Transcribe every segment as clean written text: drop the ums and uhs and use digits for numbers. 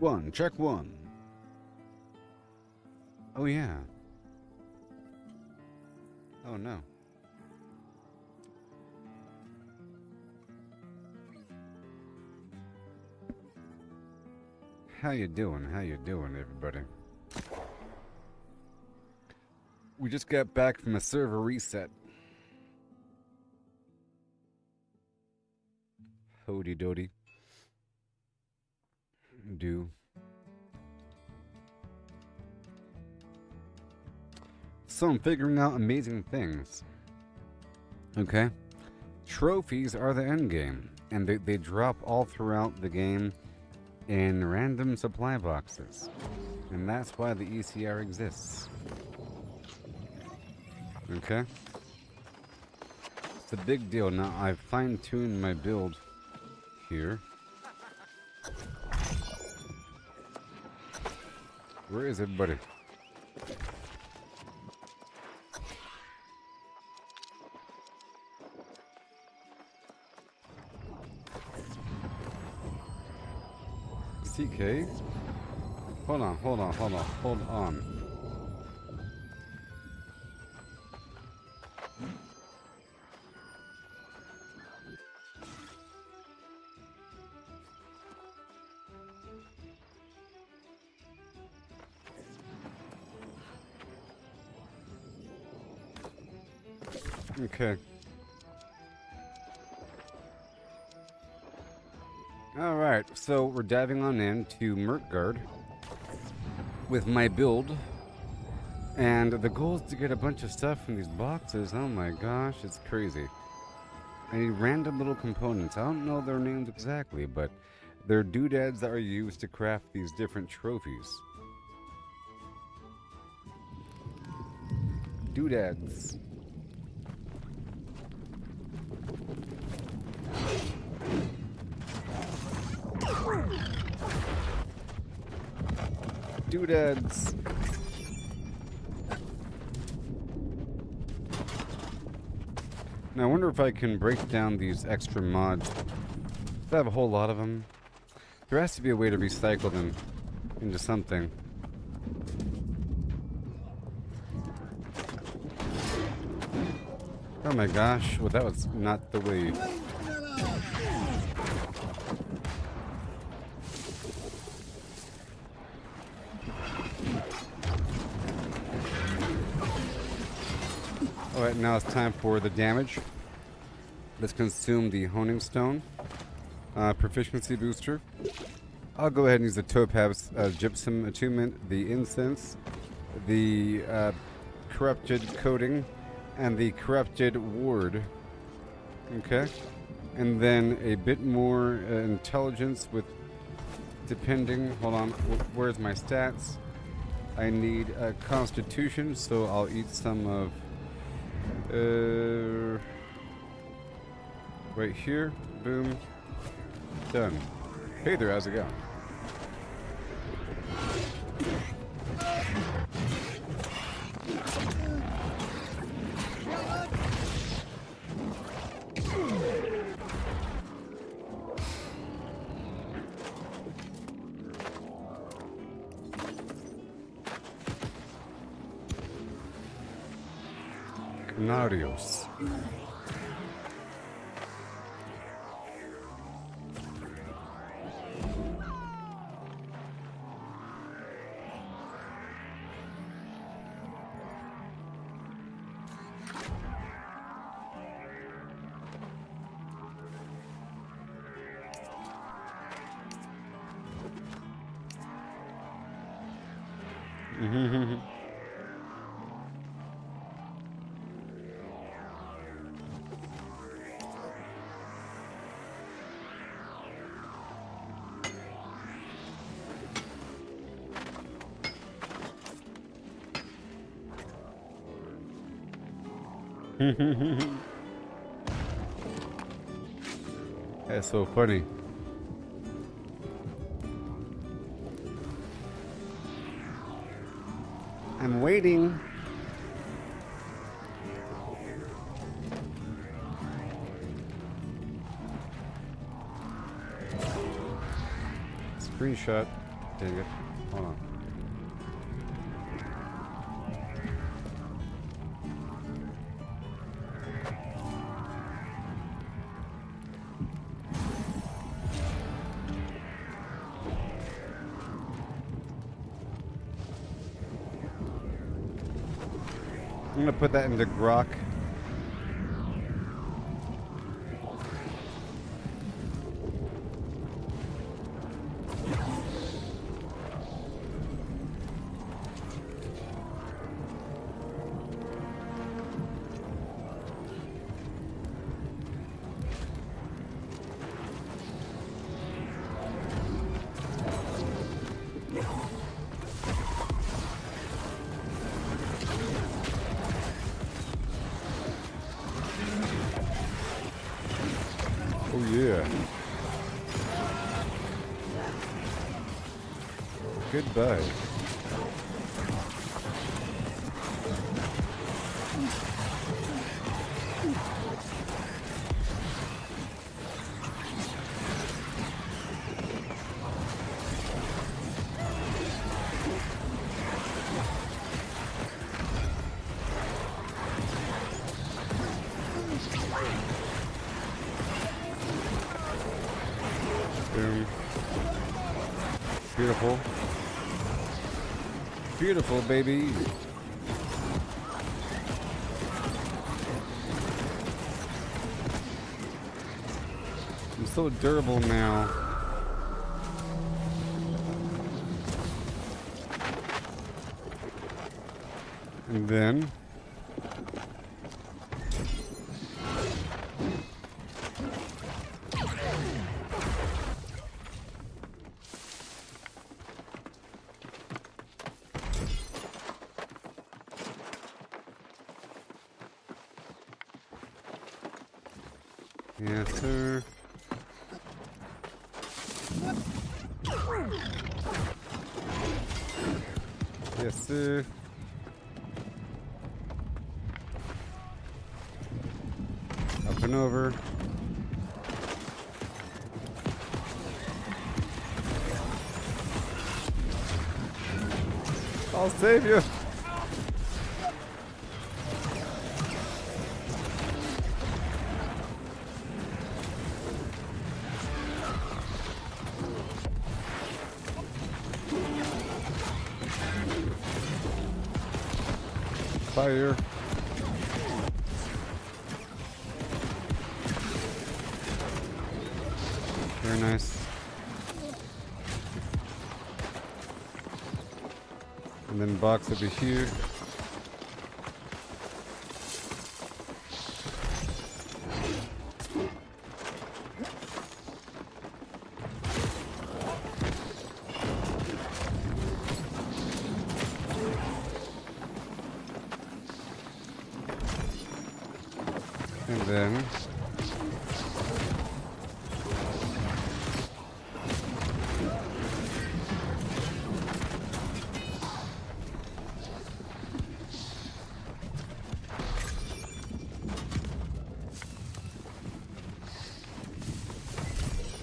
one, check one. Oh yeah. Oh no. How you doing? How you doing, everybody? We just got back from a server reset. Hody doody. Do. So I'm figuring out amazing things. Okay? Trophies are the end game, and they drop all throughout the game in random supply boxes. And that's why the ECR exists. Okay? It's a big deal. Now, I've fine-tuned my build here. Where is everybody? CK? Hold on. Okay. Alright, so we're diving on into Mertgard with my build. And the goal is to get a bunch of stuff from these boxes. Oh my gosh, it's crazy. I need random little components. I don't know their names exactly, but they're doodads that are used to craft these different trophies. Doodads. Doodads. Now I wonder if I can break down these extra mods. I have a whole lot of them. There has to be a way to recycle them into something. Oh my gosh, well that was not the way. Alright, now it's time for the damage. Let's consume the Honing Stone. Proficiency booster. I'll go ahead and use the Topaz Gypsum Attunement, the Incense, the Corrupted Coating, and the Corrupted Ward. Okay. And then a bit more intelligence with, depending, hold on, where's my stats? I need a Constitution, so I'll eat some of right here. Boom. Done. Hey there, how's it going? Canarios. That's so funny. I'm waiting. Screenshot. Dang it. Hold on. I'm gonna put that into grok. Oh yeah. Goodbye. Boom. Beautiful. Beautiful, baby. I'm so durable now. And then yes, sir. Yes, sir. Up and over. I'll save you. Fire. Very nice. And then box over here. And then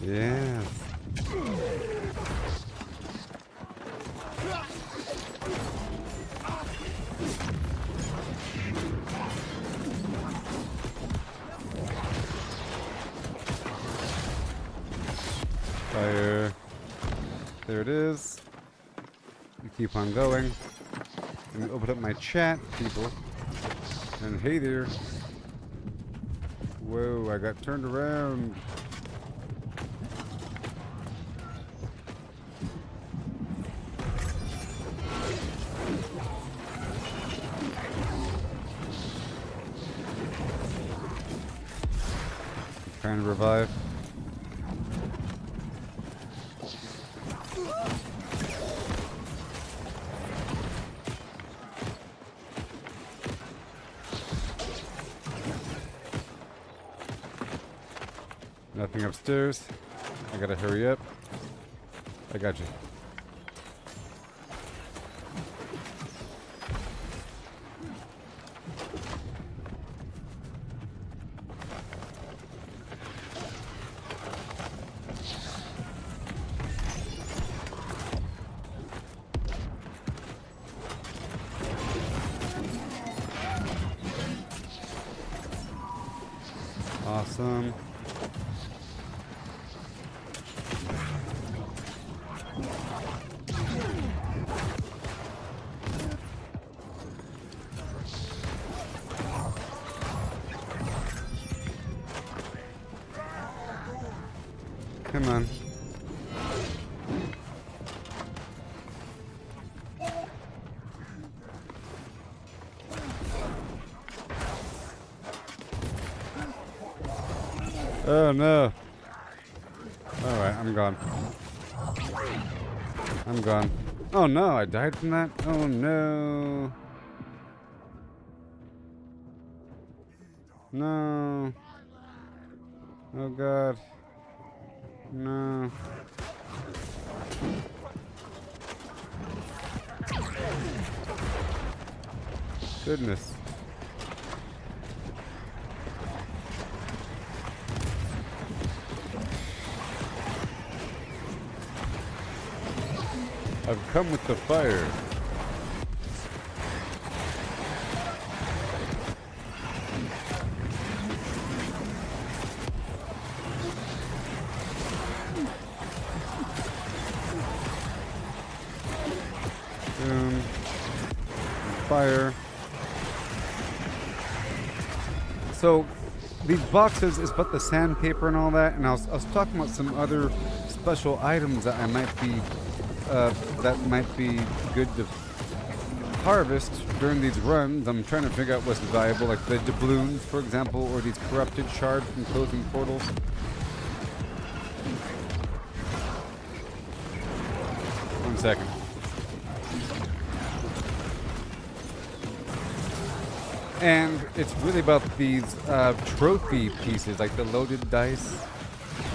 yes. Fire. There it is. We keep on going. Let me open up my chat, people. And hey there. Whoa, I got turned around. Trying to revive. Nothing upstairs. I gotta hurry up. I got you. Awesome. Come on. Oh no. Alright, I'm gone. I'm gone. Oh no, I died from that? Oh no. No. Oh god. No. Goodness. I've come with the fire. Boom. Fire. So, these boxes is but the sandpaper and all that, and I was talking about some other special items that might be good to harvest during these runs. I'm trying to figure out what's valuable, like the doubloons, for example, or these corrupted shards from closing portals. One second. And it's really about these trophy pieces, like the loaded dice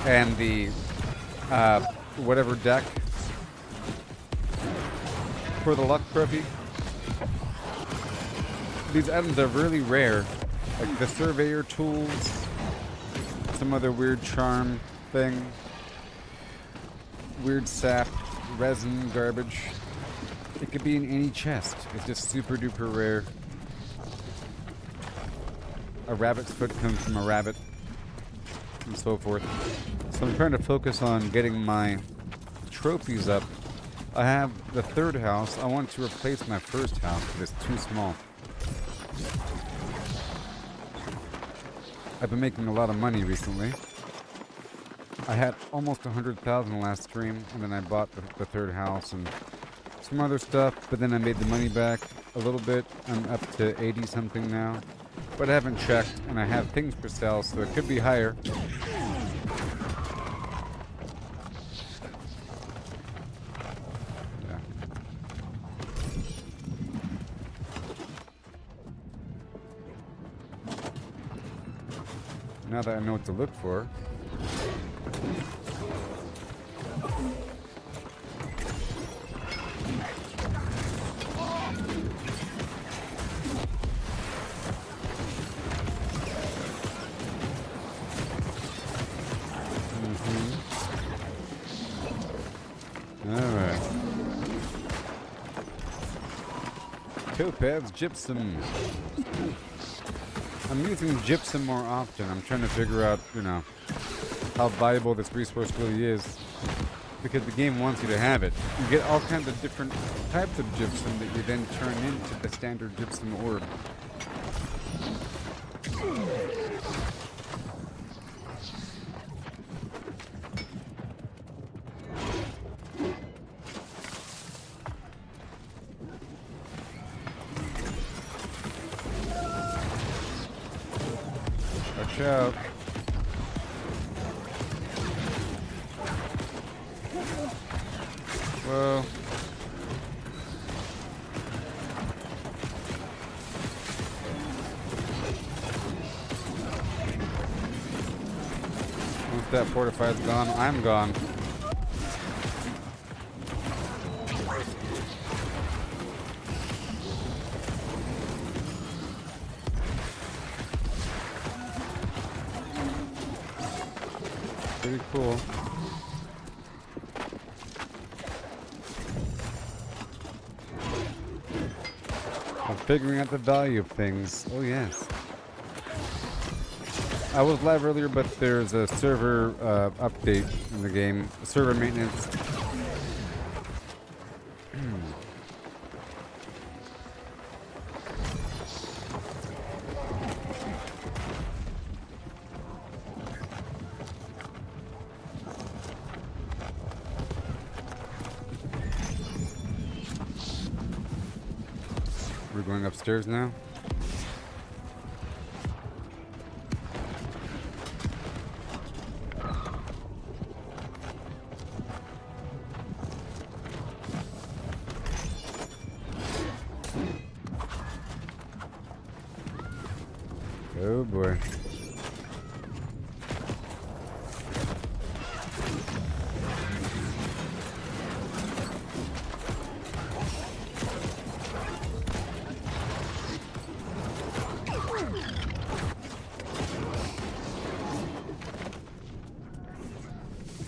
and the whatever deck for the luck trophy. These items are really rare, like the surveyor tools, some other weird charm thing, weird sap, resin, garbage. It could be in any chest. It's just super duper rare. A rabbit's foot comes from a rabbit, and so forth. So I'm trying to focus on getting my trophies up. I have the third house. I want to replace my first house because it's too small. I've been making a lot of money recently. I had almost 100,000 last stream, and then I bought the third house and some other stuff, but then I made the money back a little bit. I'm up to 80 something now. But I haven't checked, and I have things for sale, so it could be higher. Yeah. Now that I know what to look for. Topaz gypsum. I'm using gypsum more often. I'm trying to figure out, how valuable this resource really is. Because the game wants you to have it. You get all kinds of different types of gypsum that you then turn into the standard gypsum orb. Out. Whoa. Once that fortified's gone, I'm gone. Pretty cool. I'm figuring out the value of things. Oh yes. I was live earlier, but there's a server update in the game. Server maintenance. We're going upstairs now. Oh boy.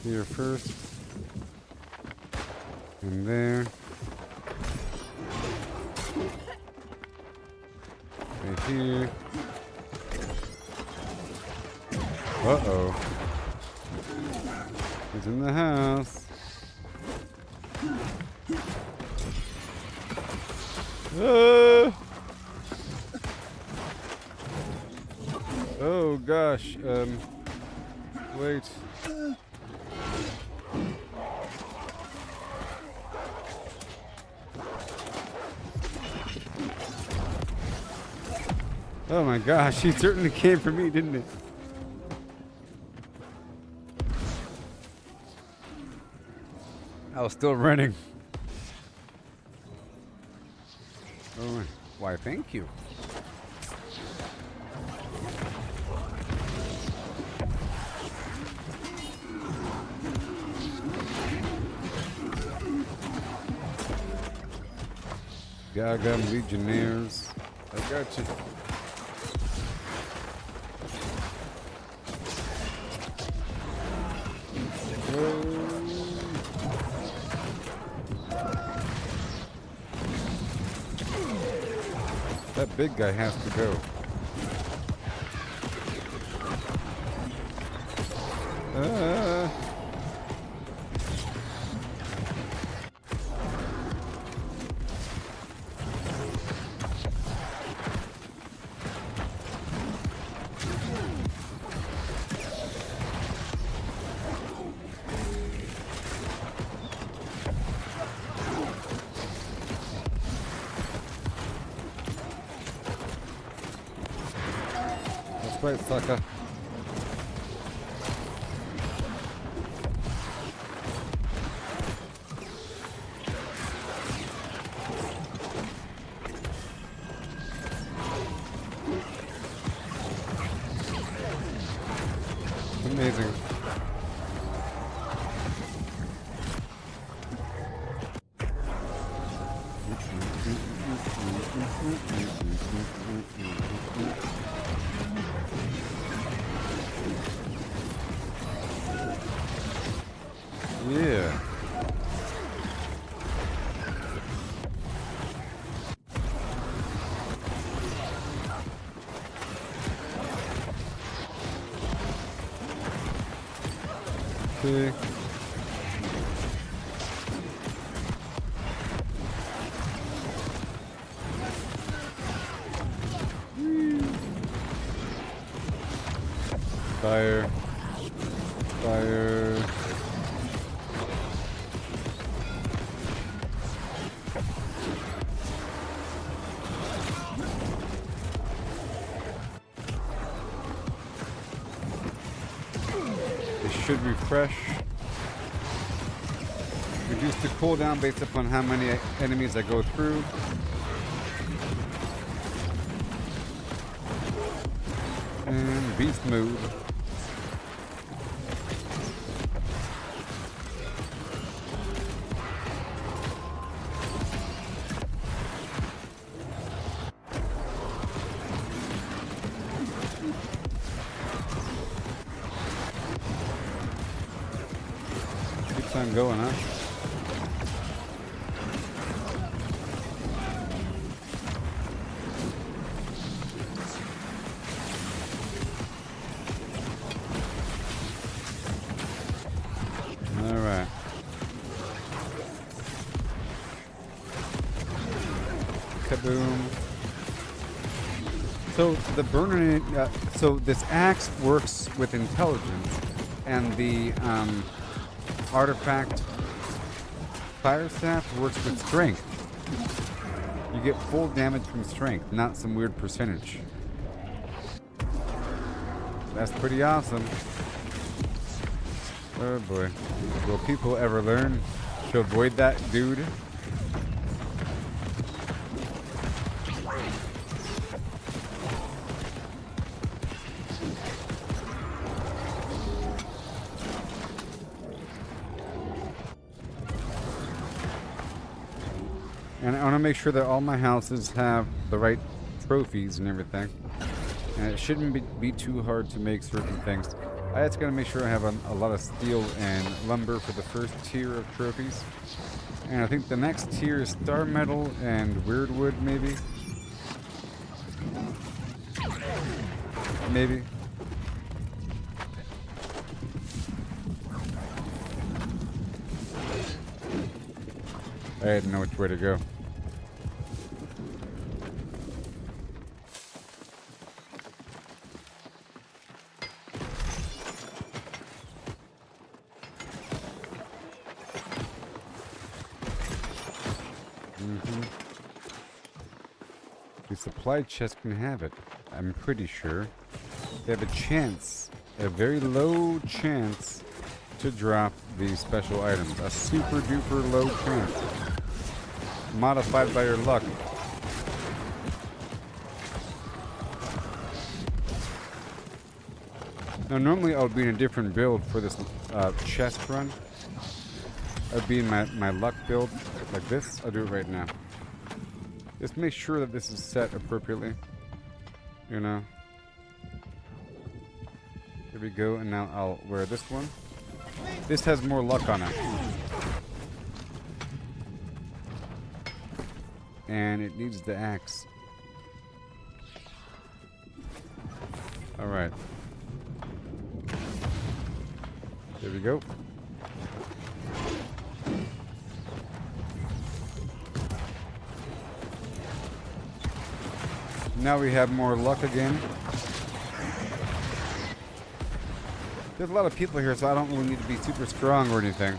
Here first. And there. Right here. Uh-oh. He's in the house. Oh gosh. Wait. Oh my gosh, he certainly came for me, didn't it? I was still running. Oh, why, thank you. Gaga Legionnaires. I got you. That big guy has to go. That's right, sucker. Amazing. Yeah. Okay. Fire. Fire. It should refresh. Reduce the cooldown based upon how many enemies I go through. And beast mode. Keeps on going, huh? So the burner, so this axe works with intelligence, and the artifact fire staff works with strength. You get full damage from strength, not some weird percentage. That's pretty awesome. Oh boy. Will people ever learn to avoid that dude? And I want to make sure that all my houses have the right trophies and everything. And it shouldn't be too hard to make certain things. I just gotta make sure I have a lot of steel and lumber for the first tier of trophies. And I think the next tier is star metal and weirdwood, maybe. Maybe. I didn't know which way to go. The supply chest can have it. I'm pretty sure. They have a chance, a very low chance, to drop these special items. A super duper low chance. Modified by your luck. Now normally I would be in a different build for this chest run. I'd be in my luck build like this. I'll do it right now. Just make sure that this is set appropriately. You know. Here we go, and now I'll wear this one. This has more luck on it. And it needs the axe. Alright. There we go. Now we have more luck again. There's a lot of people here, so I don't really need to be super strong or anything.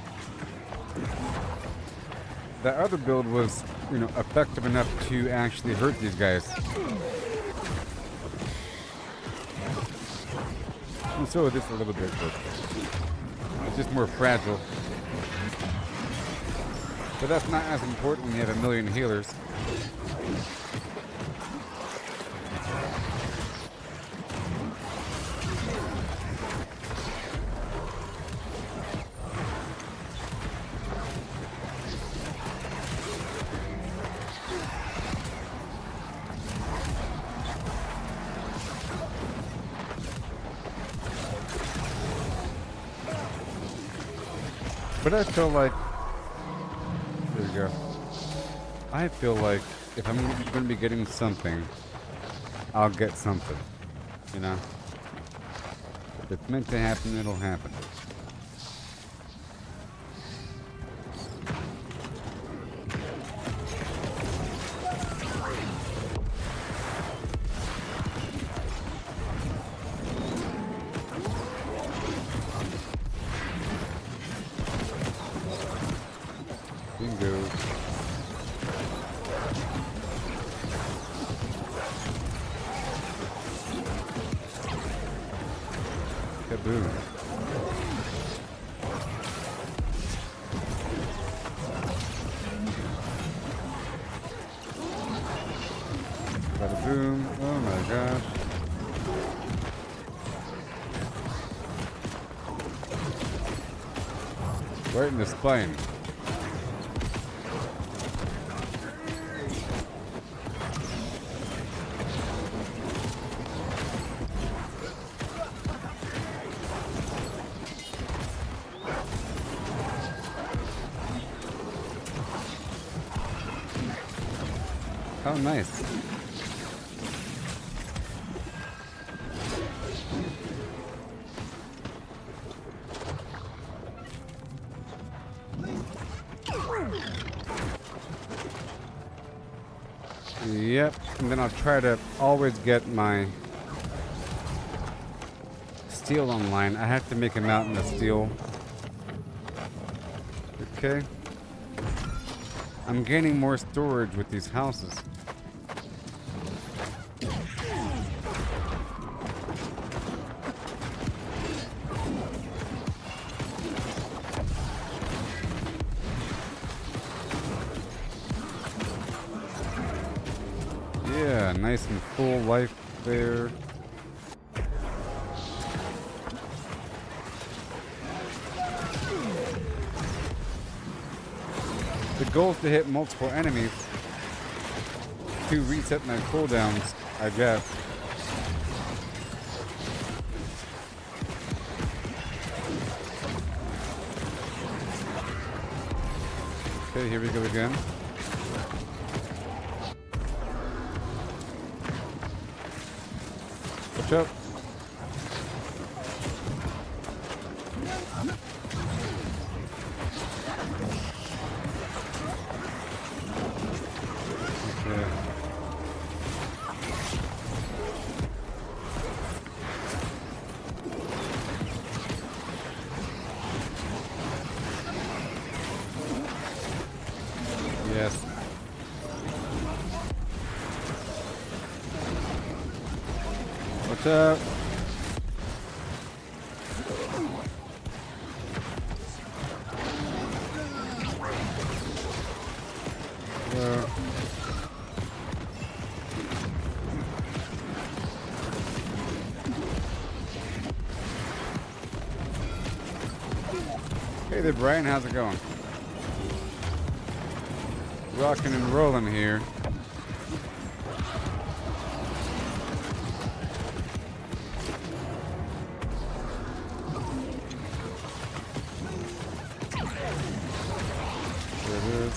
That other build was, you know, effective enough to actually hurt these guys. And so is this a little bit, but it's just more fragile. But that's not as important when you have a million healers. But I feel like, there you go. I feel like if I'm going to be getting something, I'll get something. You know? If it's meant to happen, it'll happen. Bingo. Kaboom. Bada boom. Oh my gosh. Right in the spine. How nice. Yep, and then I'll try to always get my steel online. I have to make a mountain of steel. Okay. I'm gaining more storage with these houses. Yeah, nice and full life there. The goal is to hit multiple enemies to reset my cooldowns, I guess. Okay, here we go again. Watch out. Okay. Yes. Watch out. Hey there, Brian. How's it going? Rocking and rolling here. There it is.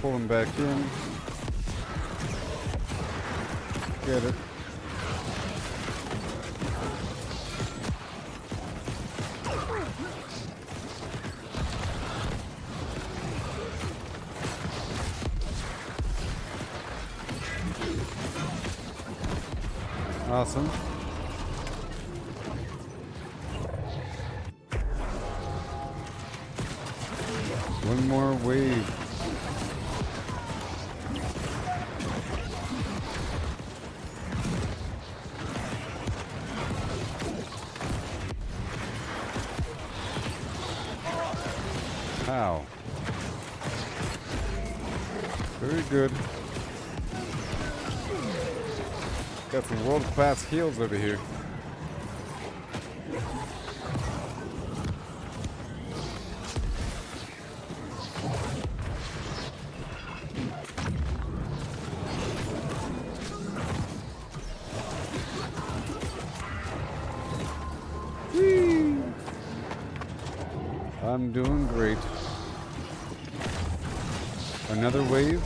Pull him back in. Get it. Awesome. One more wave. Wow. Very good. Got some world-class heals over here. Whee! I'm doing great. Another wave.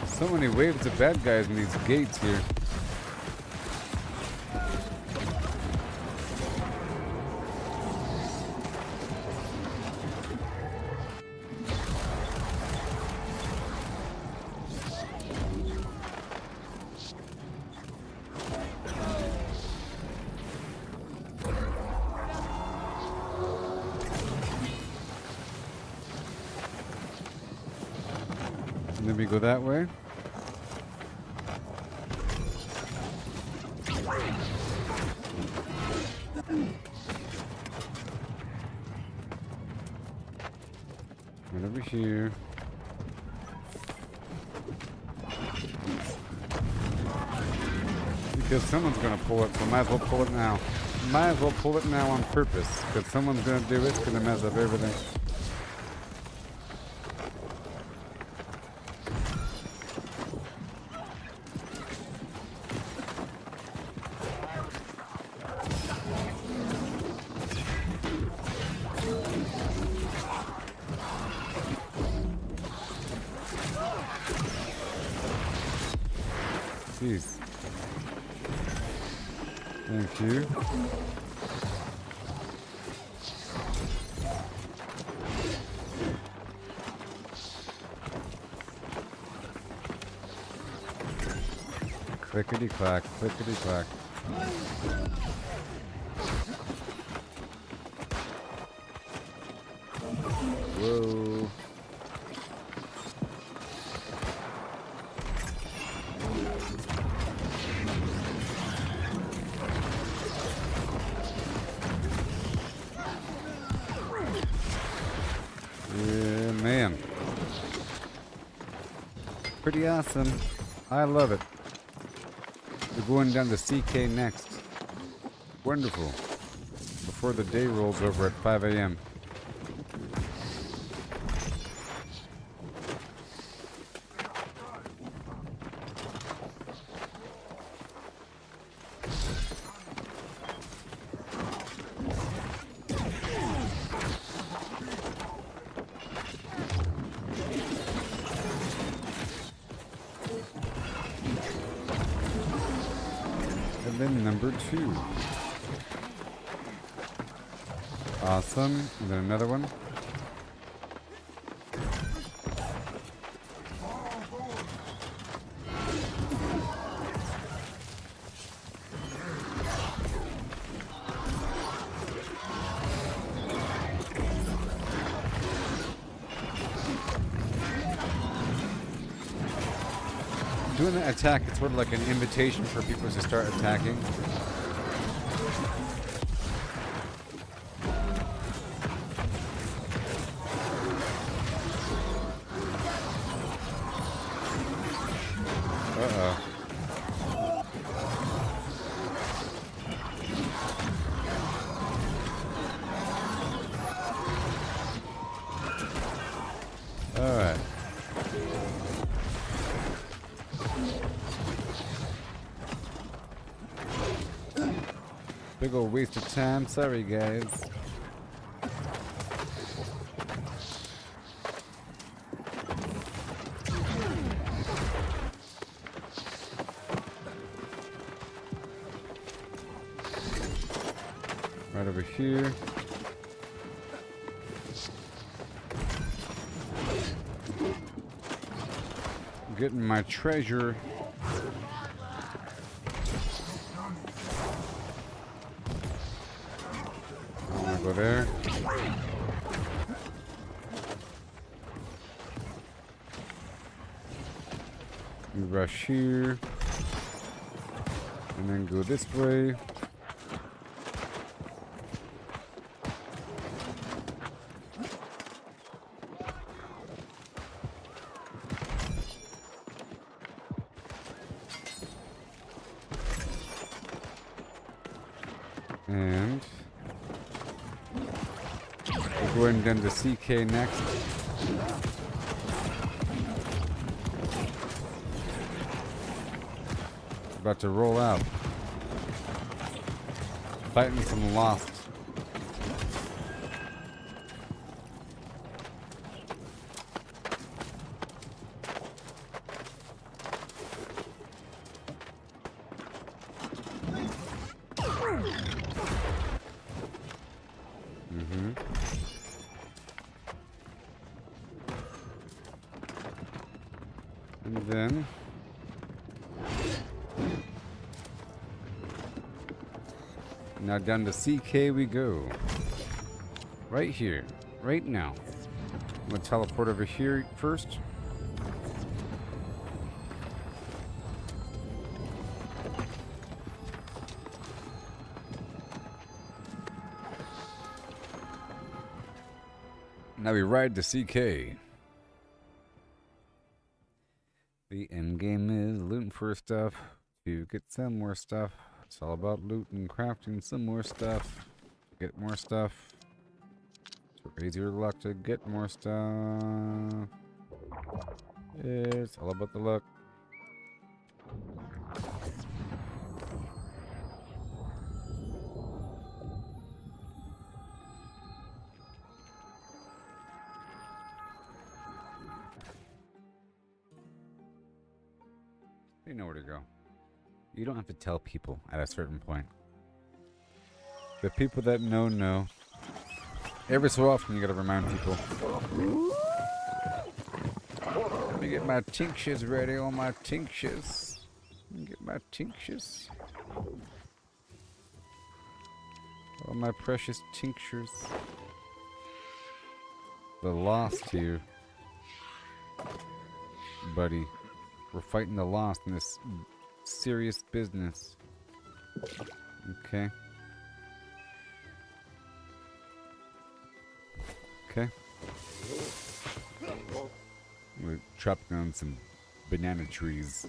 So many waves of bad guys in these gates here. And then we go that way. Right over here. Because someone's gonna pull it, so might as well pull it now. Might as well pull it now on purpose, because someone's gonna do it, it's gonna mess up everything. Jeez. Thank you. Clickety clack, clickety clack. Whoa. Yeah, man. Pretty awesome. I love it. We're going down to CK next. Wonderful. Before the day rolls over at 5 a.m. And then number 2. Awesome. And then another one. Doing the attack, it's sort of like an invitation for people to start attacking. Uh-oh. Alright. Big old waste of time. Sorry, guys. Right over here. Getting my treasure. Go there. We rush here. And then go this way. And we're going down to CK next. About to roll out. Fighting some Lost. And then now down to CK we go. Right here. Right now. I'm gonna teleport over here first. Now we ride to CK. The end game is looting for stuff to get some more stuff. It's all about looting, crafting some more stuff, get more stuff, to raise your luck to get more stuff. It's all about the luck. You know where to go. You don't have to tell people at a certain point. The people that know, know. Every so often you gotta remind people. Let me get my tinctures ready, all my tinctures. Get my tinctures. All my precious tinctures. The lost here. Buddy. We're fighting the lost in this serious business. Okay. Okay. We're chopping on some banana trees.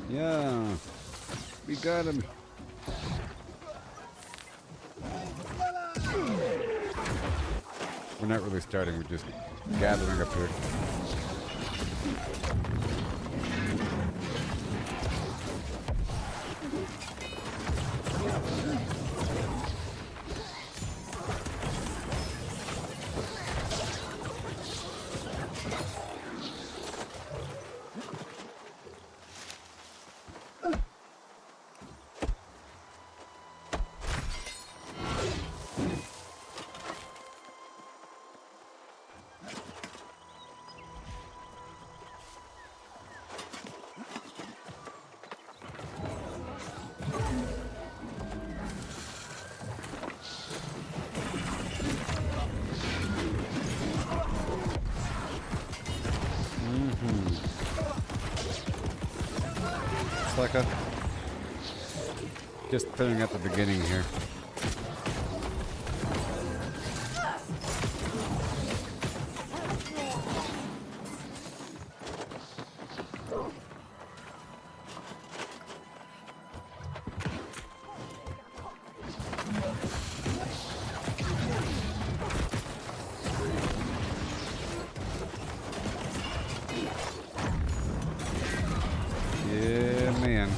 Yeah, we got him. We're not really starting, we're just gathering up here. It's like a just clearing at the beginning here. Yeah, man.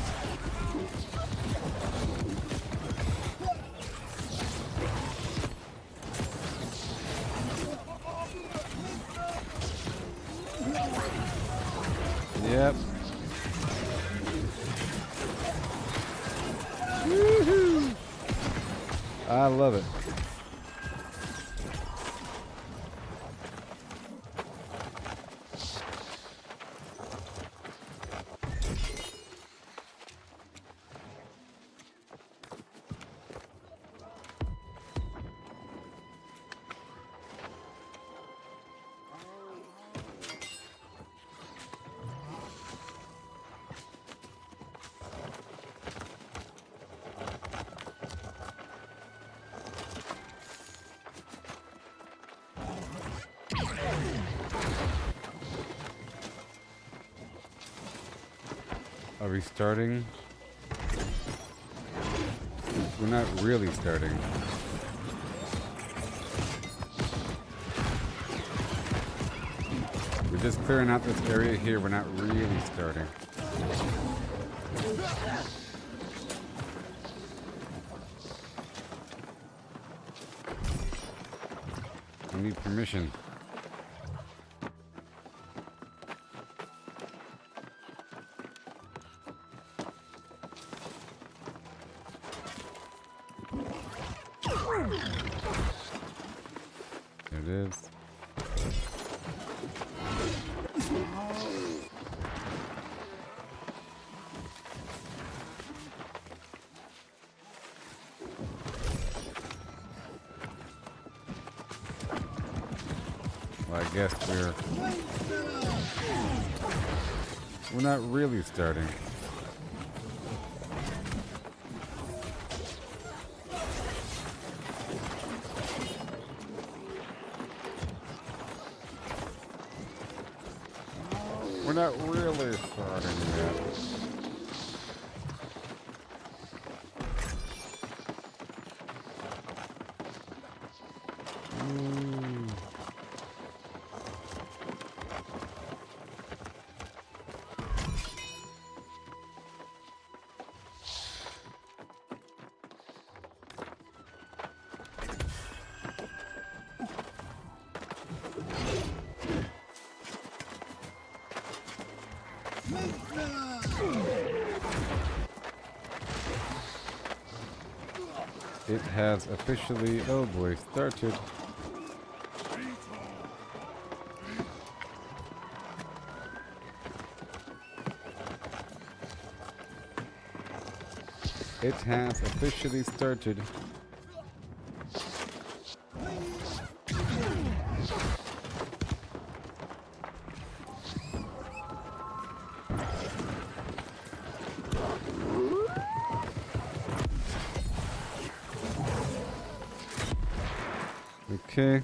Yep. Woohoo! I love it. Are we starting? We're not really starting. We're just clearing out this area here. We're not really starting. I need permission. There it is. Well, I guess we're not really starting. We're not really starting yet. It has officially, oh boy, started. It has officially started. Okay.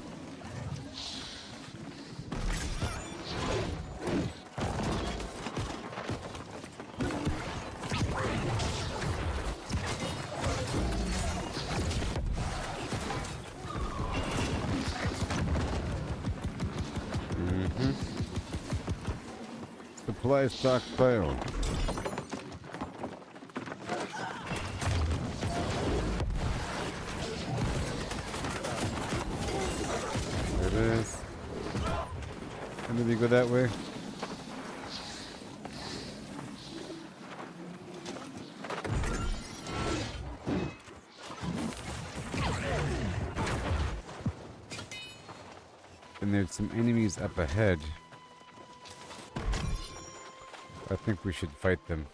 Supply stockpile. There it is. And maybe go that way. And there's some enemies up ahead. I think we should fight them.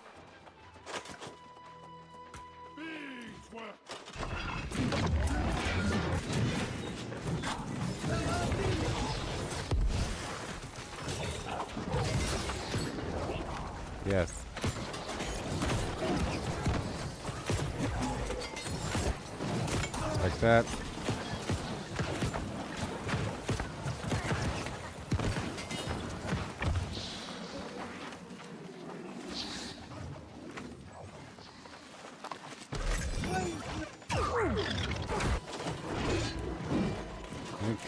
Yes. Like that.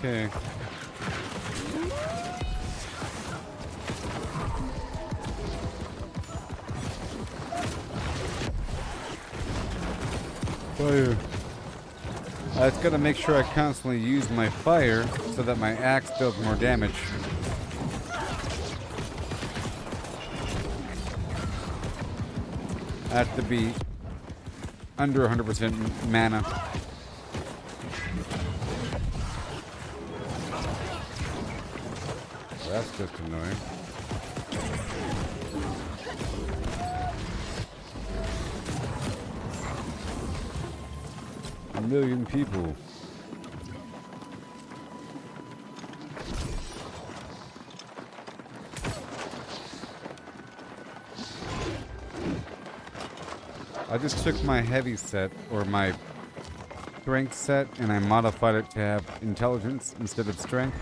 Okay. Fire. I just gotta make sure I constantly use my fire so that my axe does more damage. I have to be under 100% mana. That's just annoying. A million people. I just took my heavy set, or my strength set, and I modified it to have intelligence instead of strength,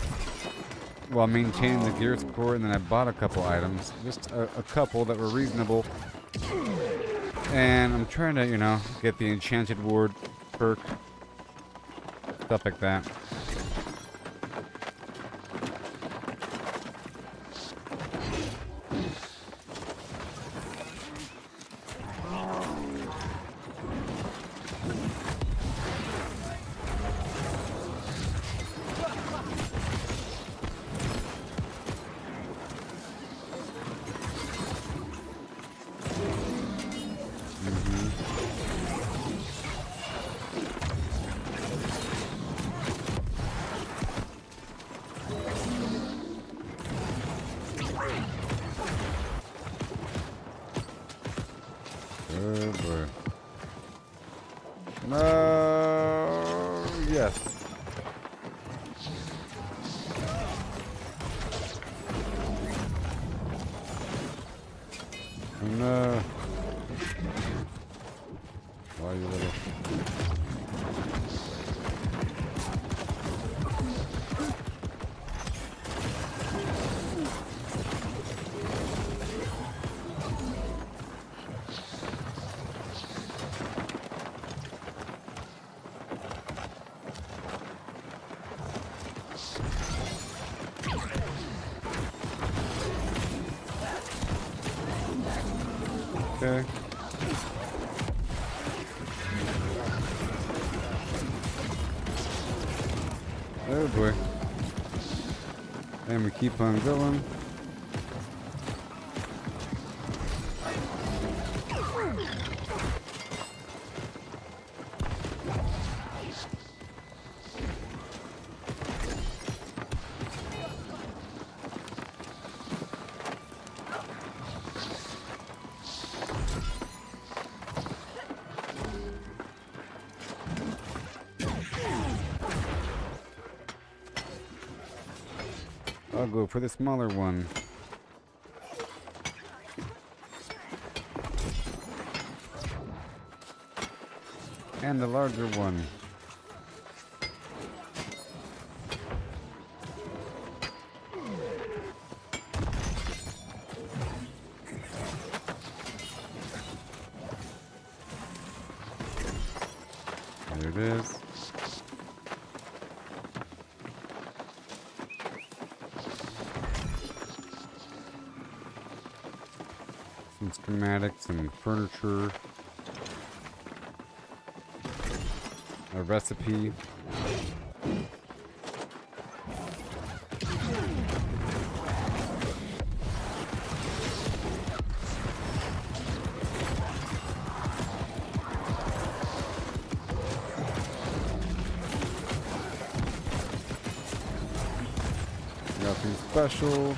while maintaining the gear score, and then I bought a couple items. Just a couple that were reasonable. And I'm trying to, you know, get the Enchanted Ward perk. Stuff like that. Oh boy. No. Yes. No. Why you little? Okay. Oh boy. And we keep on going. I'll go for the smaller one. And the larger one. There it is. Some schematics and furniture. A recipe. Nothing special.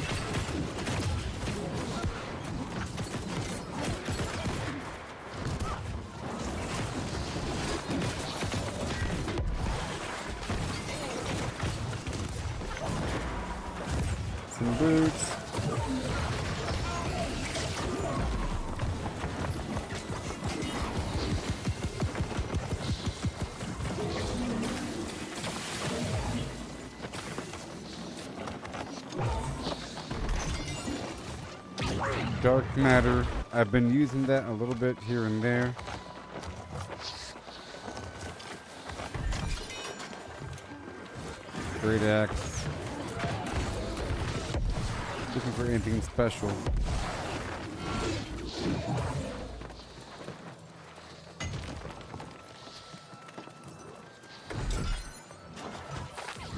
Some boots. Dark matter. I've been using that a little bit here and there. Great axe. Looking for anything special.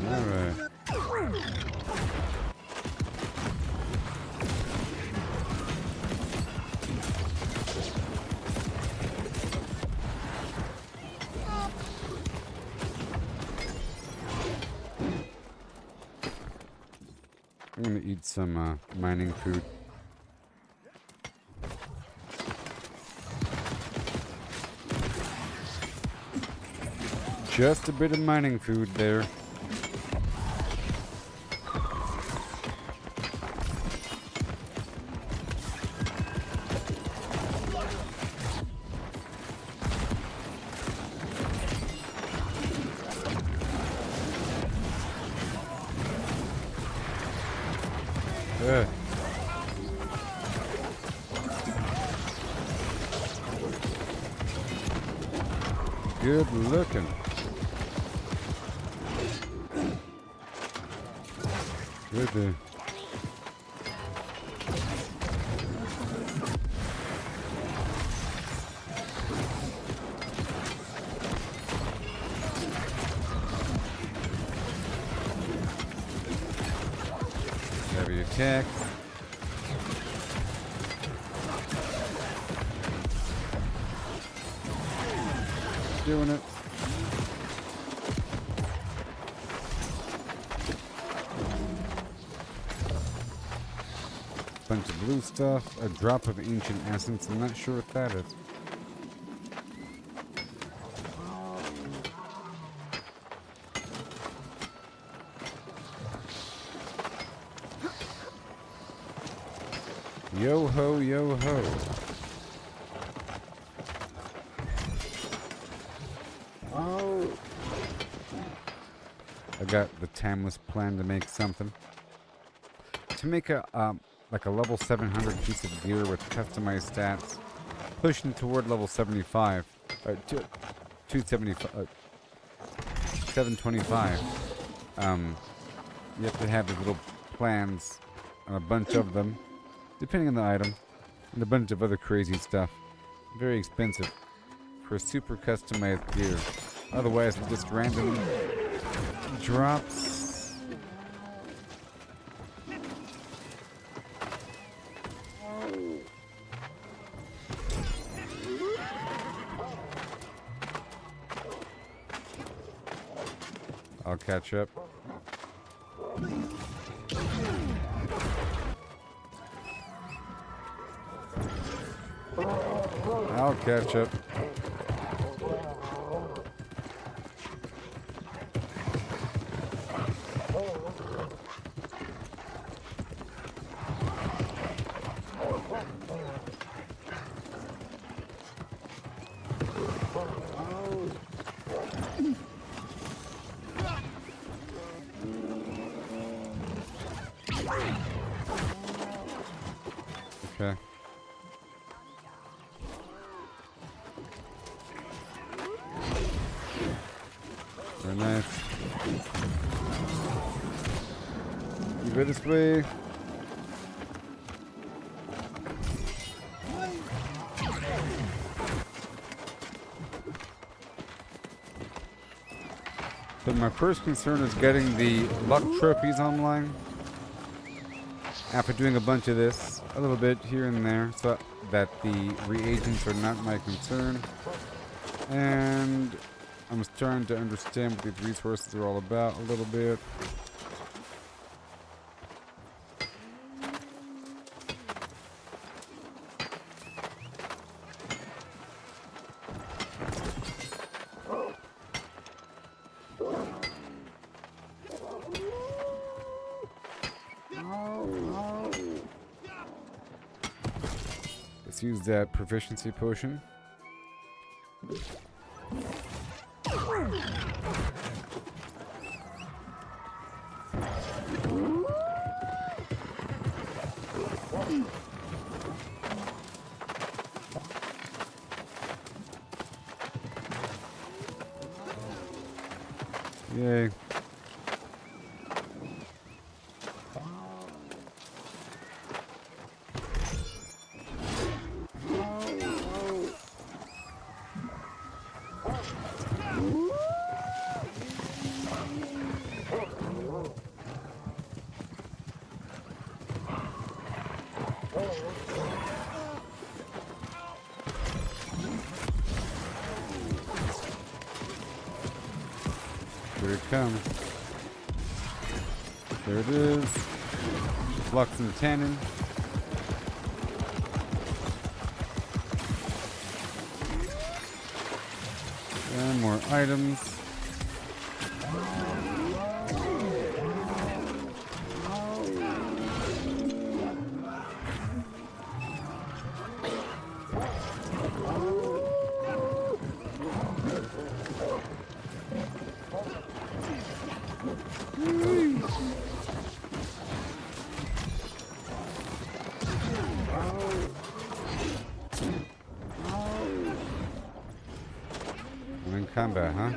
Alright. I'm gonna eat some mining food. Just a bit of mining food there. Good. Good looking. Good there. Heavy attack. Doing it. Bunch of blue stuff, a drop of ancient essence. I'm not sure what that is. Yo ho, yo ho. Oh. I got the timeless plan to make something. To make a like a level 700 piece of gear with customized stats, pushing toward level 75, 275, 725. You have to have these little plans, and a bunch of them, depending on the item, and a bunch of other crazy stuff. Very expensive for super customized gear. Otherwise, just random drops. I'll catch up. I'll catch up. Okay. Very nice. You go this way. But my first concern is getting the luck trophies online. After doing a bunch of this, a little bit here and there, so that the reagents are not my concern. And I'm starting to understand what these resources are all about a little bit. Let's use that proficiency potion. Yay. Here it comes. There it is. Flux and tannin. And more items. I'm in combat, huh?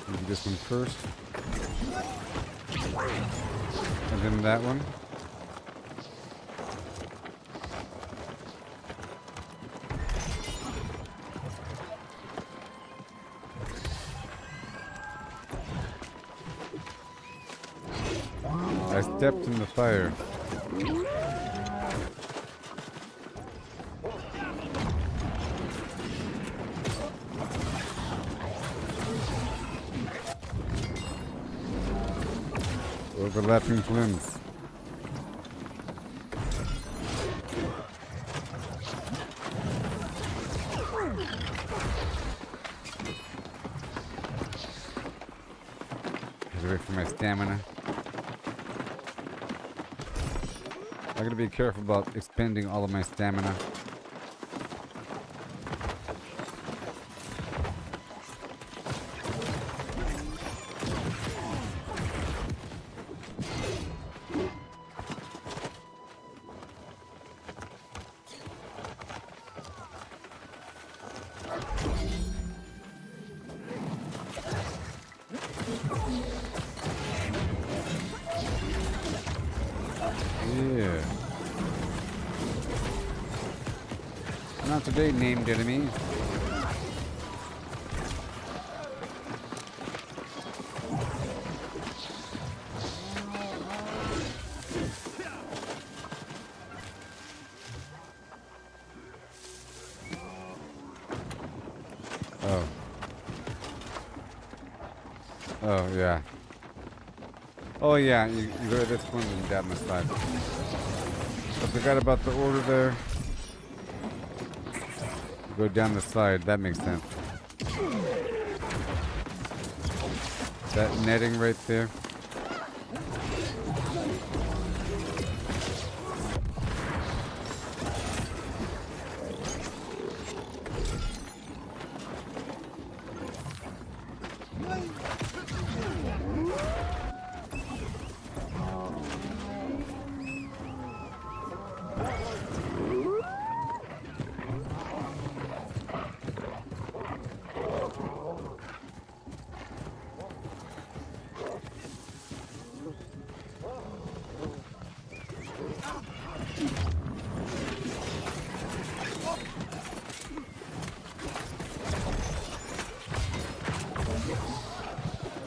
Maybe this one first. And then that one. I stepped in the fire. Overlapping flames. Get away from my stamina. I gotta be careful about expending all of my stamina. Not today, named enemy. Oh. Oh, yeah. Oh, yeah, you go to this one and down the side. I forgot about the order there. Go down the side, that makes sense. That netting right there.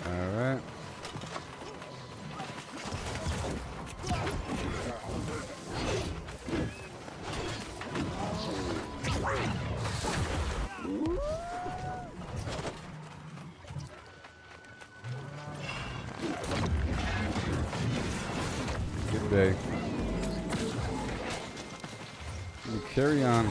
Alright. Good day. We carry on.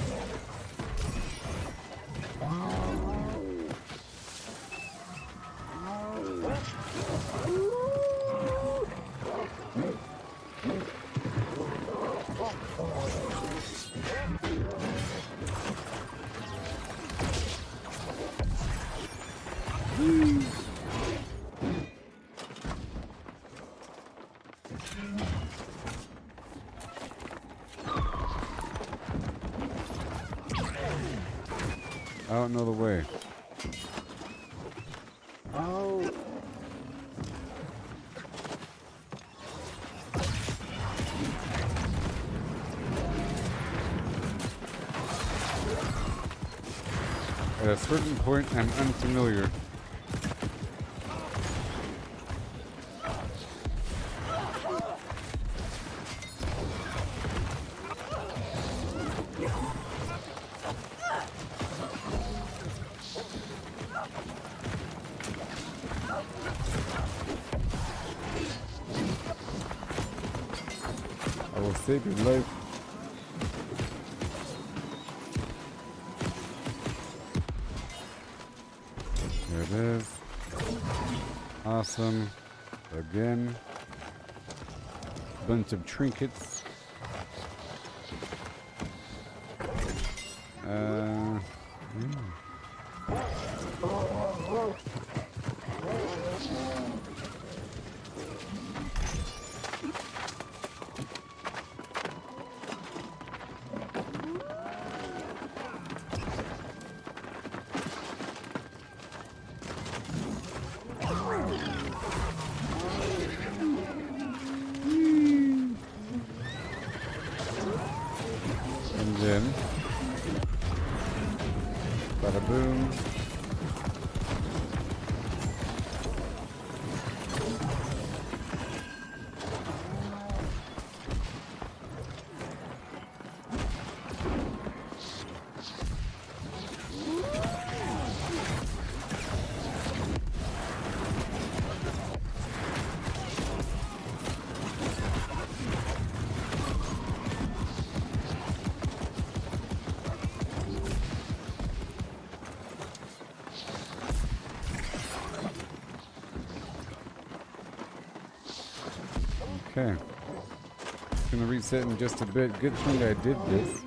I don't know the way. Oh. At a certain point, I'm unfamiliar. I will save your life. There it is. Awesome. Again. Bunch of trinkets. And then, bada boom. Okay. Gonna reset in just a bit. Good thing I did this.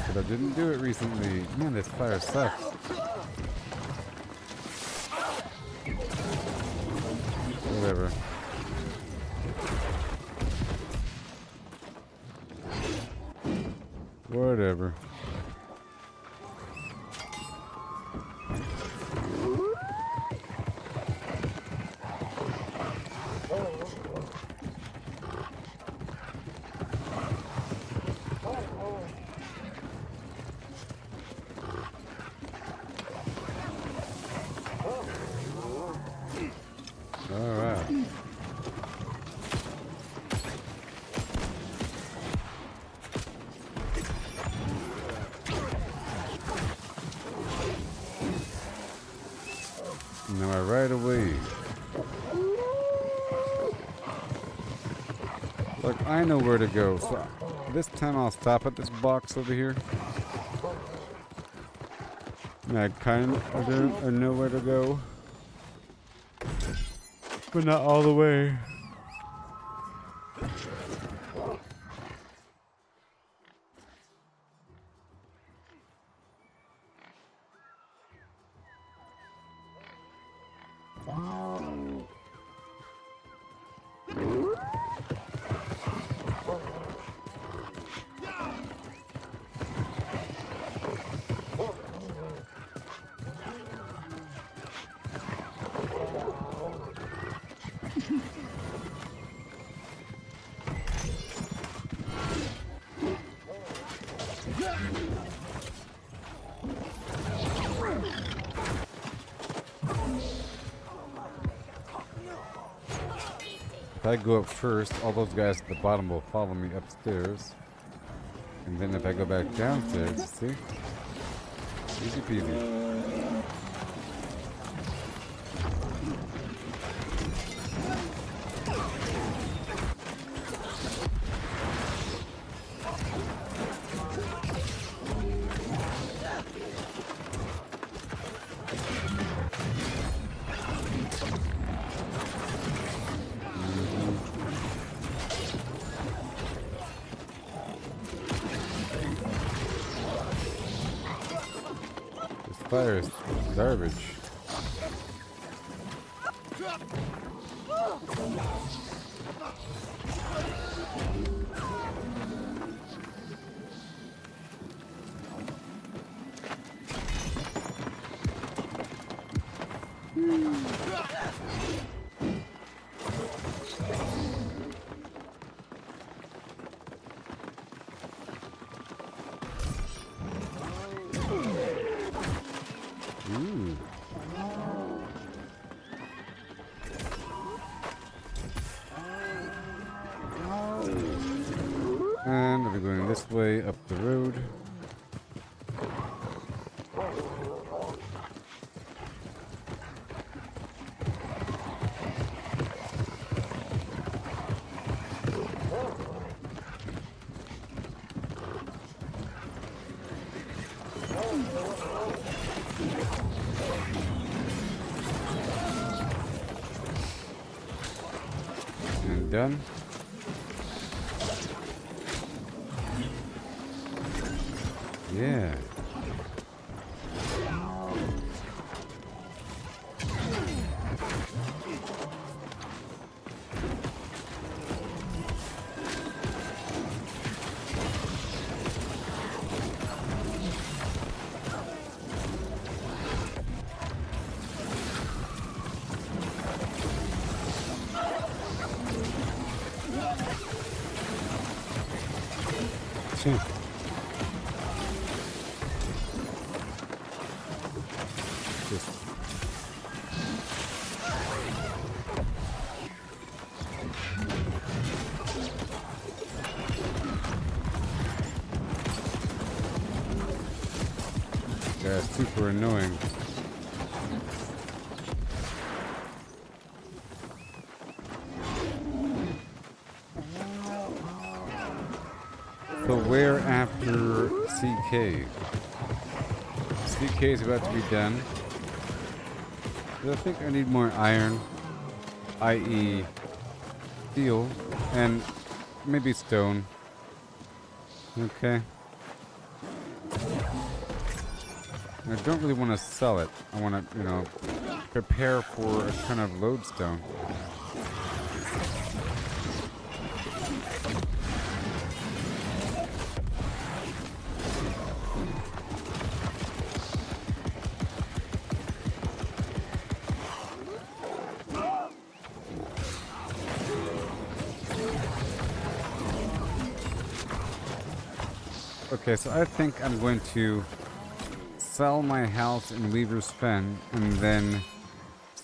But I didn't do it recently. Man, this fire sucks. Whatever. Whatever. Alright. Now right away. Look, I know where to go. So this time I'll stop at this box over here. I kind of know where to go. But not all the way. If I go up first, all those guys at the bottom will follow me upstairs. And then if I go back downstairs, see? Easy peasy. Fire is garbage. And we're going this way up the road. And done. Yeah. See. Yeah, it's super annoying. So where after CK? CK is about to be done. But I think I need more iron, i.e. steel, and maybe stone. Okay. I don't really want to sell it. I want to, prepare for a ton of lodestone. Okay, so I think I'm going to sell my house in Weaver's Fen and then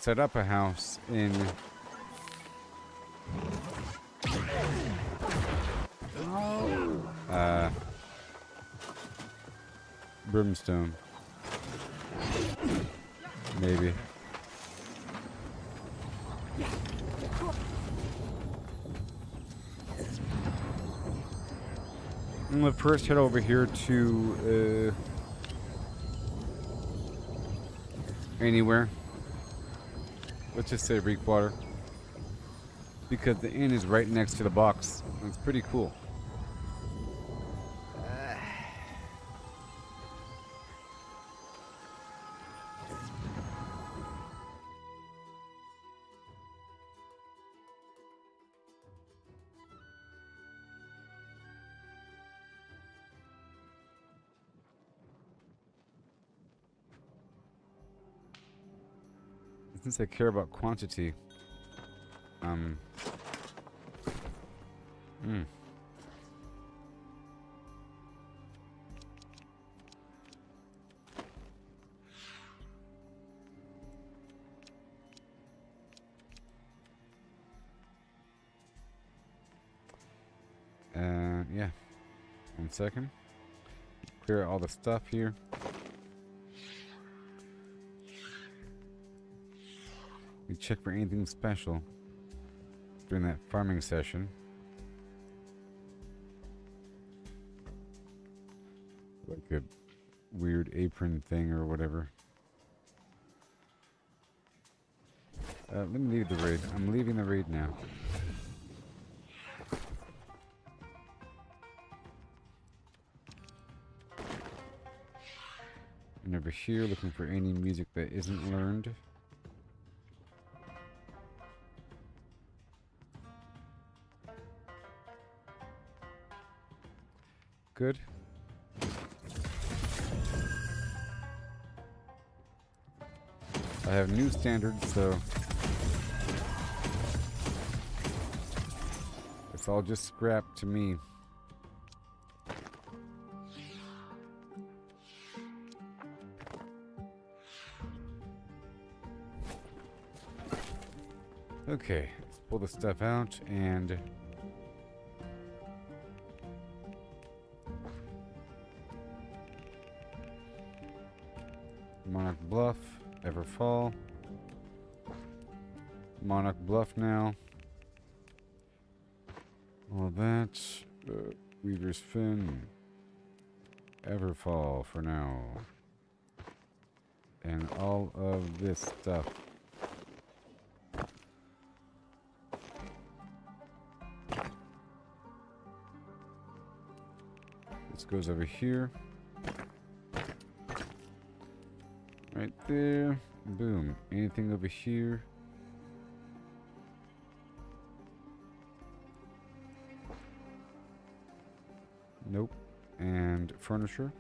set up a house in Brimstone. Maybe. I'm gonna first head over here to anywhere. Let's just say Reekwater. Because the inn is right next to the box. It's pretty cool. Since I care about quantity, yeah. 1 second. Clear all the stuff here. We check for anything special during that farming session. Like a weird apron thing or whatever. Let me leave the raid. I'm leaving the raid now. And over here, looking for any music that isn't learned. Good. I have new standards, so it's all just scrap to me. Okay, let's pull the stuff out and Monarch Bluff, Everfall. Monarch Bluff now. All that. Weaver's Fin. Everfall for now. And all of this stuff. This goes over here. Right there. Boom. Anything over here? Nope. And furniture.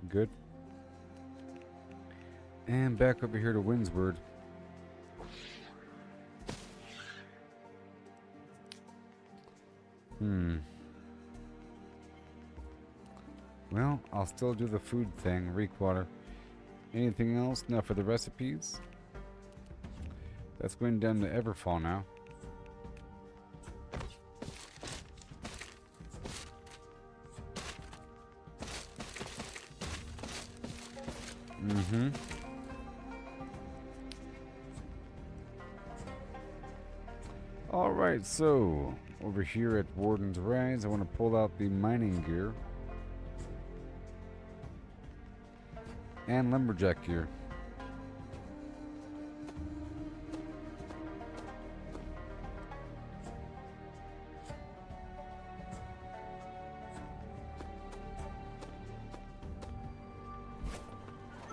Good. And back over here to Windsward. Well, I'll still do the food thing, Reekwater. Anything else? Now for the recipes. That's going down to Everfall now. Alright, so over here at Warden's Rise, I want to pull out the mining gear. And lumberjack gear.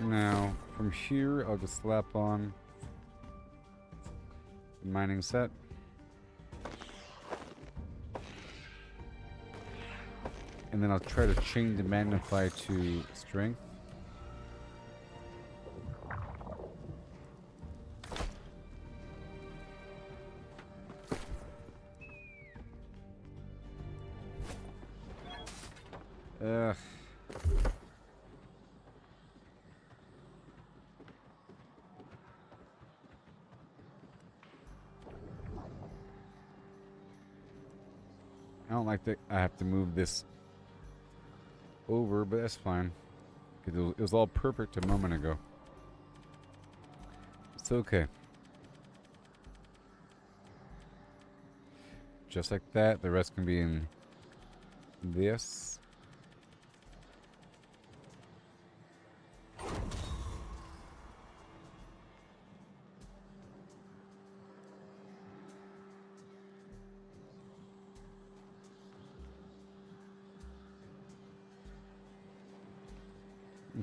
Now, from here, I'll just slap on the mining set. And then I'll try to change the magnify to strength. I don't like that I have to move this over, but that's fine. Because it was all perfect a moment ago. It's okay. Just like that, the rest can be in this.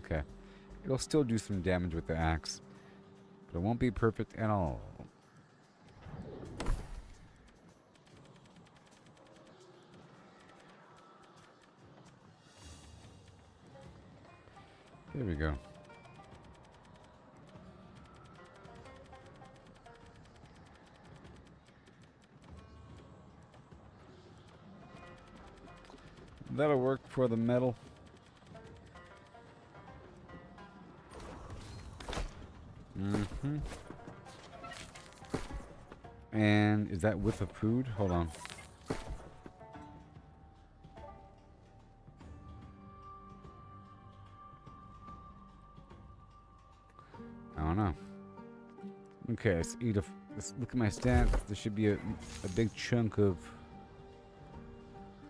Okay. It'll still do some damage with the axe, but it won't be perfect at all. There we go. That'll work for the metal. Mm-hmm. And is that with the food? Hold on. I don't know. Okay, let's eat let's look at my stats. There should be a big chunk of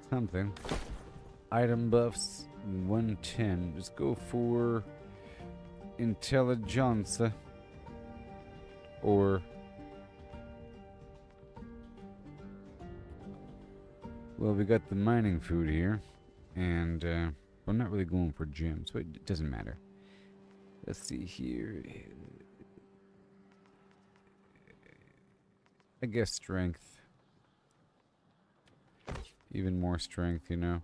something. Item buffs 110. Just go for intelligence. Or well, we got the mining food here, and I'm not really going for gems, so it doesn't matter. Let's see here. I guess strength. Even more strength, you know.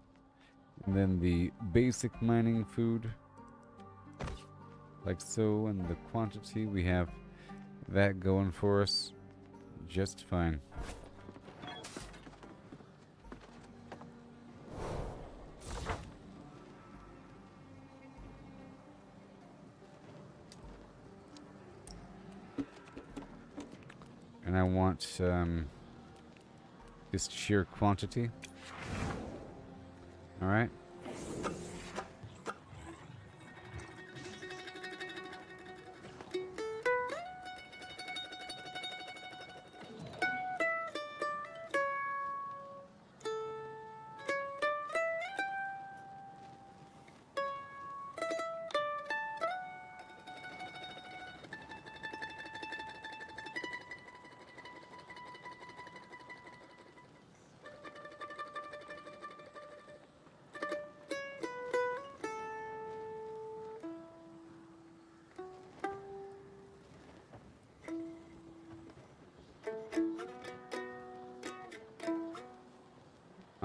And then the basic mining food. Like so, and the quantity, we have that going for us just fine. And I want this sheer quantity. All right.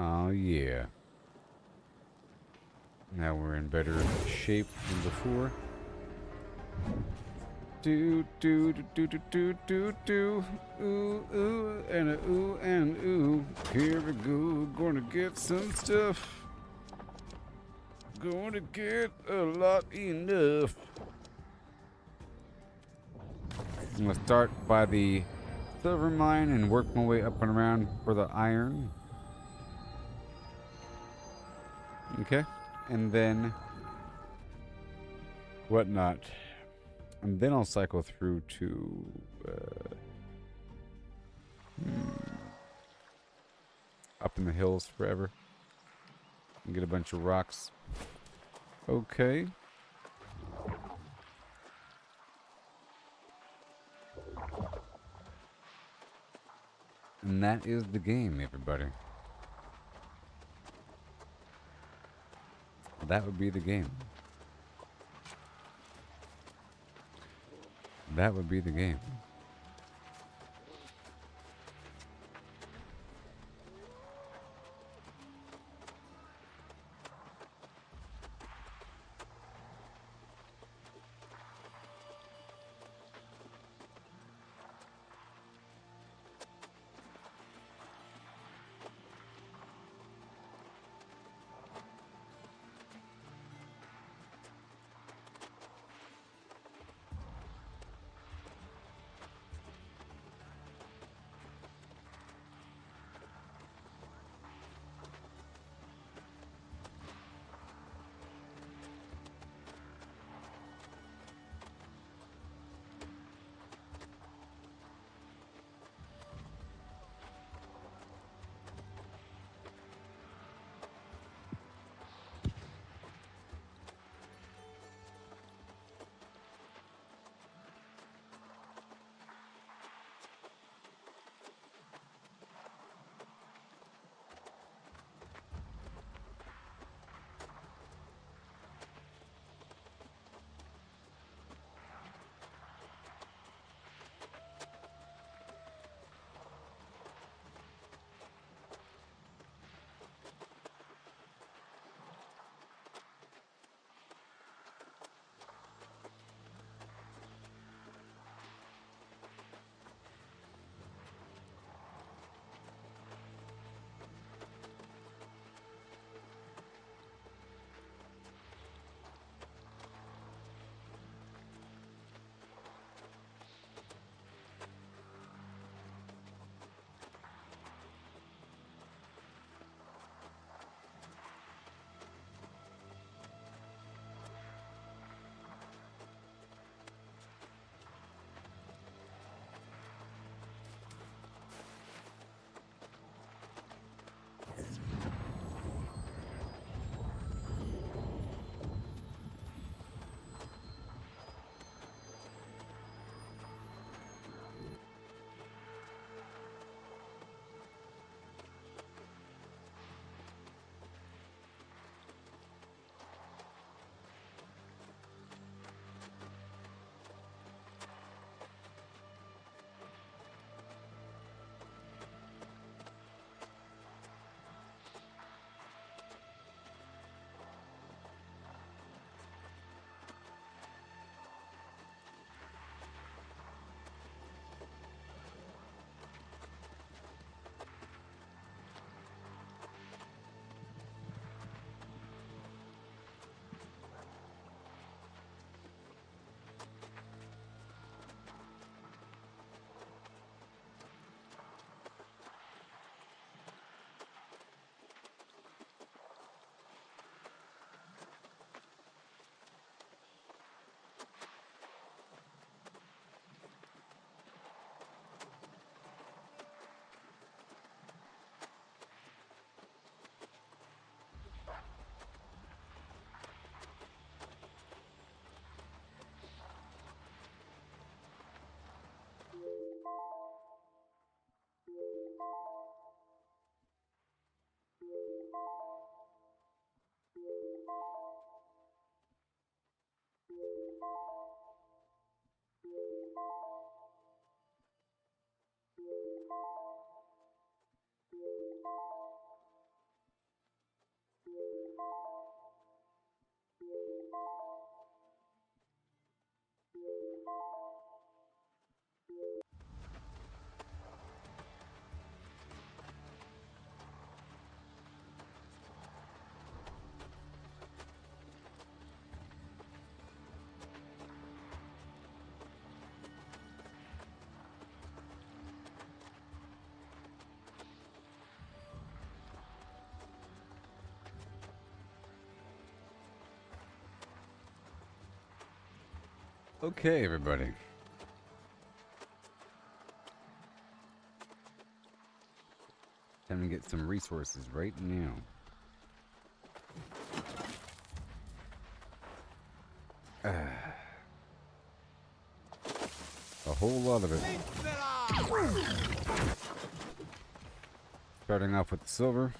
Oh yeah. Now we're in better shape than before. Do do do do do do do do. Ooh ooh and a ooh and ooh. Here we go. Gonna get some stuff. Gonna get a lot enough. I'm gonna start by the silver mine and work my way up and around for the iron. Okay, and then whatnot, and then I'll cycle through to up in the hills forever and get a bunch of rocks. Okay. And that is the game, everybody. That would be the game. That would be the game. Okay, everybody. Time to get some resources right now. A whole lot of it. Starting off with silver.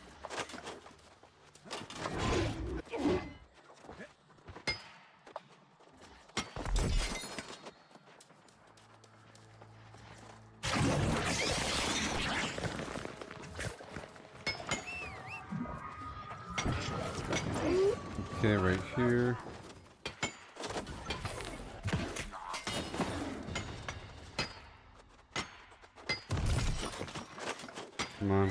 Okay, right here. Come on.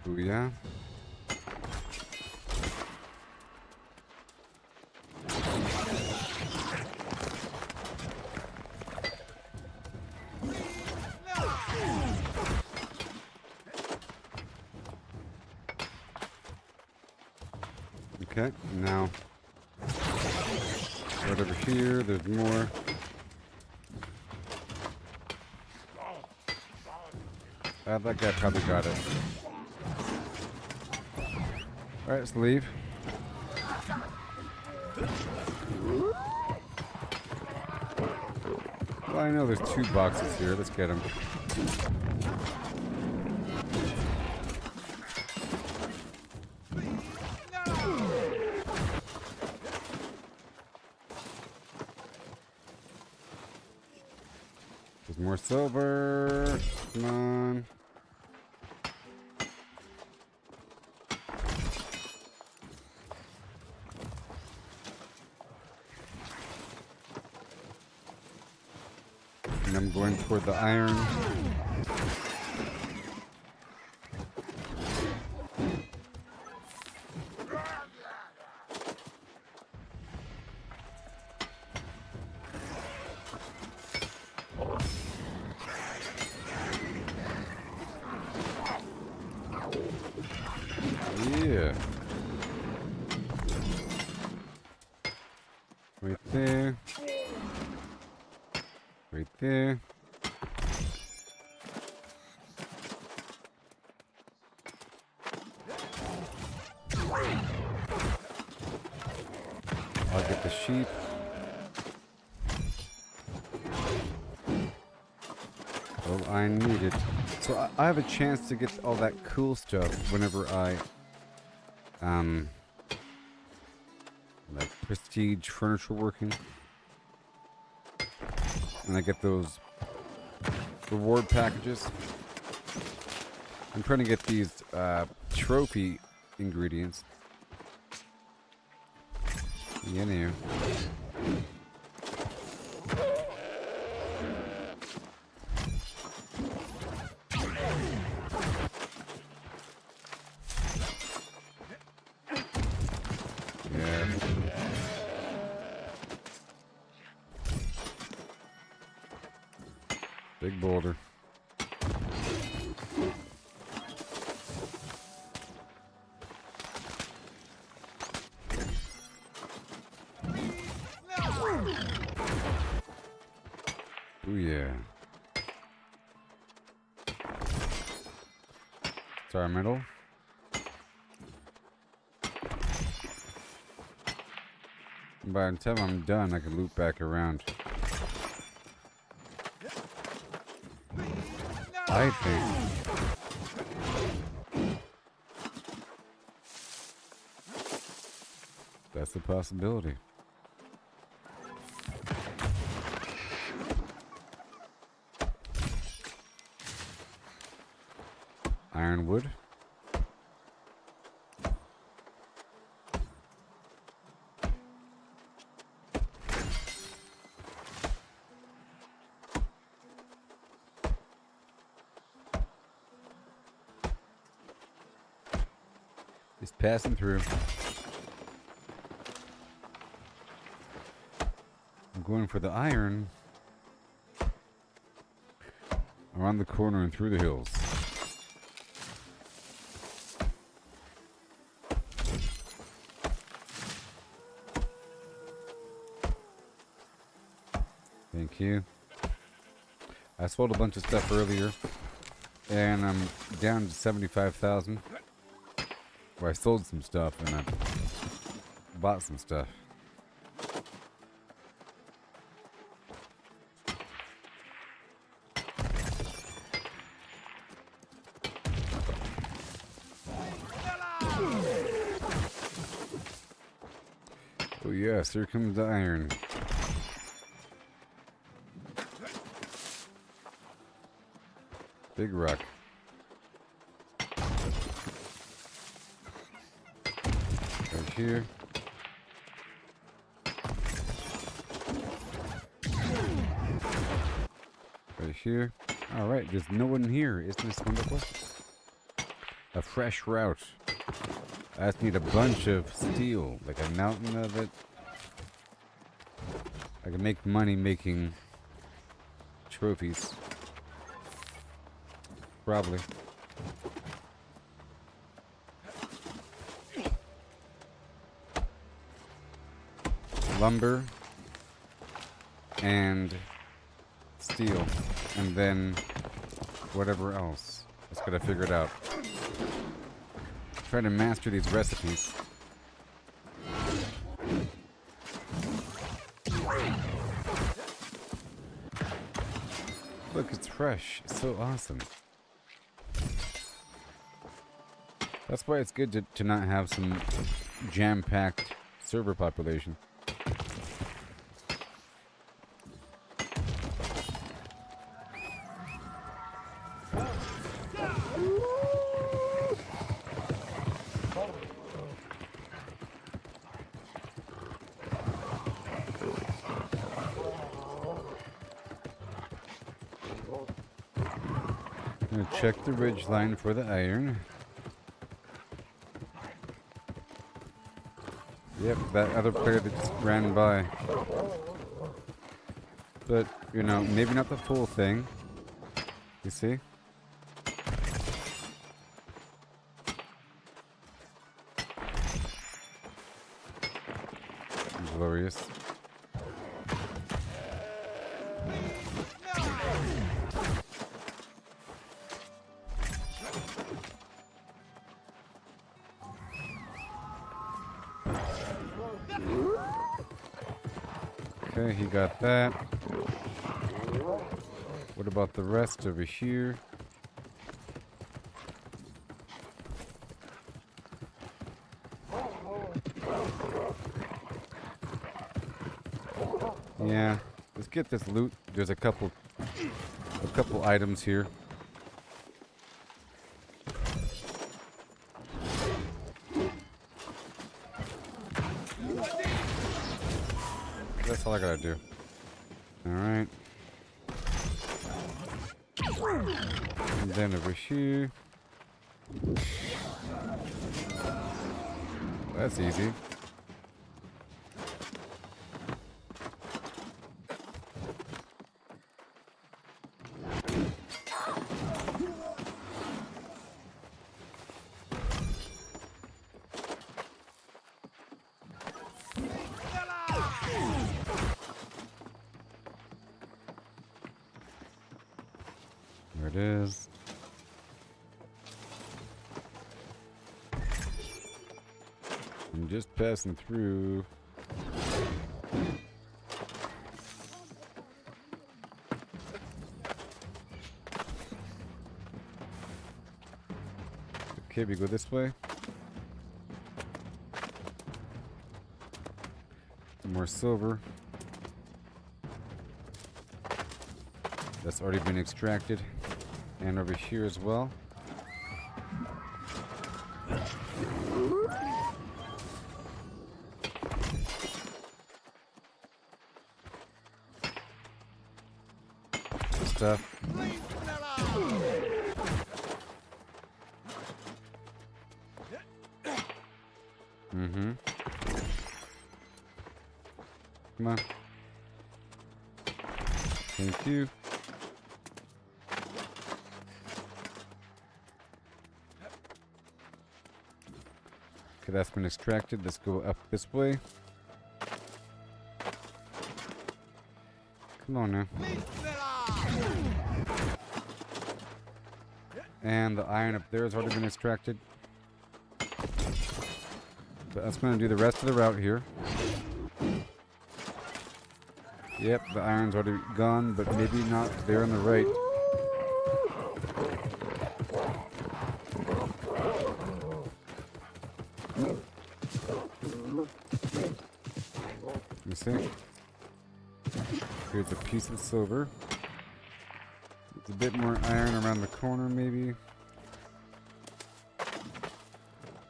Booyah. Okay, now right over here, there's more. That guy probably got it. Alright, let's leave. Well, I know there's 2 boxes here. Let's get them. There's more silver. Come on. And I'm going toward the iron. Yeah. Right there. Right there. I'll get the sheep. Oh, I need it. So I have a chance to get all that cool stuff whenever I like prestige furniture working. And I get those reward packages. I'm trying to get these trophy ingredients. You know. Yeah. Big boulder. Ooh, yeah. Sorry, middle. By the time I'm done, I can loop back around. I think. That's a possibility. Ironwood. Just passing through. I'm going for the iron. Around the corner and through the hills. Thank you. I sold a bunch of stuff earlier, and I'm down to 75,000. Where I sold some stuff and I bought some stuff. Oh yes, here comes the iron. Big rock. Right here. Right here. Alright, there's no one here. Isn't this wonderful? A fresh route. I just need a bunch of steel, like a mountain of it. I can make money making trophies. Probably. Lumber and steel, and then whatever else. Just gotta figure it out. Try to master these recipes. Look, it's fresh. It's so awesome. That's why it's good to not have some jam-packed server population. I'm gonna check the ridge line for the iron. Yep, that other player that just ran by. But, you know, maybe not the full thing. You see? Glorious. Okay, he got that. What about the rest over here? Yeah, let's get this loot. There's a couple items here. That's all I gotta do. Alright. And then over here. That's easy. There it is. I'm just passing through. Okay, we go this way. Some more silver. That's already been extracted. And over here as well. Stuff. Mm-hmm. Come on. Thank you. Okay, that's been extracted. Let's go up this way. Come on now. And the iron up there has already been extracted. But that's going to do the rest of the route here. Yep, the iron's already gone, but maybe not there on the right. You see? Here's a piece of silver. It's a bit more iron around the corner, maybe.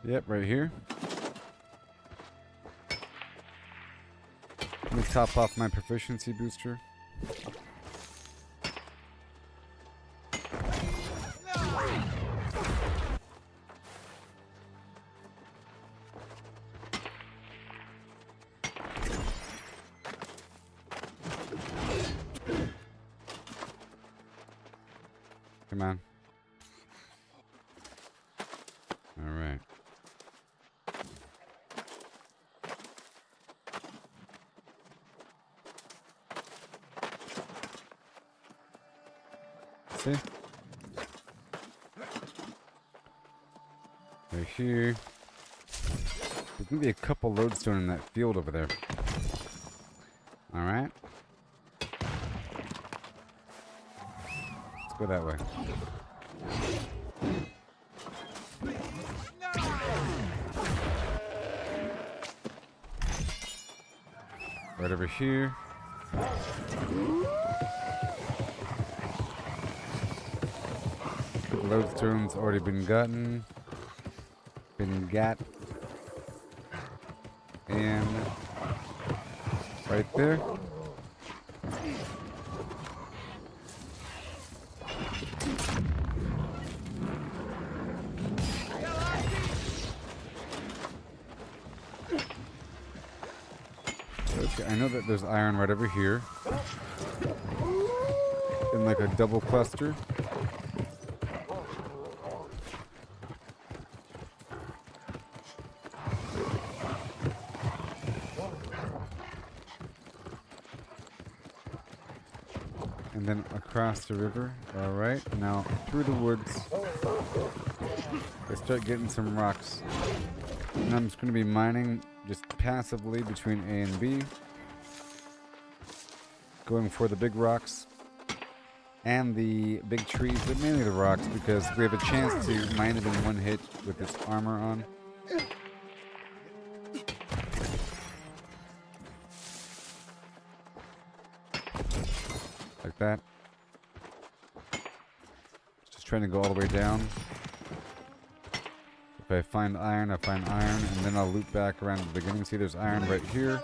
Yep, right here. Let me top off my proficiency booster. Come on. All right. See? Right here. There's gonna be a couple lodestone in that field over there. Alright. Let's go that way. Right over here. Lodestone's already been gotten. Been got. And right there. Okay, I know that there's iron right over here. In like a double cluster. And then across the river. Alright, now through the woods. I start getting some rocks. And I'm just going to be mining just passively between A and B. Going for the big rocks. And the big trees, but mainly the rocks because we have a chance to mine it in one hit with this armor on. Like that. Just trying to go all the way down. If I find iron, I find iron, and then I'll loop back around to the beginning. See, there's iron right here.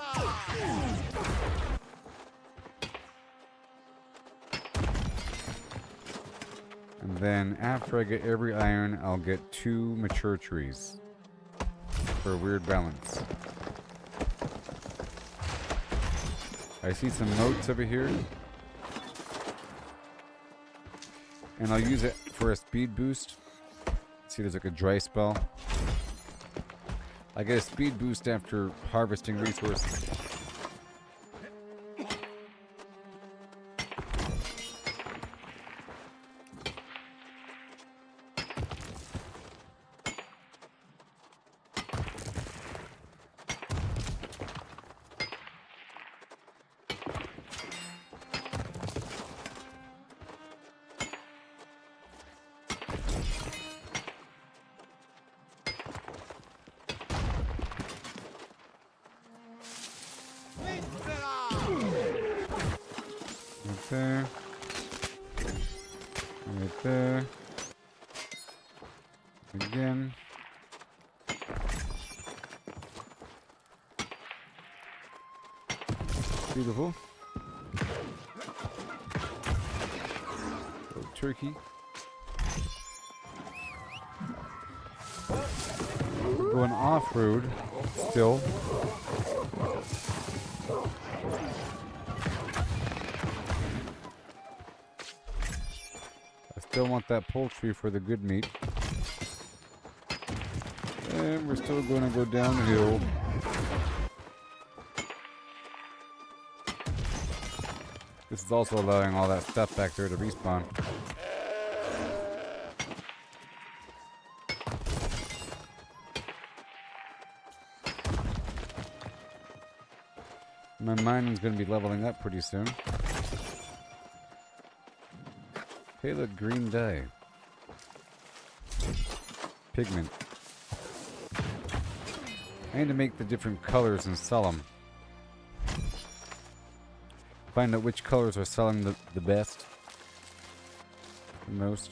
And then after I get every iron, I'll get 2 mature trees for a weird balance. I see some moats over here. And I'll use it for a speed boost. See, there's like a dry spell. I get a speed boost after harvesting resources. There. Right there. Again. Beautiful. Little turkey. We're going off-road still. Still want that poultry for the good meat. And we're still going to go downhill. This is also allowing all that stuff back there to respawn. My mining's going to be leveling up pretty soon. Hey, look, green dye. Pigment. I need to make the different colors and sell them. Find out which colors are selling the best. The most.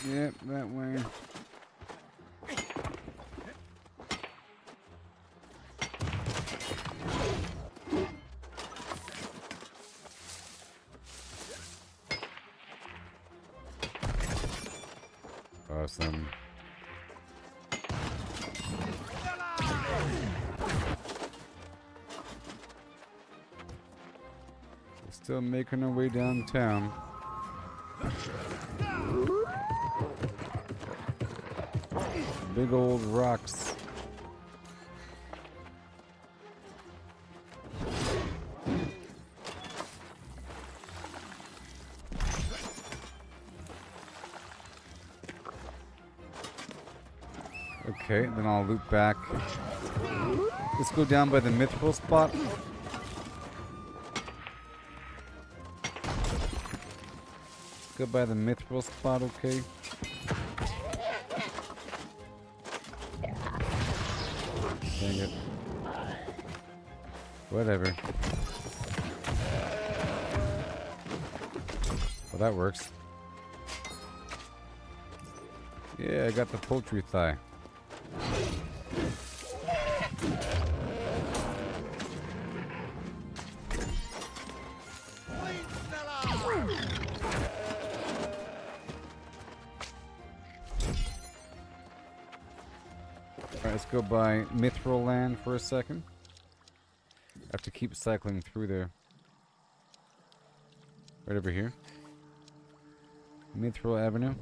Yep, that way. Awesome. We're still making our way downtown. Big old rocks. Okay, then I'll loop back. Let's go down by the mithril spot. Go by the mithril spot, okay? Dang it. Whatever. Well, that works. Yeah, I got the poultry thigh. Alright, let's go by Mithril Land for a second. I have to keep cycling through there. Right over here. Mithril Avenue.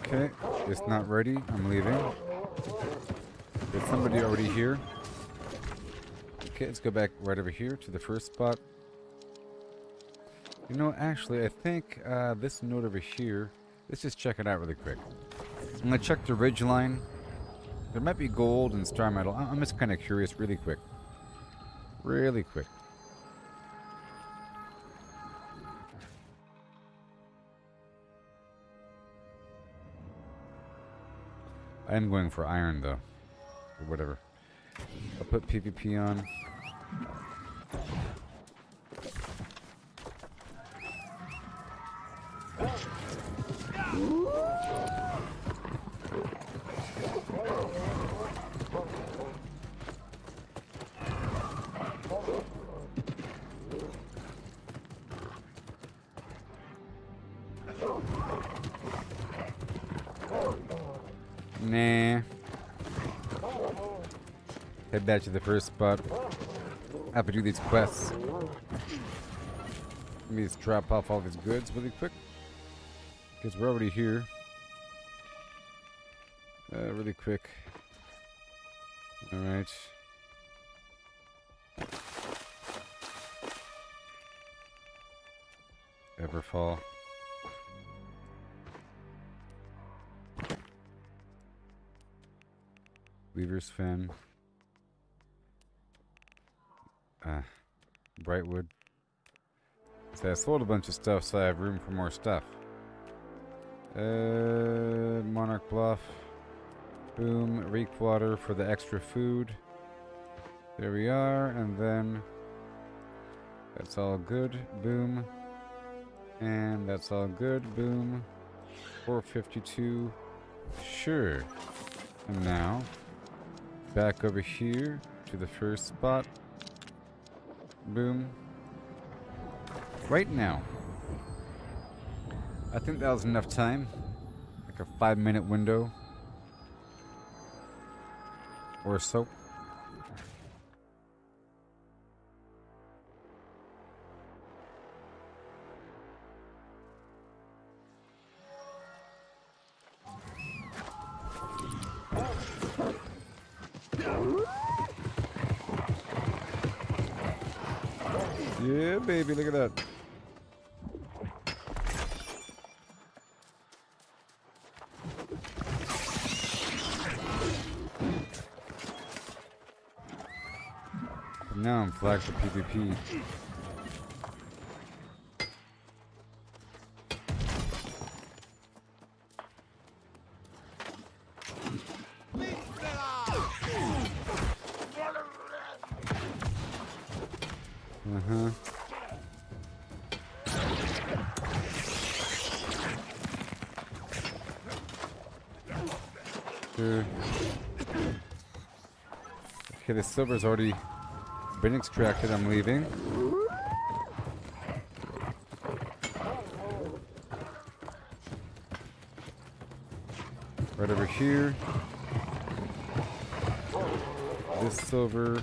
Okay, it's not ready. I'm leaving. There's somebody already here. Okay, let's go back right over here to the first spot. You know, actually, I think this node over here, let's just check it out really quick. I'm going to check the ridgeline. There might be gold and star metal. I'm just kind of curious really quick. Really quick. I am going for iron, though. Or whatever. I'll put PvP on. Nah. Head back to the first spot. Have to do these quests. Let me just drop off all these goods really quick. Because we're already here. Really quick. Alright. Everfall. Weaver's Fen. Brightwood. So I sold a bunch of stuff, so I have room for more stuff. Monarch Bluff. Boom. Reekwater for the extra food. There we are, and then That's all good. Boom. And that's all good. Boom. 452. Sure. And now, back over here to the first spot. Boom. Right now. I think that was enough time. Like a 5-minute window. Or so. Yeah, baby, look at that. Now I'm flagged for PvP. Sure. Okay, the silver's already been extracted. I'm leaving. Right over here. This silver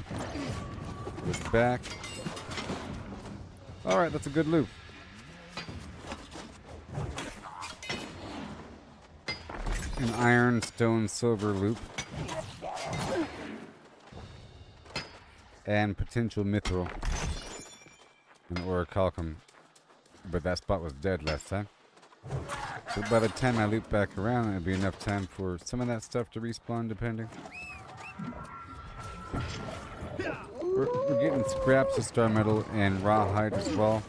is back. Alright, that's a good loop. An iron, stone, silver loop. And potential mithril. And orichalcum. But that spot was dead last time. So by the time I loop back around, it'll be enough time for some of that stuff to respawn, depending. We're getting scraps of star metal and rawhide as well.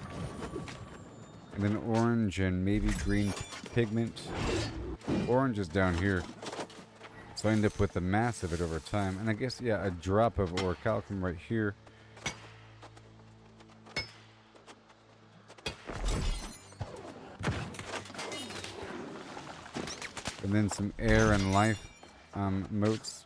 And then orange and maybe green pigment. Orange is down here. So I end up with a mass of it over time. And I guess, yeah, a drop of orichalcum right here. And then some air and life motes.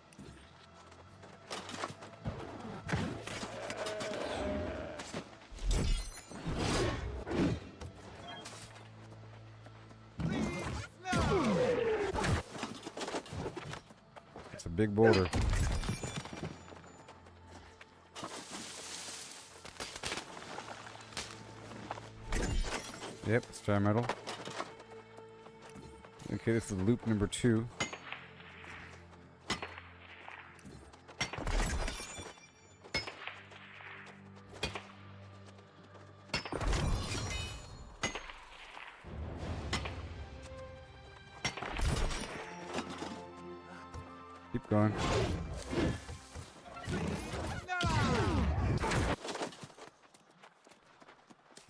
It's a big boulder. Yep, star metal. Okay, this is loop number 2. Keep going.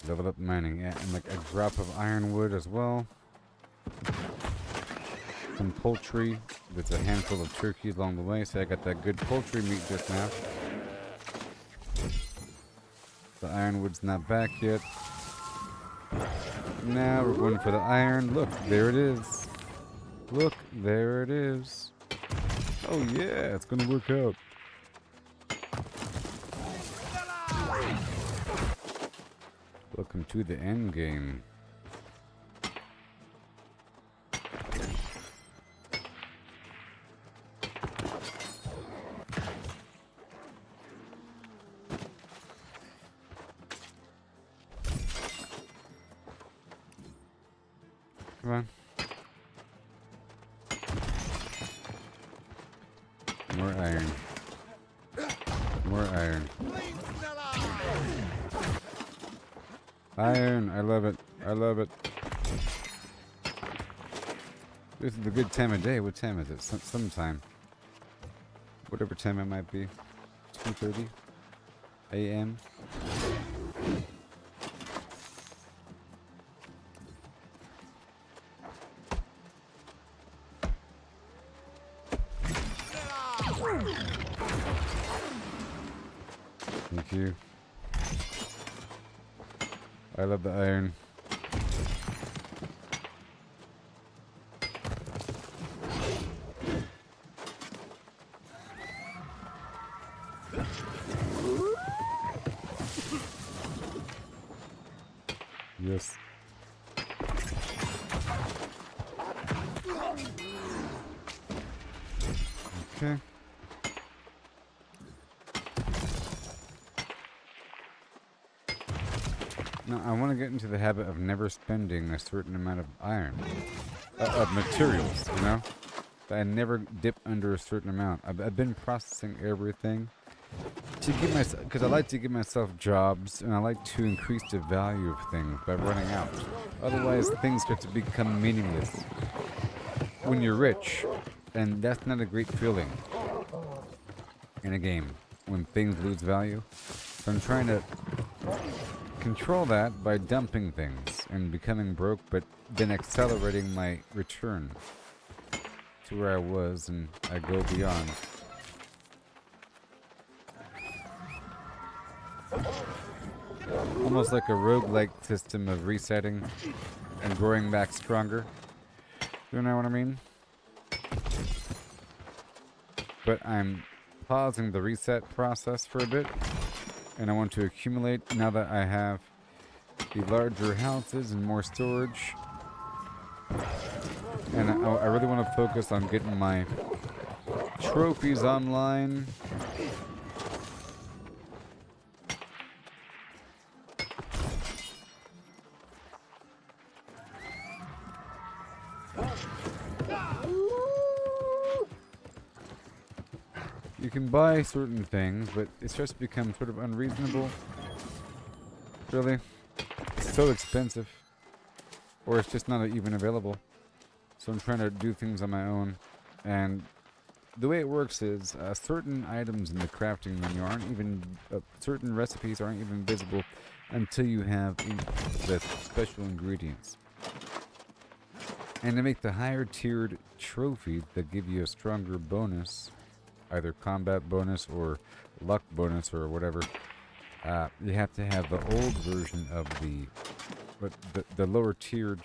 Level up mining, yeah, and like a drop of ironwood as well. Some poultry. There's a handful of turkey along the way, so I got that good poultry meat just now. The ironwood's not back yet. Now we're going for the iron. Look, there it is. Look, there it is. Oh yeah, it's gonna work out. Welcome to the end game. Come on. More iron. More iron. Iron, I love it. I love it. This is a good time of day. What time is it? Sometime. Whatever time it might be. 2:30 a.m. Thank you. I love the iron. Yes. Okay. Now, I want to get into the habit of never spending a certain amount of iron, of materials, you know? That I never dip under a certain amount. I've been processing everything to give myself, because I like to give myself jobs, and I like to increase the value of things by running out. Otherwise, things start to become meaningless when you're rich, and that's not a great feeling in a game when things lose value. So I'm trying to control that by dumping things and becoming broke, but then accelerating my return to where I was, and I go beyond. Almost like a roguelike system of resetting and growing back stronger. You know what I mean? But I'm pausing the reset process for a bit, and I want to accumulate now that I have the larger houses and more storage. And I really want to focus on getting my trophies online. You can buy certain things, but it's just become sort of unreasonable. Really? It's so expensive. Or it's just not even available. So I'm trying to do things on my own. And the way it works is certain items in the crafting menu aren't even, certain recipes aren't even visible until you have the special ingredients. And to make the higher tiered trophies that give you a stronger bonus, either combat bonus or luck bonus or whatever, you have to have the old version of the lower tiered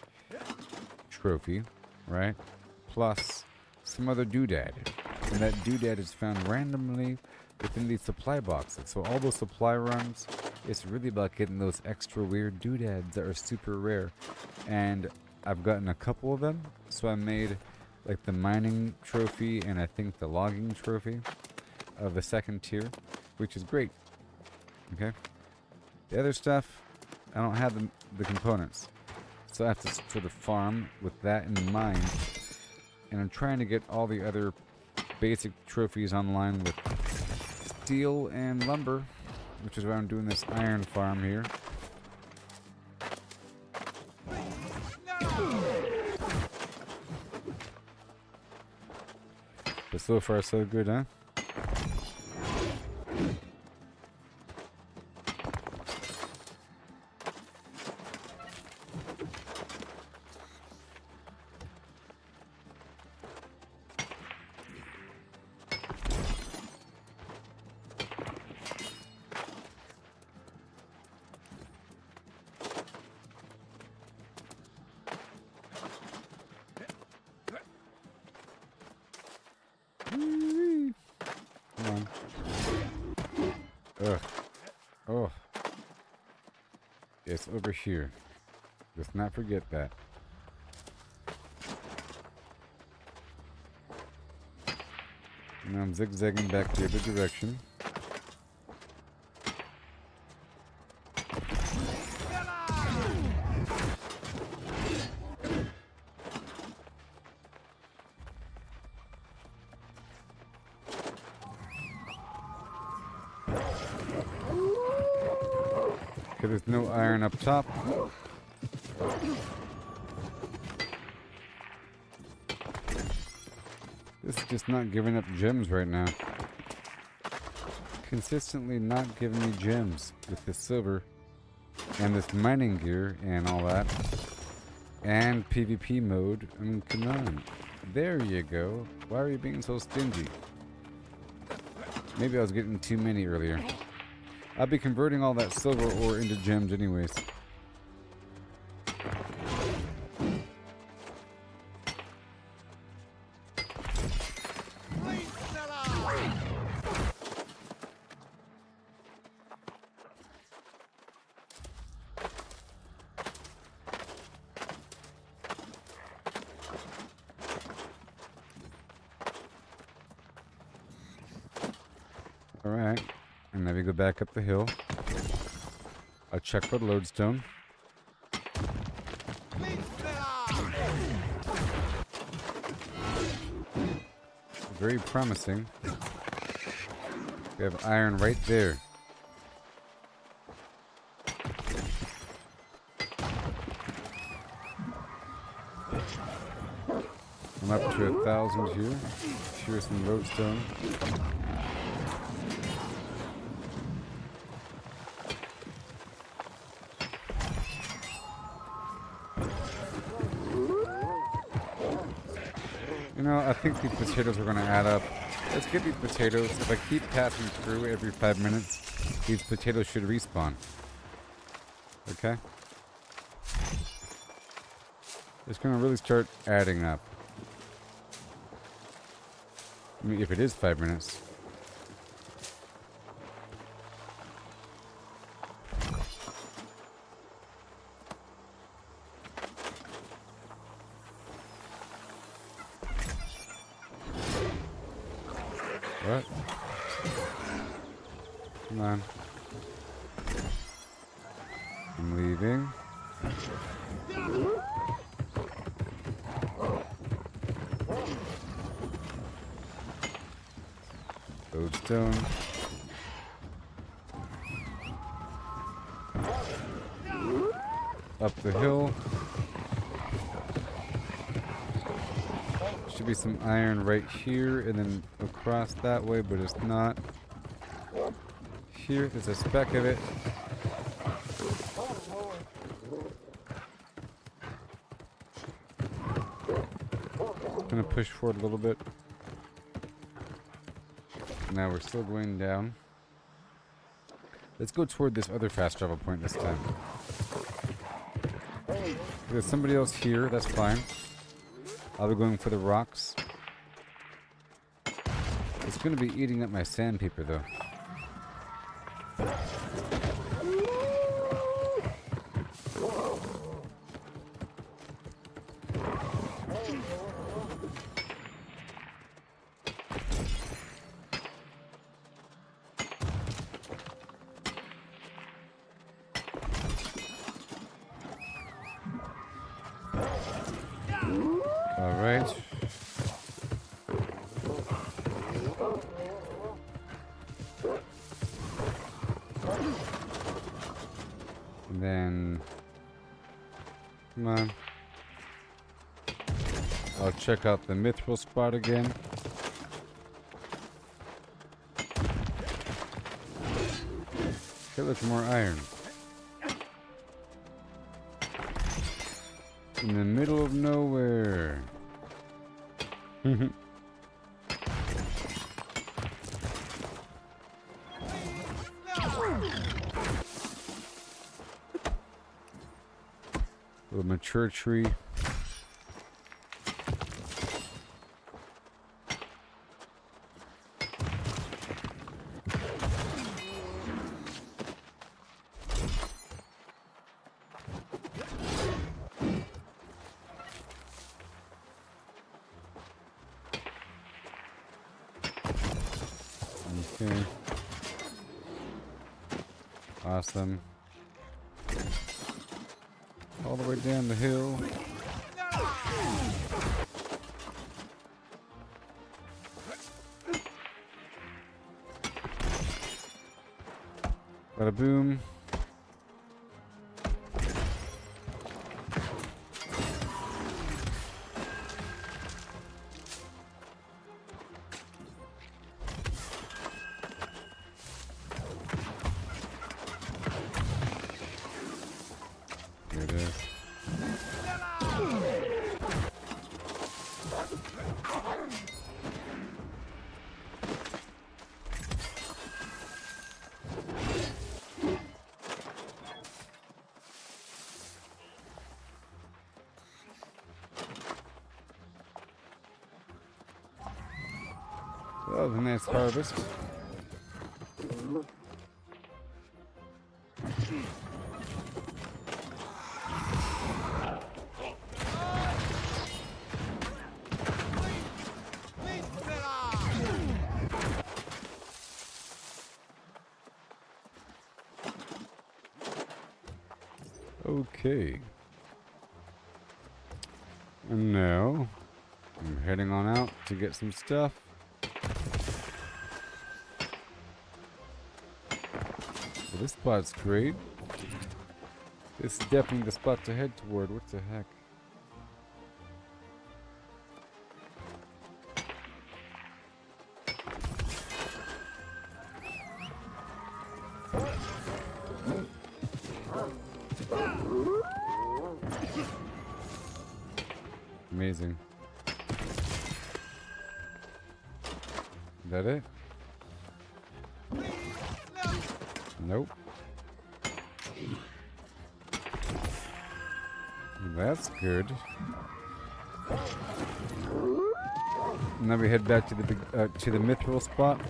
trophy, right? Plus some other doodad. And that doodad is found randomly within these supply boxes. So all those supply runs, it's really about getting those extra weird doodads that are super rare. And I've gotten a couple of them, so I made like the mining trophy and I think the logging trophy of the second tier, which is great. Okay, the other stuff I don't have the components, so I have to sort of farm with that in mind. And I'm trying to get all the other basic trophies online with steel and lumber, which is why I'm doing this iron farm here. But so far so good, huh? Ugh. Oh. It's over here. Let's not forget that. Now I'm zigzagging back the other direction. There's no iron up top. This is just not giving up gems right now. Consistently not giving me gems with this silver and this mining gear and all that. And PvP mode. I mean, come on. There you go. Why are you being so stingy? Maybe I was getting too many earlier. I'll be converting all that silver ore into gems anyways. Alright. And then we go back up the hill. I'll check for the lodestone. Very promising. We have iron right there. I'm up to 1,000 here. Here's some lodestone. You know, I think these potatoes are going to add up. Let's get these potatoes. If I keep passing through every 5 minutes, these potatoes should respawn. Okay? It's going to really start adding up. I mean, if it is 5 minutes. What? Come on. I'm leaving. Lodestone. Up the hill. Should be some iron right here and then across that way, but it's not. Here is a speck of it. Gonna push forward a little bit. Now we're still going down. Let's go toward this other fast travel point this time. There's somebody else here, that's fine. I'll be going for the rocks. It's going to be eating up my sandpaper though. Alright. And then... Come on. I'll check out the mithril spot again. Okay, look, more iron. In the middle of nowhere. Little mature tree. Okay. Awesome. All the way down the hill. Bada boom. Here it is. So that was a nice harvest. Okay. And now, I'm heading on out to get some stuff. Well, this spot's great. This is definitely the spot to head toward. What the heck? Amazing. Is that it? Nope. That's good. Now we head back to the mithril spot.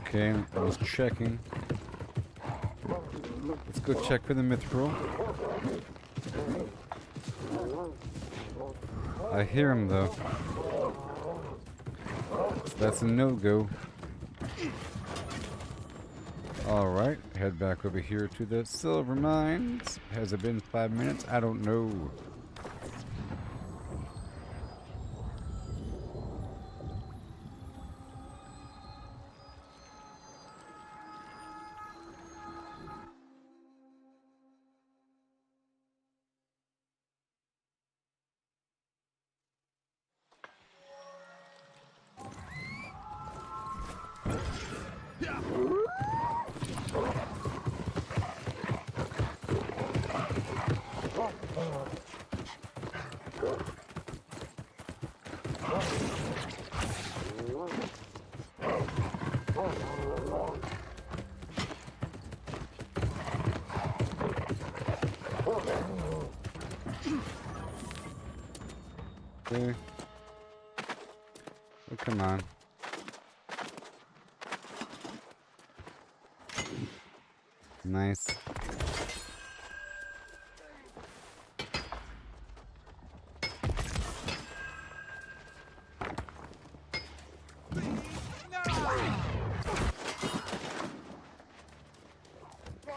Okay, I was checking. Let's go check for the mithril. I hear him though. So that's a no-go. Alright, head back over here to the silver mines. Has it been 5 minutes? I don't know. Okay. Oh, come on. Nice.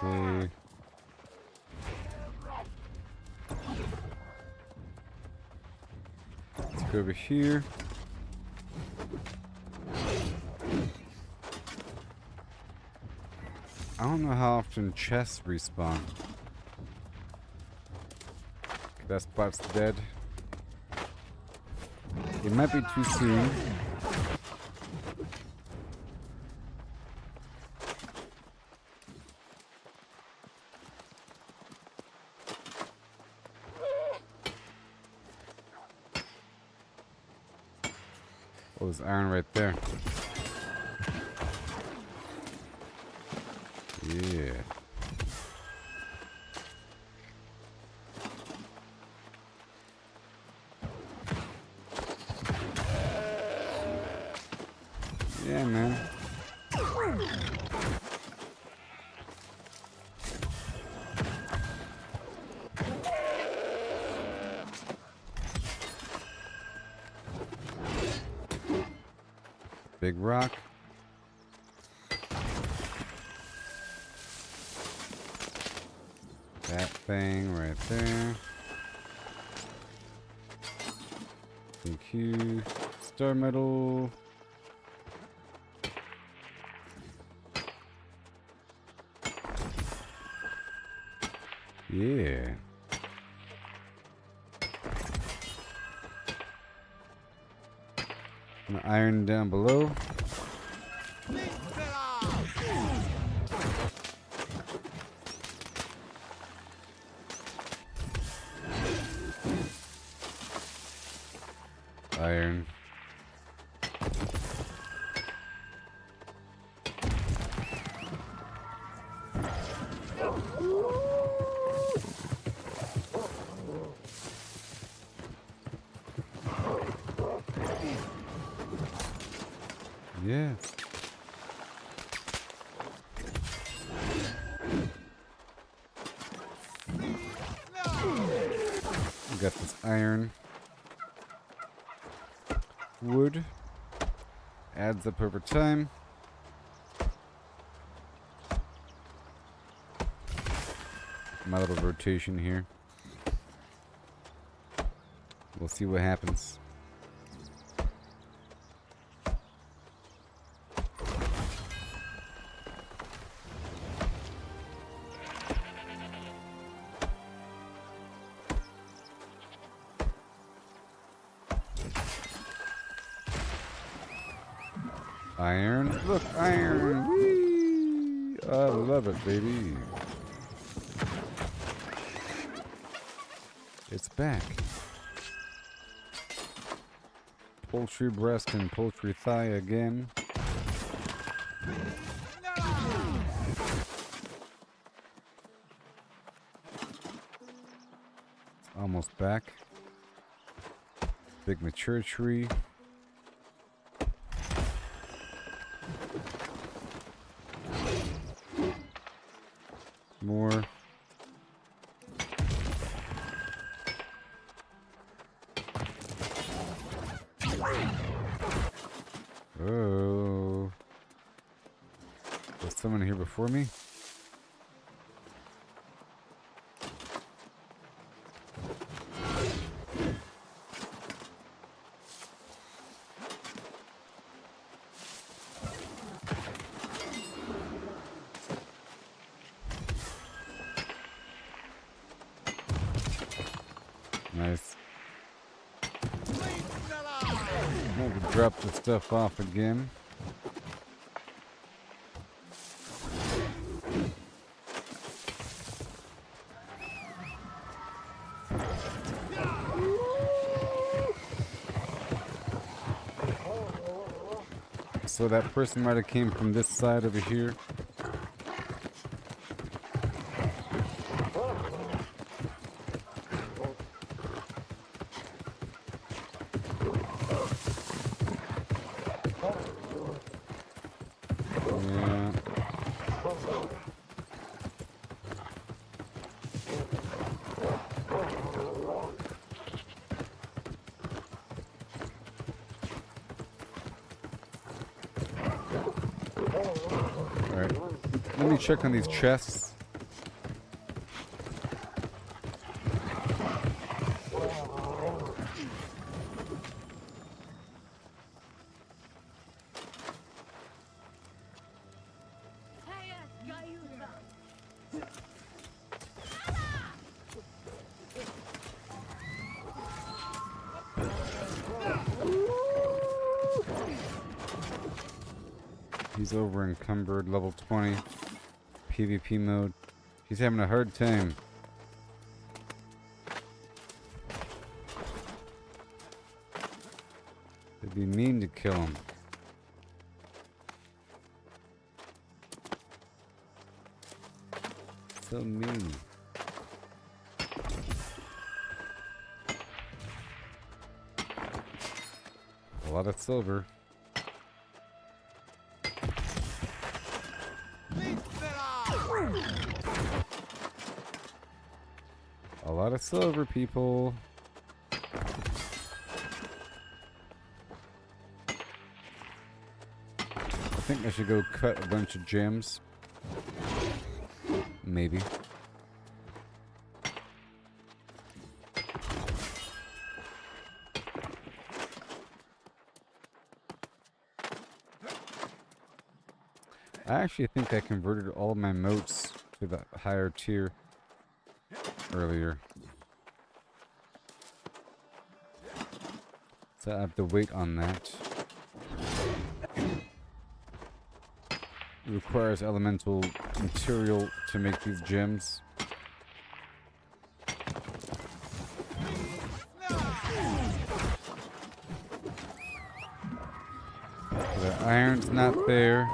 Okay. Let's go over here. I don't know how often chests respawn. Okay, that spot's dead. It might be too soon. Oh, there's iron right there. Yeah. Yeah, man. Big rock. That thing right there. Thank you. Star metal. Yeah. And iron down below. Iron. Yes. We got this iron. Wood. Adds up over time. My little rotation here. We'll see what happens. Iron. Look, iron. Whee! I love it, baby. It's back. Poultry breast and poultry thigh again. It's almost back. Big mature tree. More. Oh. Was someone here before me? Nice. I'm going to drop the stuff off again. So that person might have came from this side over here. Yeah. Alright. Let me check on these chests. He's over encumbered, level 20, PvP mode. He's having a hard time. It'd be mean to kill him. So mean. A lot of silver. A lot of silver, people. I think I should go cut a bunch of gems. Maybe. I actually think I converted all of my motes to the higher tier earlier. So I have to wait on that. It requires elemental material to make these gems. The iron's not there.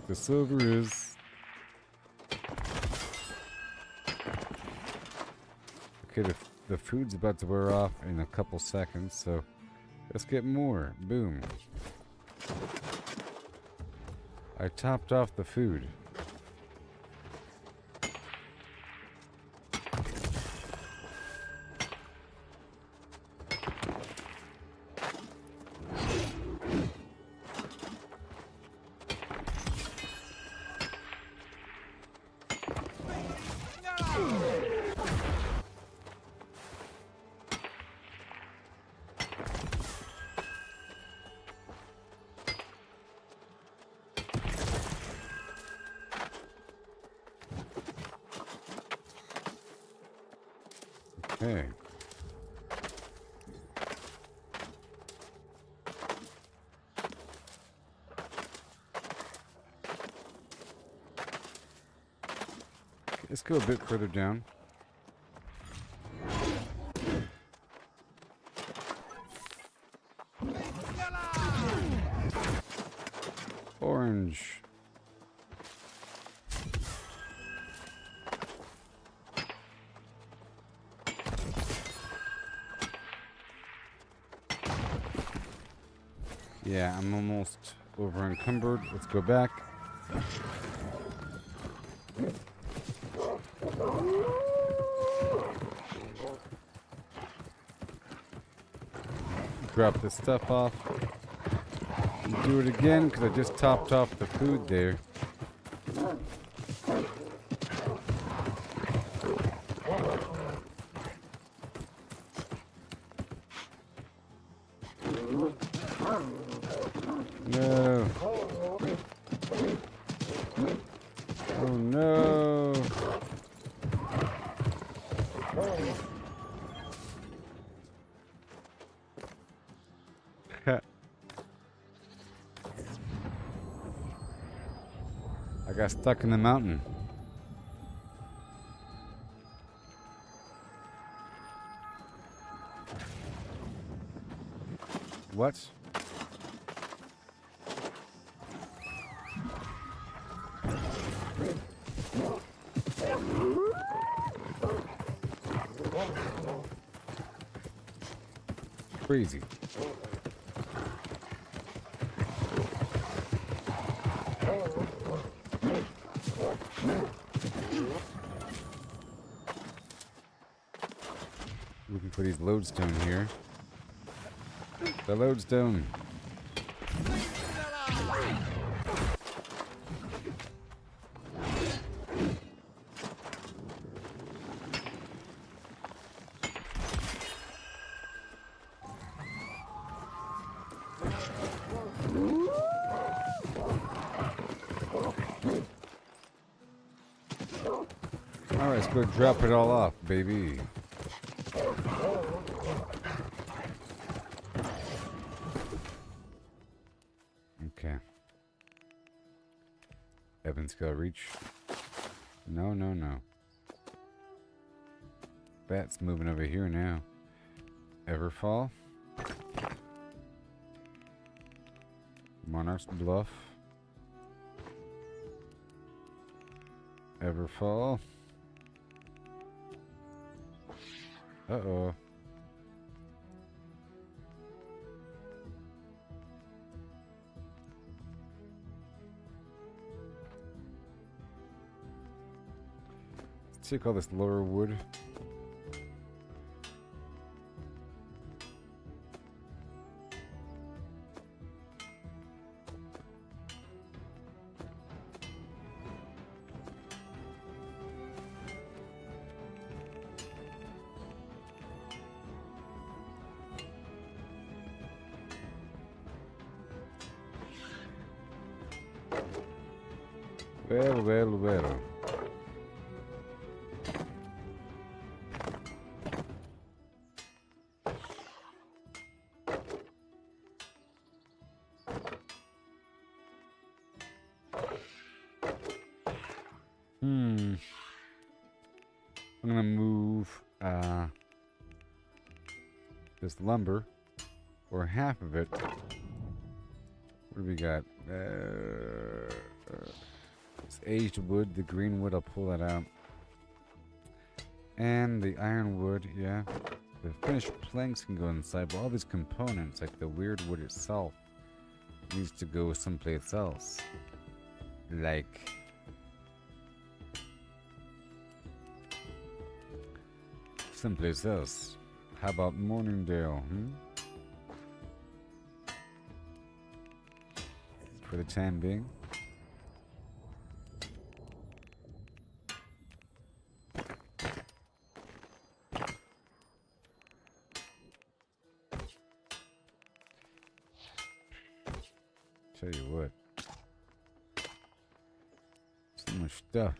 The silver is. Okay, the food's about to wear off in a couple seconds, so let's get more. Boom. I topped off the food. Okay. Let's go a bit further down. Orange. Yeah, I'm almost over encumbered. Let's go back. Drop this stuff off. Do it again because I just topped off the food there. No. Oh no. I got stuck in the mountain. What? Crazy. Looking for these lodestone here. The lodestone. Alright, let's go drop it all off, baby. Okay. Evan's got reach. No, no, no. Bat's moving over here now. Everfall. Monarch's Bluff. Everfall. Uh-oh. Let's take all this lower wood. Well. I'm gonna move this lumber, or half of it. What do we got? It's aged wood, the green wood, I'll pull that out. And the ironwood, yeah. The finished planks can go inside, but all these components, like the weird wood itself, needs to go someplace else. Like... someplace else. How about Morningdale, For the time being. Tell you what. So much stuff.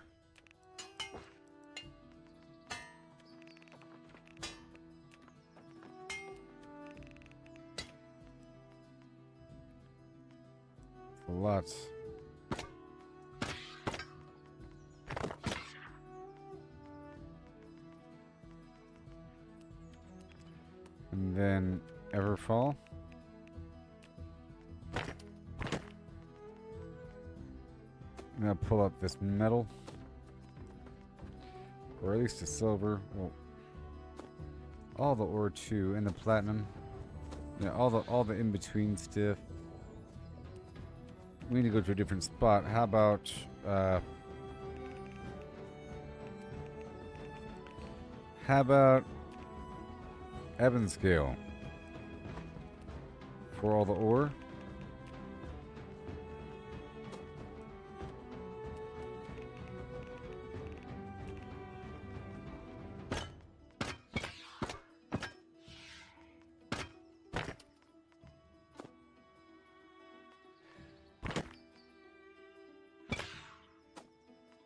Lots. And then Everfall. I'm gonna pull up this metal, or at least the silver. Well, all the ore too, and the platinum. Yeah, all the in between stuff. We need to go to a different spot. How about Evanscale for all the ore?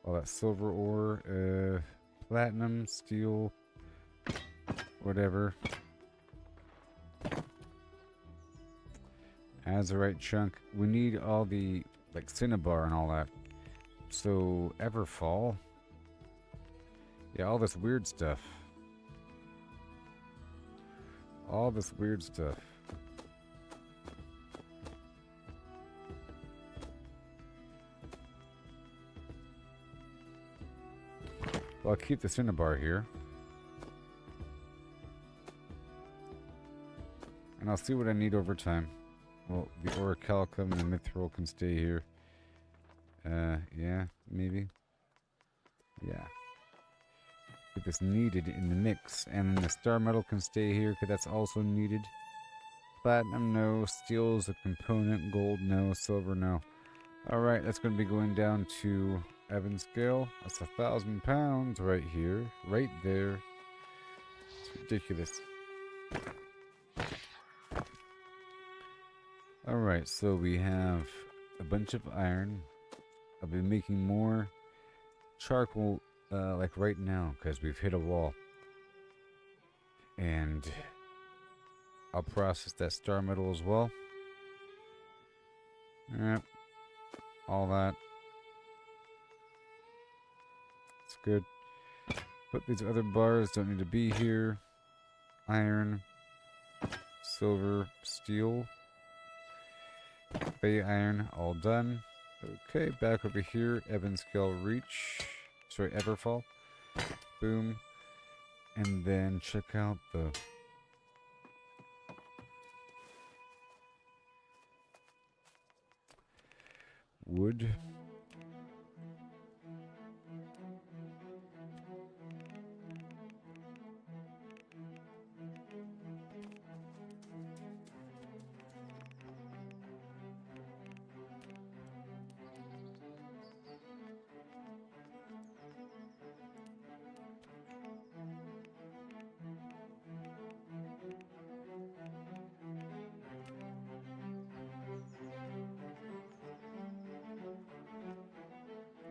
All that silver ore, platinum, steel, whatever. Azurite chunk. We need all the, like, cinnabar and all that. So, Everfall. Yeah, all this weird stuff. All this weird stuff. Well, I'll keep the cinnabar here. And I'll see what I need over time. Well, the orichalcum and the mithril can stay here. Yeah, maybe. Yeah. Get this needed in the mix. And then the star metal can stay here, because that's also needed. Platinum, no. Steel is a component. Gold, no. Silver, no. Alright, that's going to be going down to Evanscale. That's 1,000 pounds right here. Right there. It's ridiculous. Alright, so we have a bunch of iron. I'll be making more charcoal, like right now, because we've hit a wall. And I'll process that star metal as well. Yep. All that. It's good. But these other bars don't need to be here. Iron, silver, steel, bay iron, all done. Okay, back over here, Evanscale Reach. Sorry, Everfall. Boom. And then check out the wood.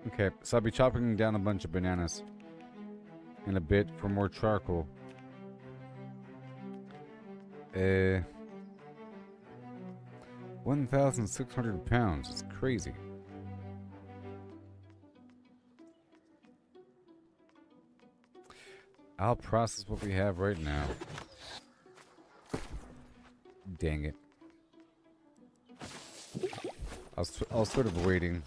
Okay, so I'll be chopping down a bunch of bananas in a bit for more charcoal. 1,600 pounds. It's crazy. I'll process what we have right now. Dang it. I was sort of waiting.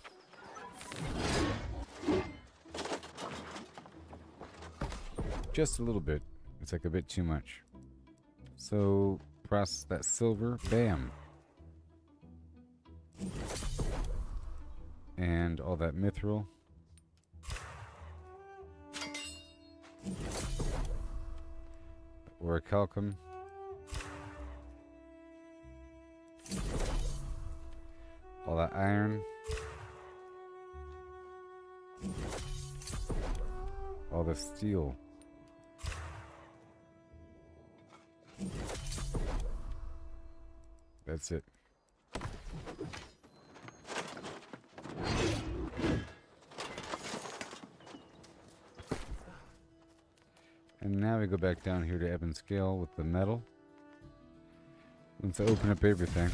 just a little bit. It's like a bit too much. So process that silver. Bam. And all that mithril. Orichalcum. All that iron. All the steel. That's it. And now we go back down here to ebb and scale with the metal. Once I open up everything.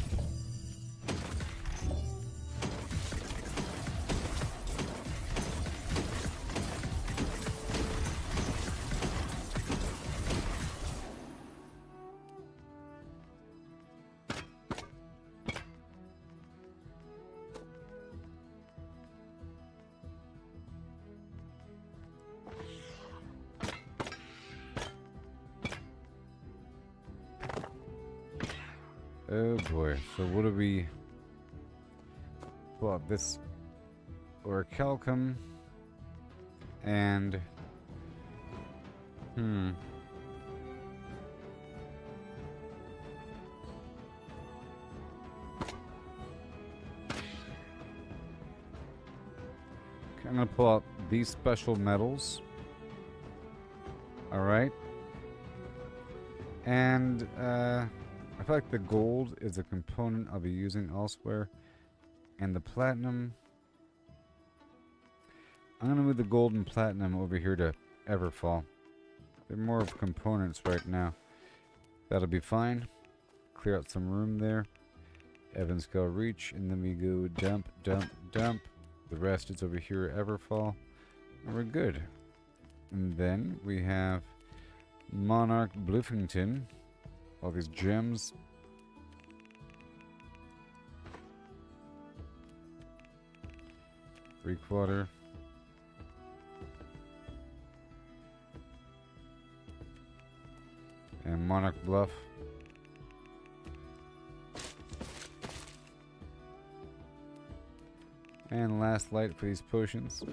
Oh boy, so what do we... Well, this orichalcum and... I'm gonna pull out these special metals. Alright. And, I feel like the gold is a component I'll be using elsewhere. And the platinum... I'm going to move the gold and platinum over here to Everfall. They're more of components right now. That'll be fine. Clear out some room there. Evans Scale Reach. And then we go dump, dump, dump. The rest is over here at Everfall. And we're good. And then we have Monarch Bluffington. All these gems. Breakwater. And Monarch Bluff. And last light for these potions.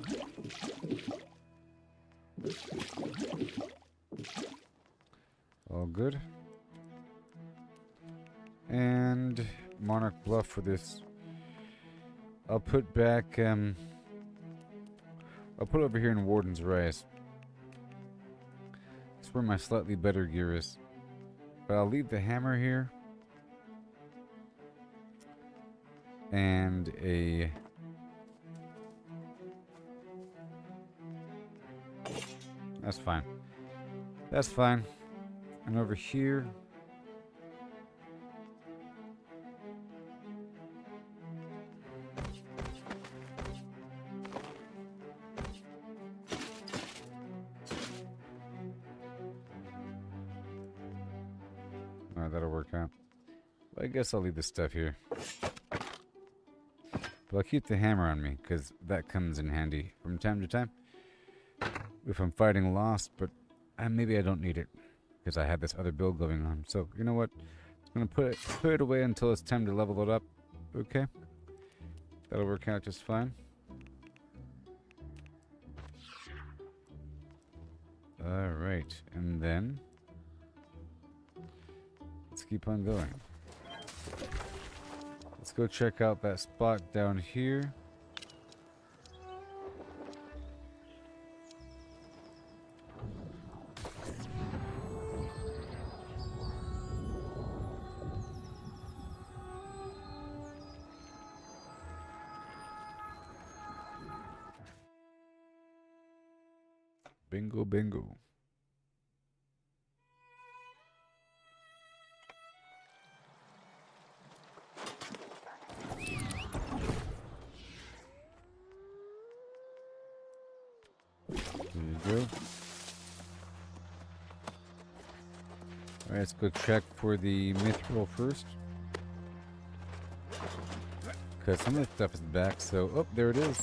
All good. And Monarch Bluff for this. I'll put back, I'll put it over here in Warden's Rise. That's where my slightly better gear is. But I'll leave the hammer here. And a... That's fine. That's fine. And over here... Alright, that'll work out. Well, I guess I'll leave this stuff here. But I'll keep the hammer on me, because that comes in handy from time to time. If I'm fighting lost, but maybe I don't need it. Because I have this other build going on. So, you know what? I'm going to put it away until it's time to level it up. Okay? That'll work out just fine. Alright, and then... Let's keep on going. Let's go check out that spot down here. Bingo, bingo. There you go. Alright, let's go check for the mithril first. Because some of the stuff is back, so... Oh, there it is.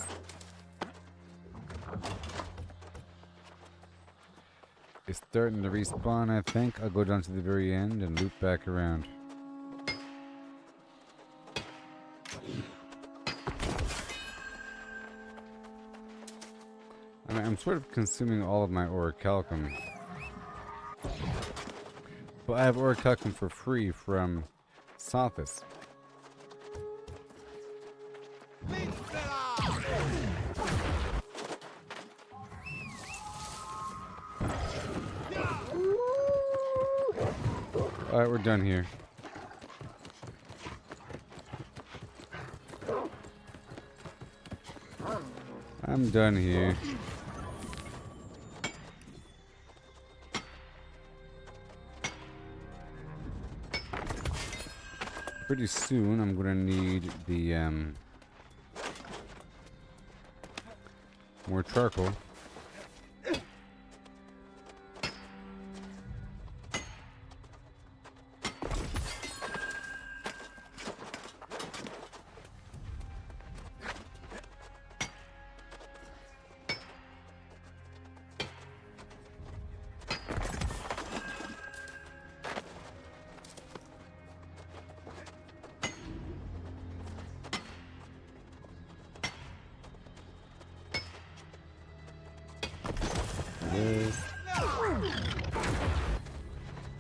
It's starting to respawn, I think. I'll go down to the very end and loop back around. I mean, I'm sort of consuming all of my orichalcum. But I have orichalcum for free from Sophis. Alright, we're done here. I'm done here. Pretty soon I'm gonna need the more charcoal.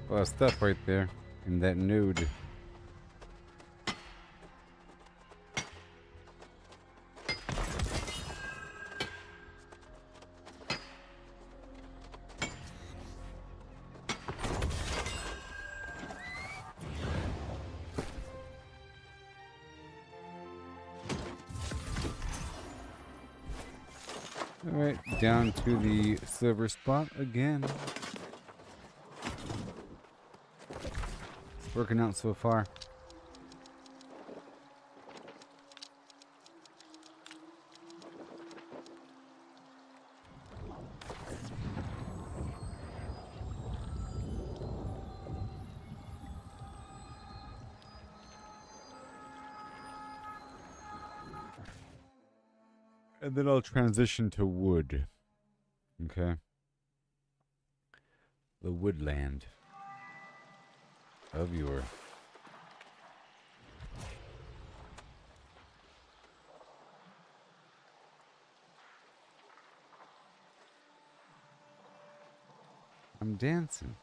A lot of stuff right there in that node. Alright, down to the silver spot again. It's working out so far. And then I'll transition to wood. Okay. The woodland of Yore. I'm dancing.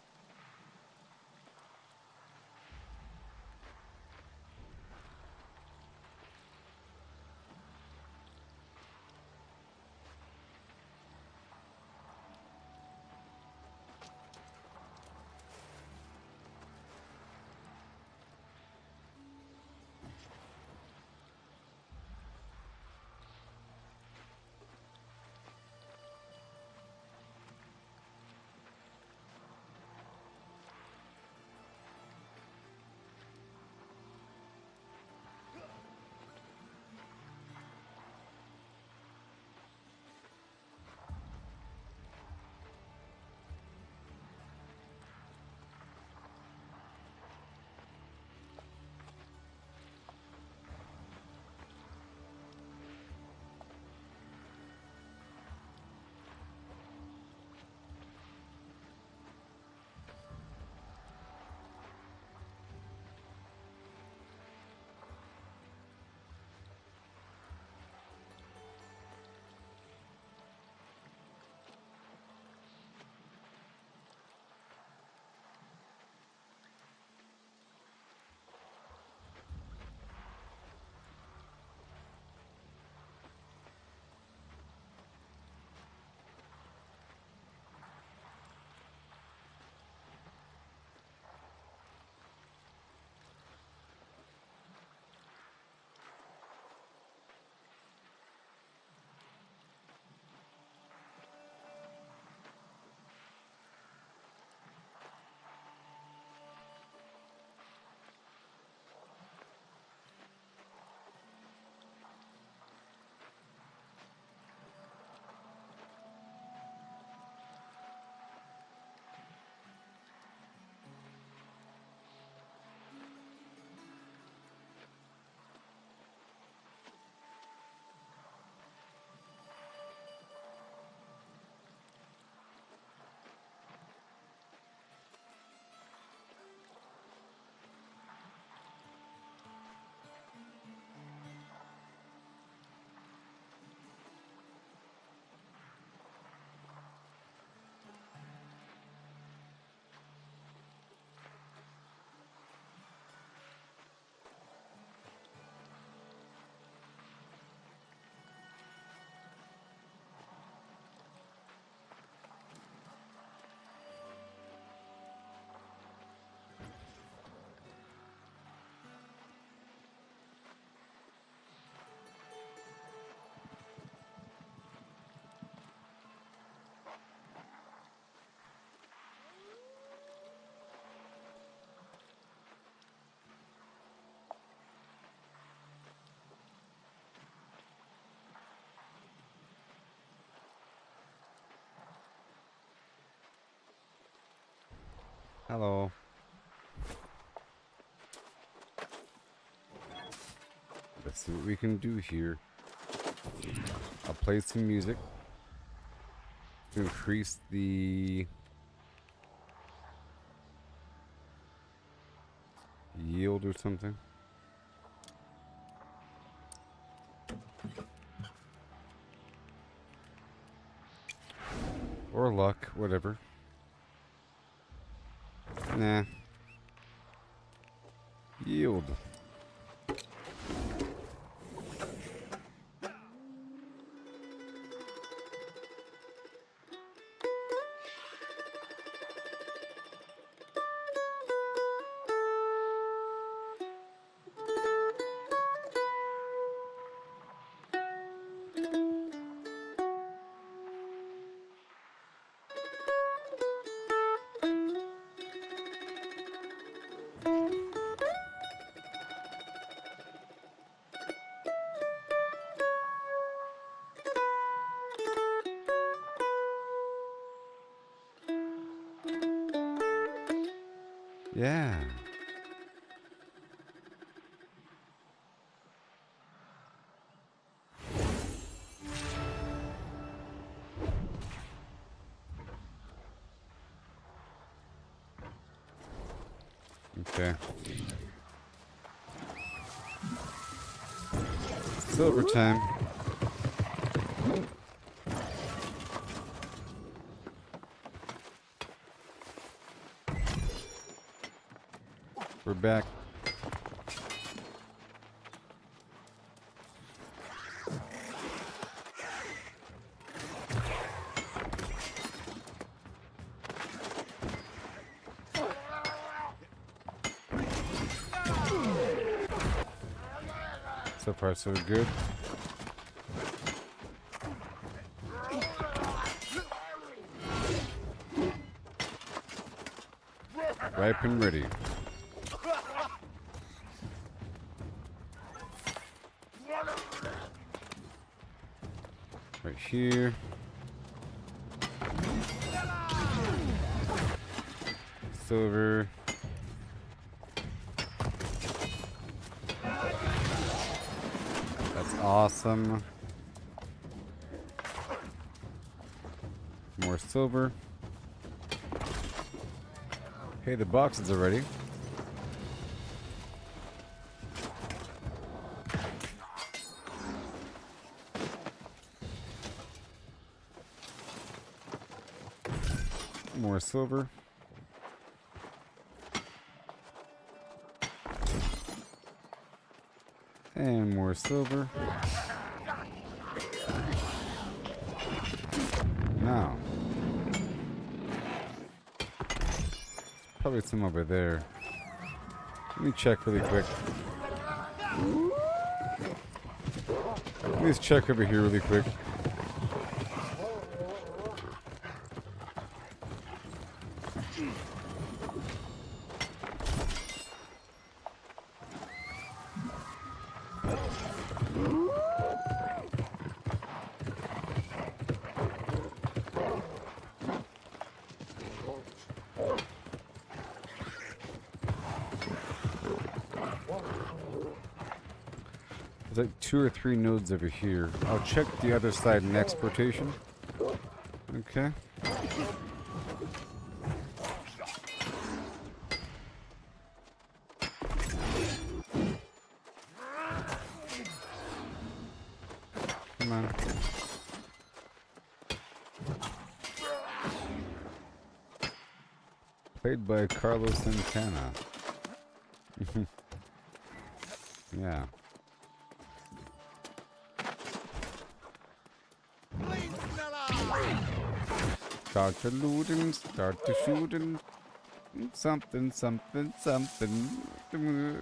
Hello. Let's see what we can do here. I'll play some music to increase the yield or something. Or luck, whatever. Nah. Yield. Yeah. Okay. Silver time. We're back. So far, so good. Ripe and ready. Right here. Silver. That's awesome. More silver. Hey, the boxes are ready. More silver. And more silver. Now. Probably some over there. Let me check really quick. Let me just check over here really quick. There's like 2 or 3 nodes over here. I'll check the other side in exportation. Okay. Come on. Played by Carlos Santana. Yeah. Start to looting, start to shooting. Something, something, something. The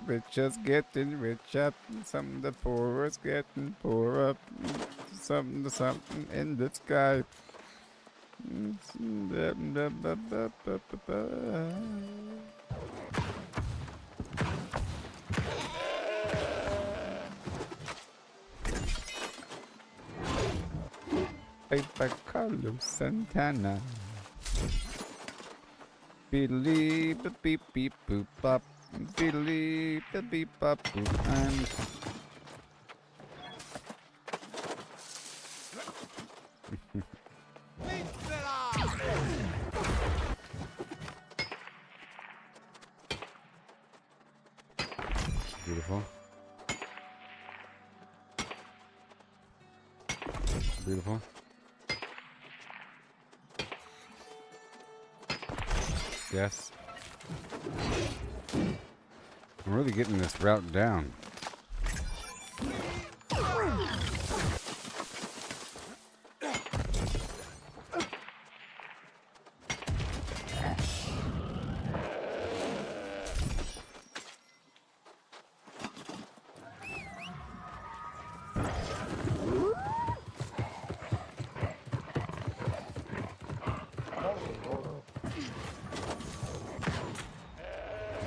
rich just getting rich up. Something the poor is getting poorer. Something, something in the sky. Played by Carlos Santana. Beedly beep beep beep boop bop. Beedly beep beep bop boop. And beautiful. Beautiful. Yes. I'm really getting this route down.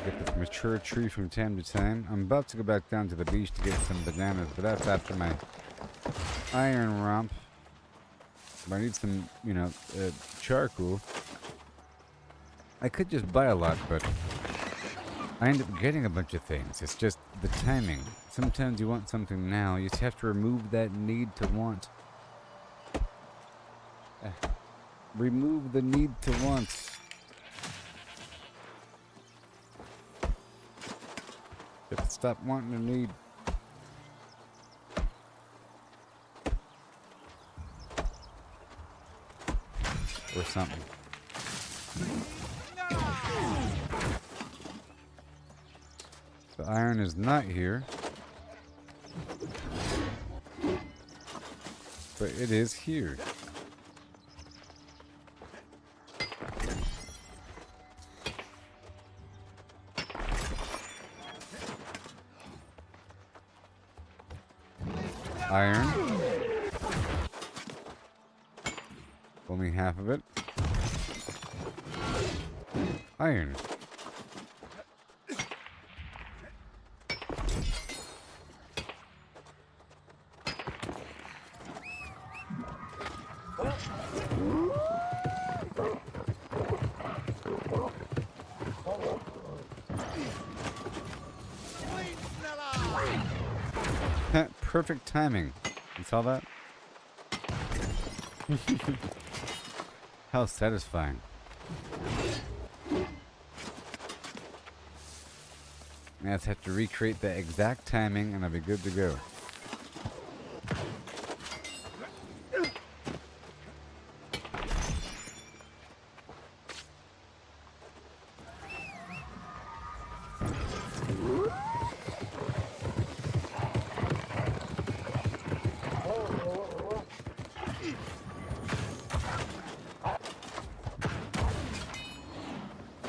Get this mature tree from time to time. I'm about to go back down to the beach to get some bananas, but that's after my iron romp. But I need some, you know, charcoal. I could just buy a lot, but I end up getting a bunch of things. It's just the timing. Sometimes you want something now. You just have to remove that need to want. Remove the need to want. You have to stop wanting to need. Or something. The iron is not here. But it is here. Iron. Only half of it. Iron. Perfect timing. You saw that? How satisfying. I just have to recreate the exact timing and I'll be good to go.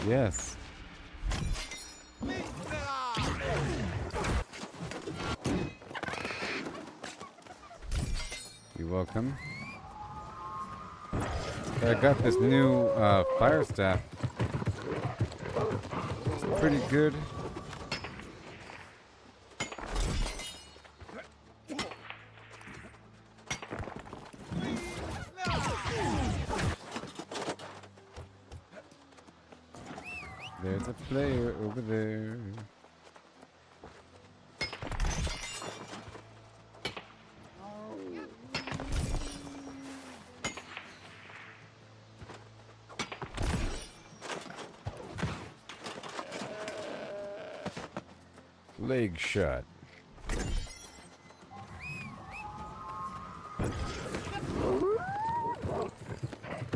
Yes. You're welcome. I got this new fire staff. It's pretty good. There's a player over there. Leg shot.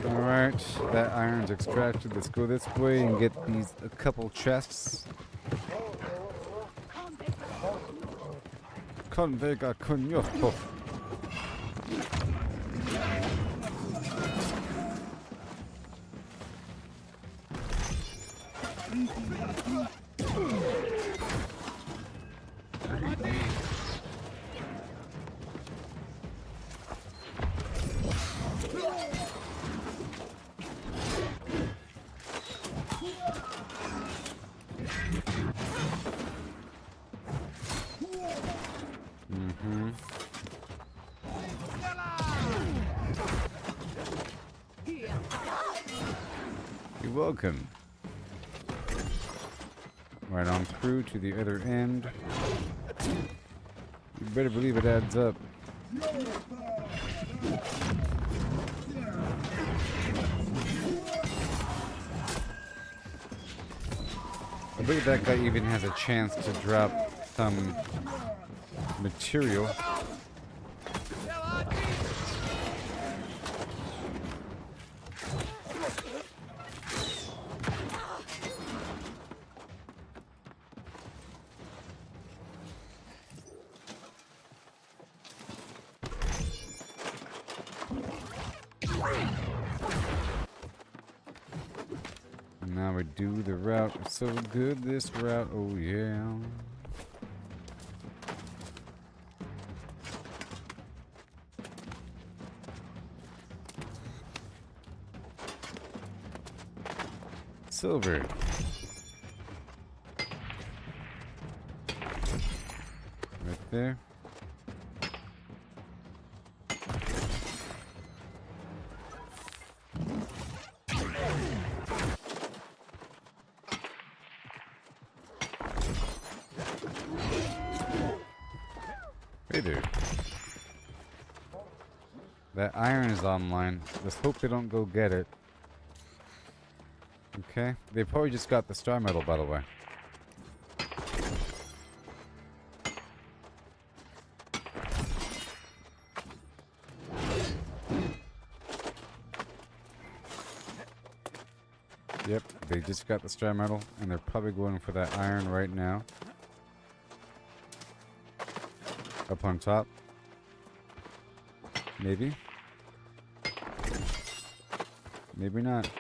Alright, that iron's extracted. Let's go this way and get these a couple chests. Convega cognito. You're welcome. Right on through to the other end. You better believe it adds up. I believe that guy even has a chance to drop some material. Now we do the route. It's so good, this route. Oh, yeah. Silver. Right there. Hey there. That iron is online. Let's hope they don't go get it. Okay. They probably just got the star medal, by the way. Yep, they just got the star medal, and they're probably going for that iron right now. Up on top. Maybe. Maybe not.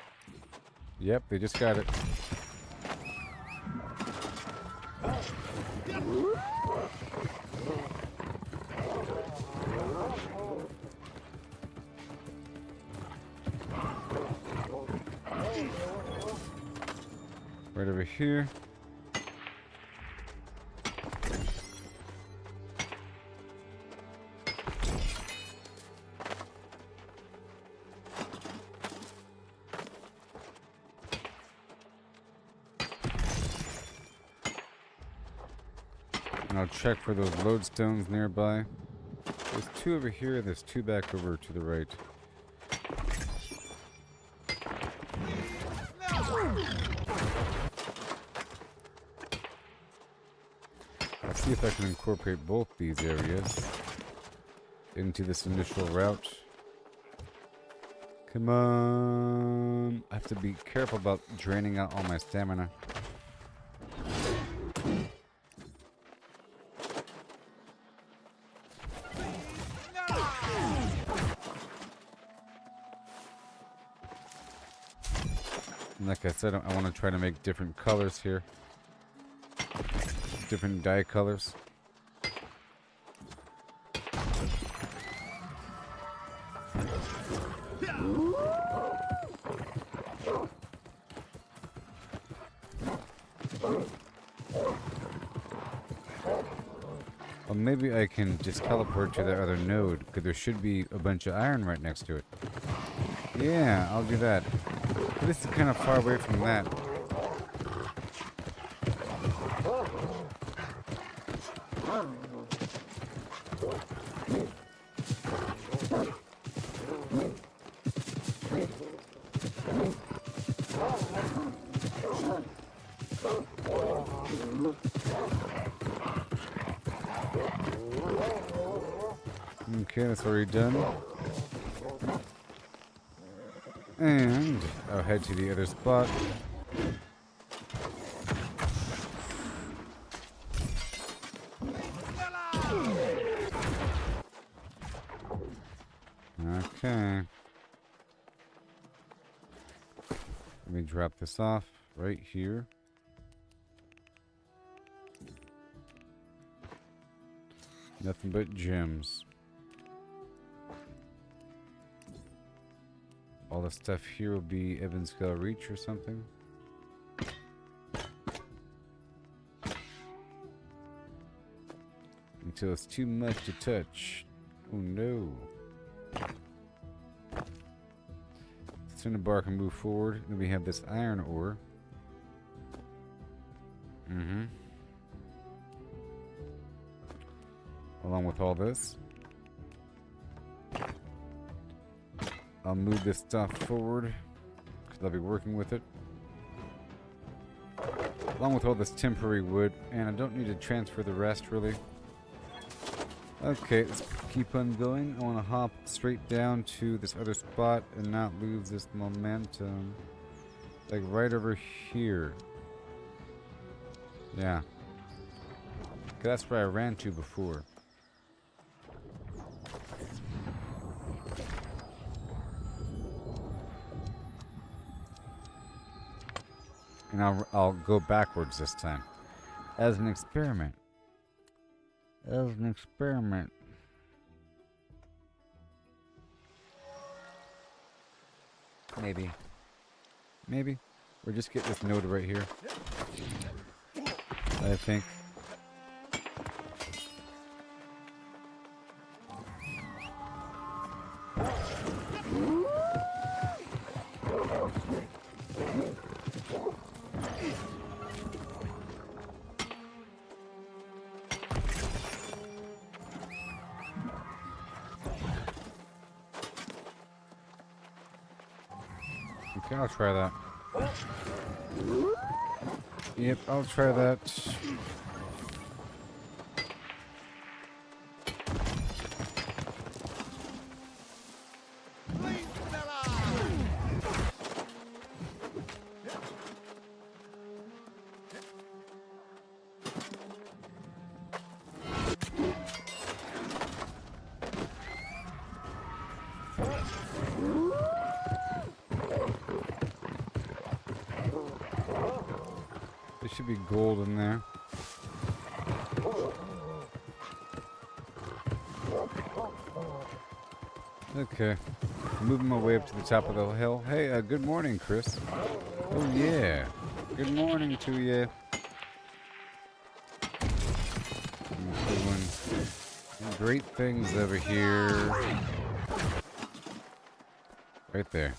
Yep, they just got it. Right over here. And I'll check for those lodestones nearby. There's two over here, there's two back over to the right. I'll see if I can incorporate both these areas into this initial route. Come on! I have to be careful about draining out all my stamina. And like I said, I want to try to make different colors here. Different dye colors. Well, maybe I can just teleport to the other node, because there should be a bunch of iron right next to it. Yeah, I'll do that. But this is kind of far away from that. Okay, that's already done. And I'll head to the other spot. Okay. Let me drop this off right here. Nothing but gems. All the stuff here will be Evanscale Reach or something. Until it's too much to touch. Oh no. Let's turn the bark and move forward. Then we have this iron ore. Mm-hmm. Along with all this, I'll move this stuff forward because I'll be working with it. Along with all this temporary wood, and I don't need to transfer the rest really. Okay, let's keep on going. I want to hop straight down to this other spot and not lose this momentum. Like right over here. Yeah. 'Cause that's where I ran to before. And I'll go backwards this time. As an experiment. As an experiment. Maybe. Maybe. Or just get this node right here. I think. Okay, I'll try that. Yep, I'll try that. There should be gold in there. Okay. Moving my way up to the top of the hill. Hey, good morning, Chris. Oh, yeah. Good morning to you. Doing great things over here. Right there.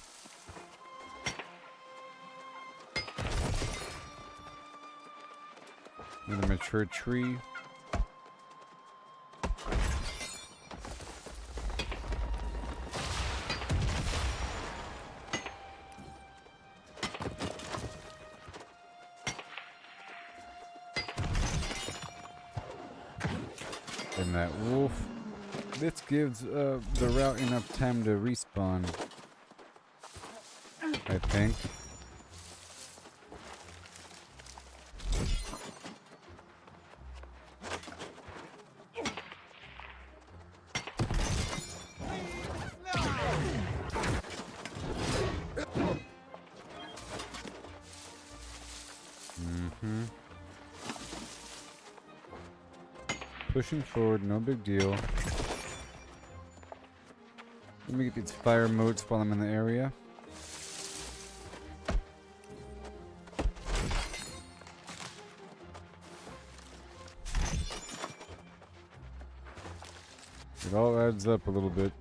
Another mature tree. And that wolf. This gives the route enough time to respawn, I think. Pushing forward, no big deal. Let me get these fire motes while I'm in the area. It all adds up a little bit.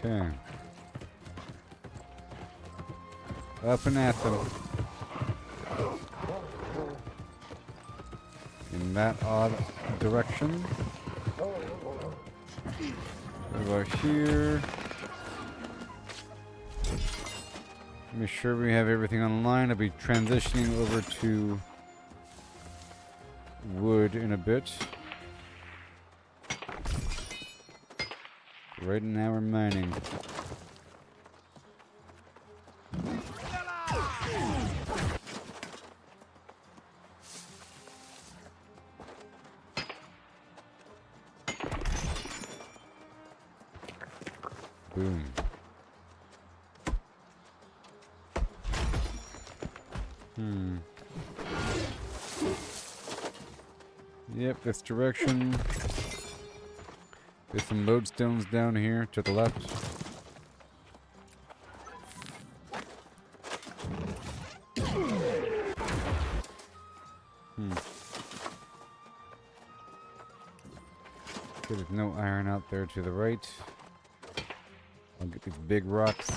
Okay. Up and at them. In that odd direction. Over here. Make sure we have everything online. I'll be transitioning over to wood in a bit. Right now we're mining. Boom. Yep, this direction. There's some lodestones down here to the left. Okay, there's no iron out there to the right. I'll get these big rocks.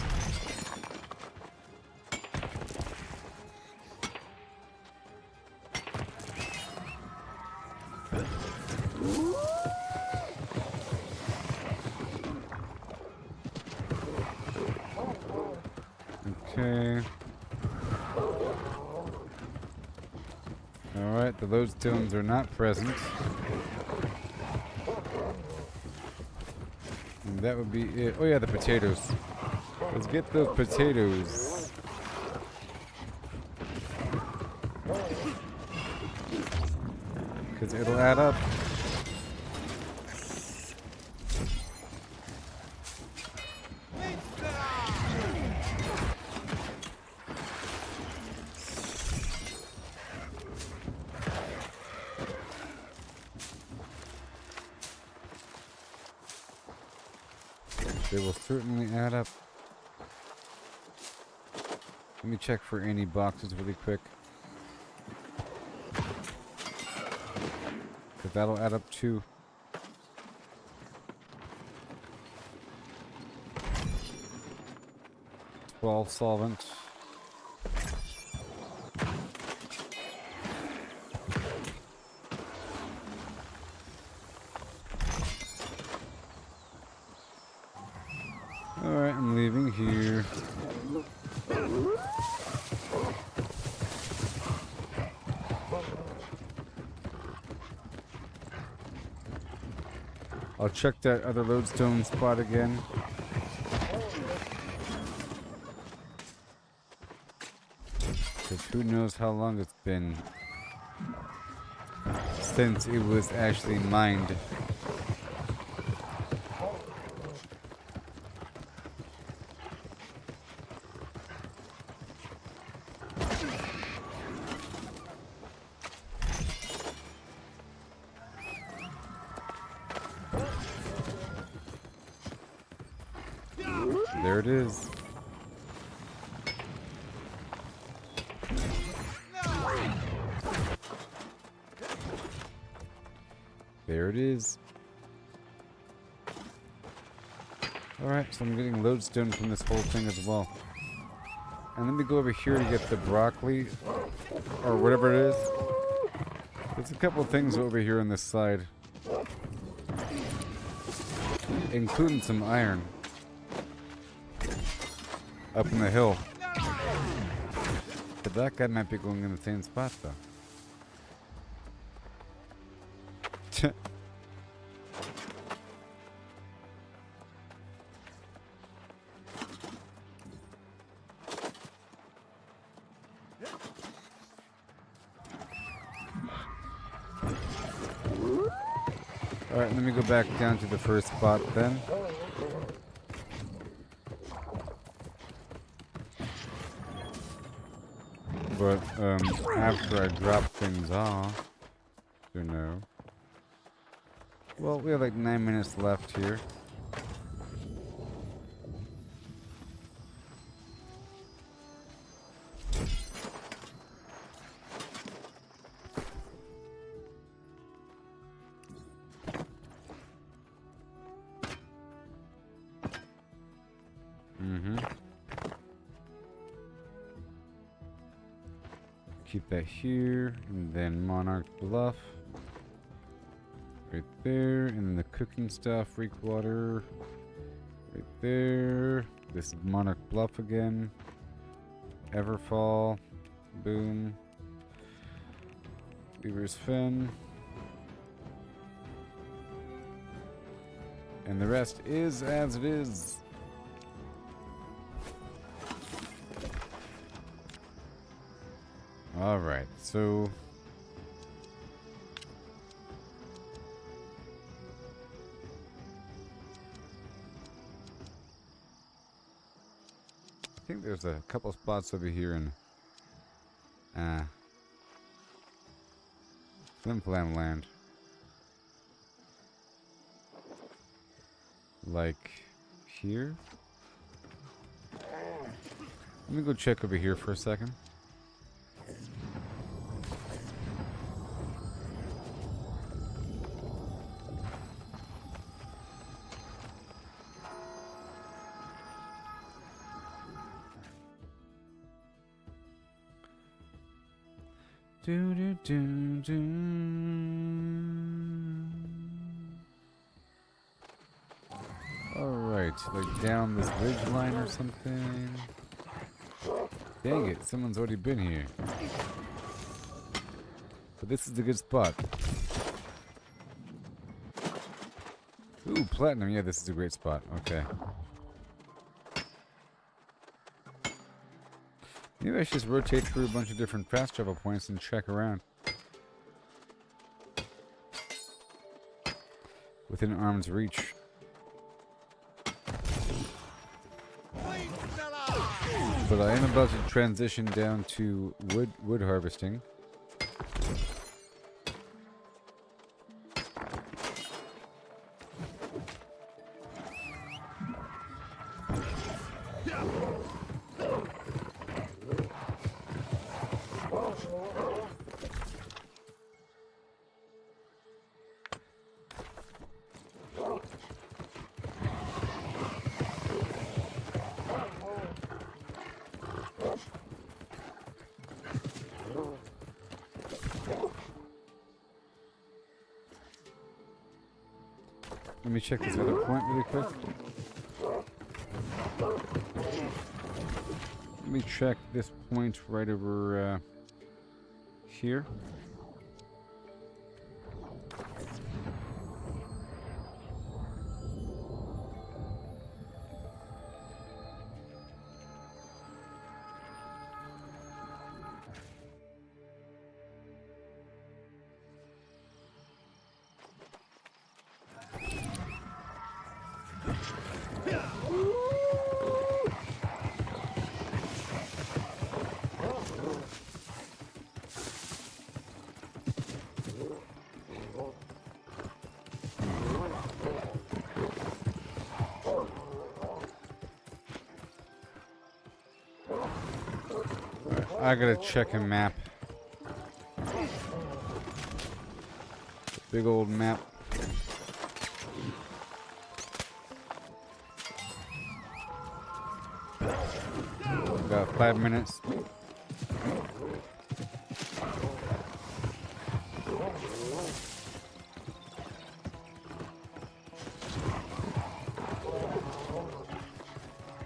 Okay. Alright, the lodestones are not present. And that would be it. Oh yeah, the potatoes. Let's get those potatoes. Because it'll add up. They will certainly add up. Let me check for any boxes really quick. Because that'll add up too. $12 solvent. Alright, I'm leaving here. I'll check that other lodestone spot again. Because who knows how long it's been since it was actually mined. There it is. There it is. Alright, so I'm getting lodestone from this whole thing as well. And let me go over here to get the broccoli, or whatever it is. There's a couple of things over here on this side, including some iron. Up in the hill. But that guy might be going in the same spot though. Alright, let me go back down to the first spot then. But after I drop things off, you know. Well, we have like 9 minutes left here. Keep that here, and then Monarch Bluff. Right there, and then the cooking stuff, Reek Water. Right there. This is Monarch Bluff again. Everfall. Boom. Weaver's Fen. And the rest is as it is. Alright, so I think there's a couple spots over here in Flim Flam Land. Like here? Let me go check over here for a second. Do do do do. Alright, like down this ridge line or something. Dang it, someone's already been here. But this is a good spot. Ooh, platinum. Yeah, this is a great spot. Okay. Maybe I should just rotate through a bunch of different fast travel points and check around. Within arm's reach. But I am about to transition down to wood harvesting. Let me check this other point really quick. Let me check this point right over here. I gotta check a map. Big old map. About 5 minutes.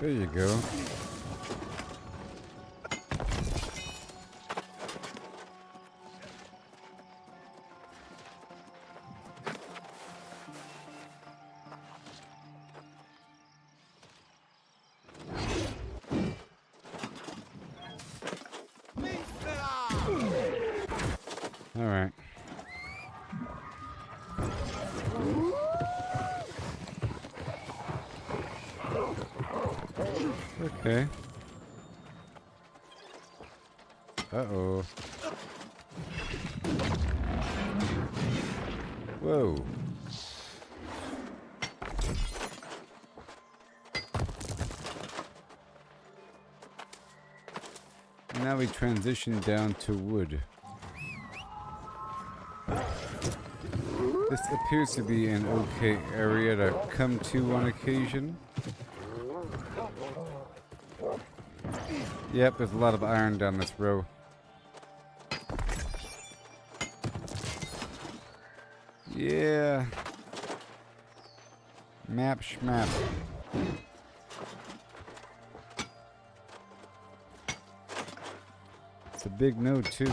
There you go. All right. Okay. Uh-oh. Whoa. Now we transition down to wood. This appears to be an okay area to come to on occasion. Yep, there's a lot of iron down this row. Yeah. Map schmap. It's a big node too.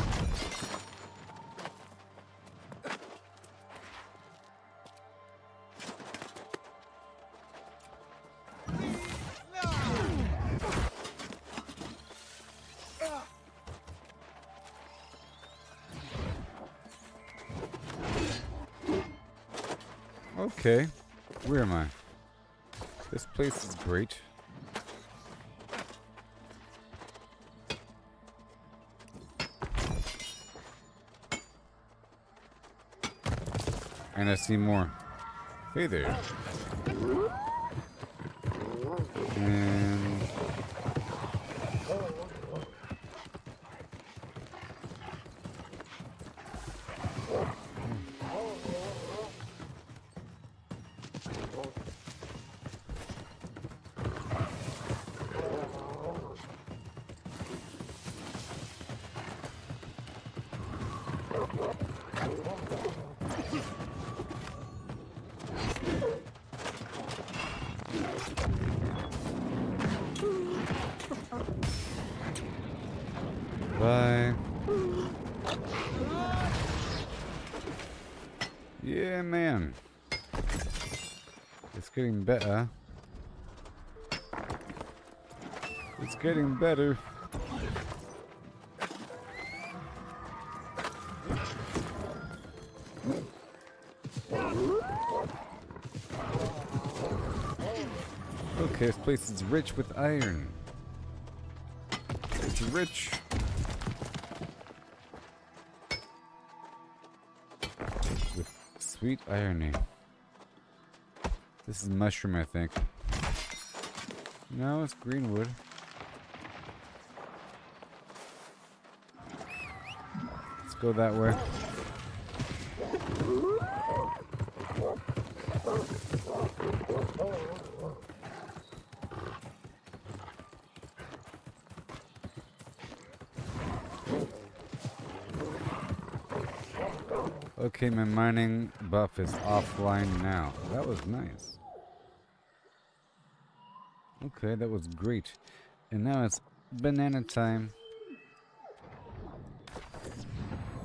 Okay, where am I? This place is great. And I see more. Hey there. Bye. Yeah, man. It's getting better. It's getting better. Okay, this place is rich with iron. It's rich. With sweet irony. This is mushroom, I think. No, it's greenwood. Let's go that way. Okay, my mining buff is offline now. That was nice. Okay, that was great. And now it's banana time.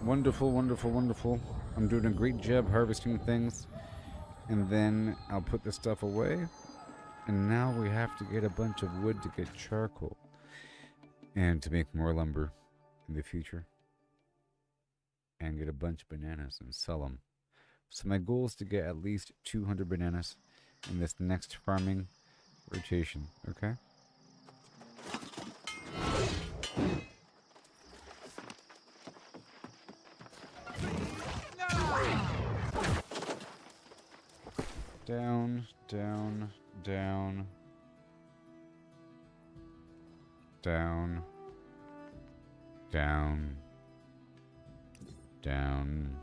Wonderful, wonderful, wonderful. I'm doing a great job harvesting things. And then I'll put this stuff away. And now we have to get a bunch of wood to get charcoal. And to make more lumber in the future. And get a bunch of bananas and sell them. So my goal is to get at least 200 bananas in this next farming rotation, okay? Down, down, down. Down. Down. Down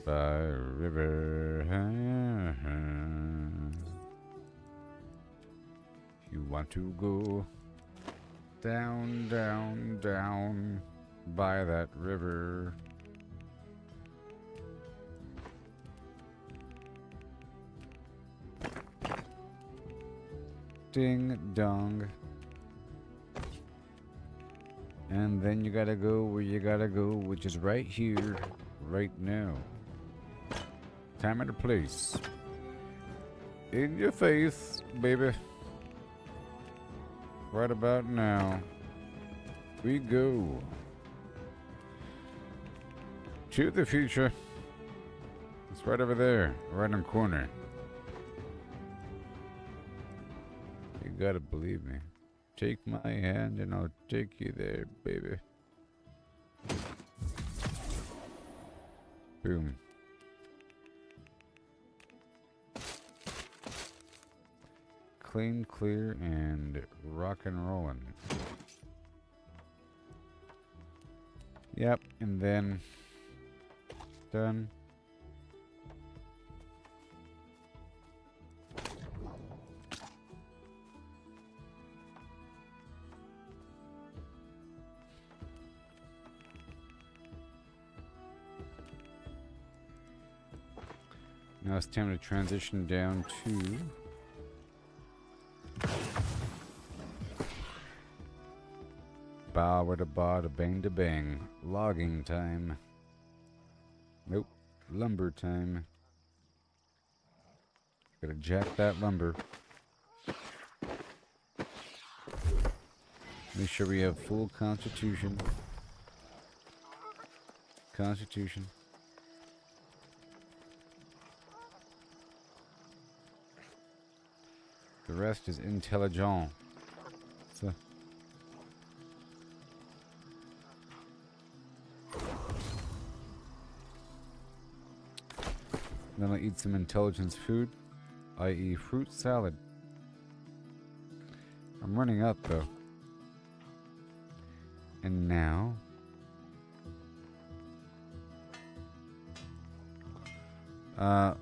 by a river. You want to go down, down, down by that river. Ding dong. And then you gotta go where you gotta go, which is right here, right now. Time and a place. In your face, baby. Right about now. We go. To the future. It's right over there, right in the corner. You gotta believe me. Take my hand and I'll take you there, baby. Boom. Clean, clear, and rock and rollin'. Yep, and then done. Now it's time to transition down to ba da ba da bang da bang. Logging time. Nope. Lumber time. Gotta jack that lumber. Make sure we have full constitution. Constitution. The rest is intelligent. So. Then I'll eat some intelligence food, i.e. fruit salad. I'm running out though. And now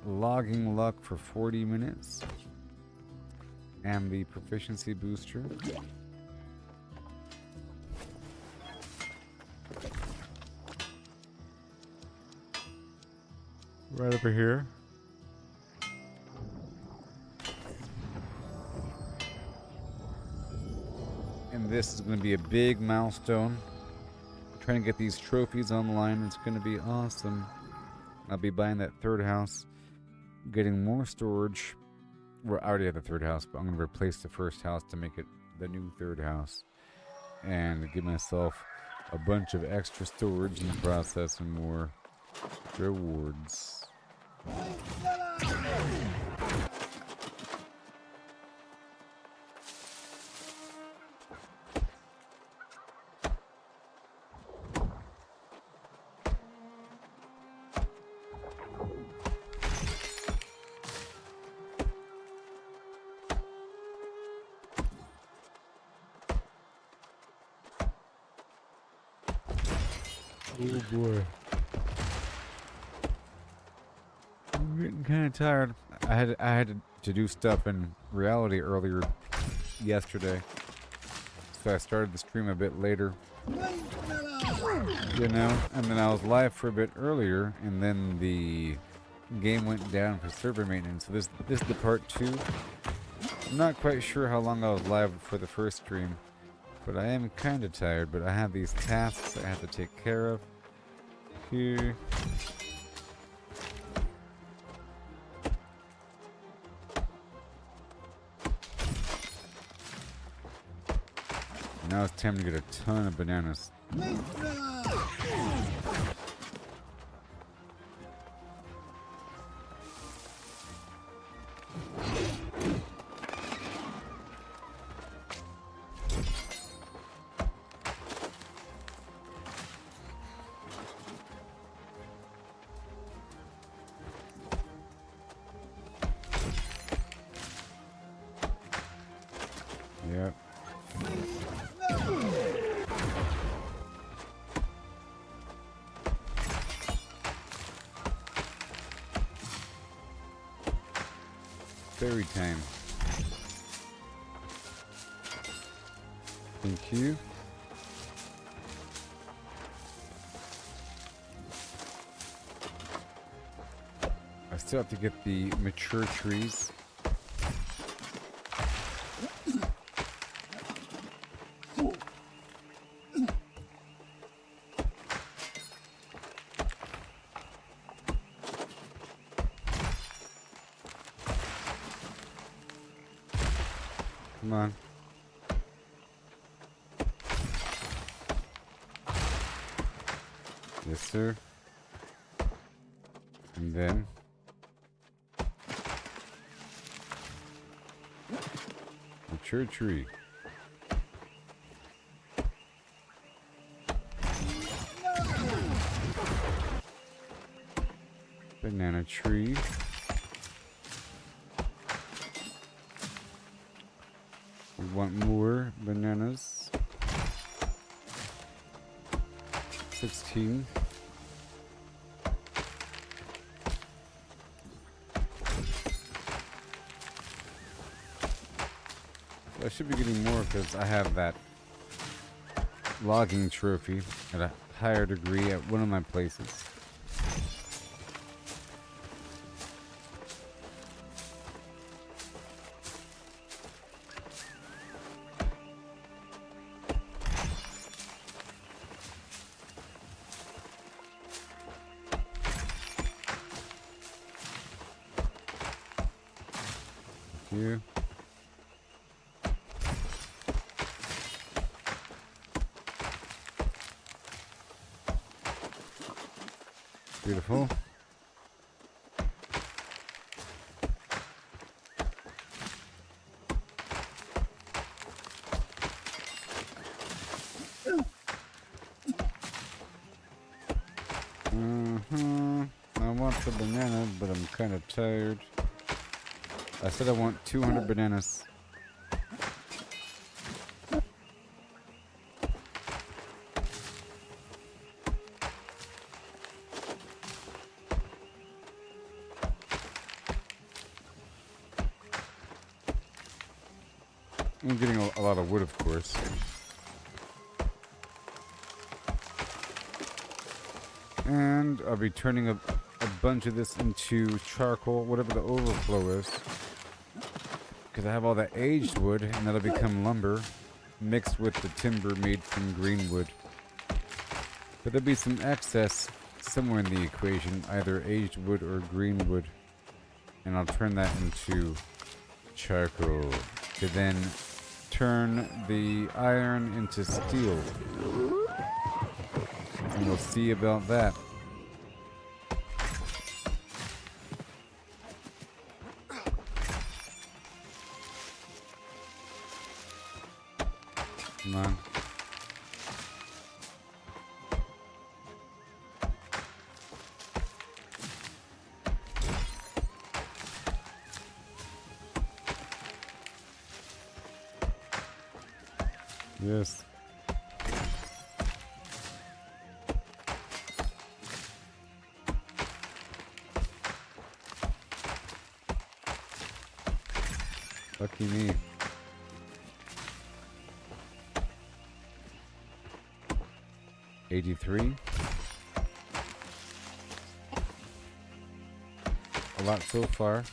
logging luck for 40 minutes. And the proficiency booster. Right over here. And this is going to be a big milestone Trying to get these trophies online. It's going to be awesome. I'll be buying that third house. Getting more storage. Well, I already have the third house, but I'm going to replace the first house to make it the new third house. And give myself a bunch of extra storage in the process and more rewards. Oh boy. I'm getting kind of tired. I had to do stuff in reality earlier yesterday. So I started the stream a bit later. You know, and then I was live for a bit earlier, and then the game went down for server maintenance. So this is the part 2. I'm not quite sure how long I was live for the first stream. But I am kind of tired, but I have these tasks I have to take care of here. Now it's time to get a ton of bananas. Yep. Berry time. Thank you. I still have to get the mature trees. Come on. Yes, sir. And then mature tree. Banana tree. We want more bananas. 16. I should be getting more because I have that logging trophy at a higher degree at one of my places. Thank you. Beautiful. I want the banana, but I'm kind of tired. I said I want 200 bananas. I'm getting a lot of wood, of course. And I'll be turning a bunch of this into charcoal, whatever the overflow is. Because I have all that aged wood, and that'll become lumber, mixed with the timber made from green wood. But there'll be some excess somewhere in the equation, either aged wood or green wood. And I'll turn that into charcoal to then turn the iron into steel. And we'll see about that. Come on. Yes. Lucky me. $83. A lot so far.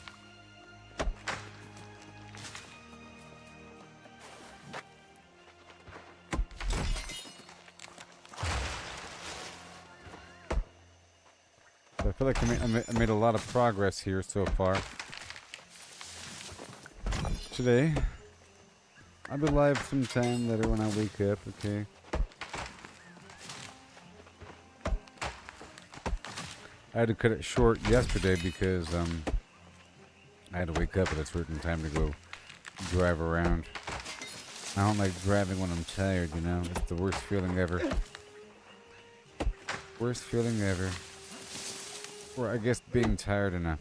I feel like I made a lot of progress here so far. Today, I'll be live sometime later when I wake up, okay? I had to cut it short yesterday because I had to wake up at a certain time to go drive around. I don't like driving when I'm tired, you know? It's the worst feeling ever. Worst feeling ever. Or I guess being tired in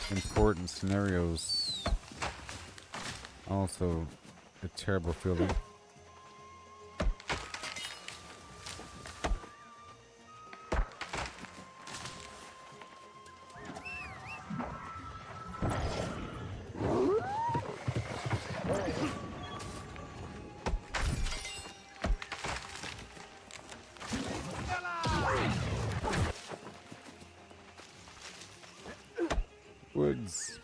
important scenarios. Also a terrible feeling. Woods.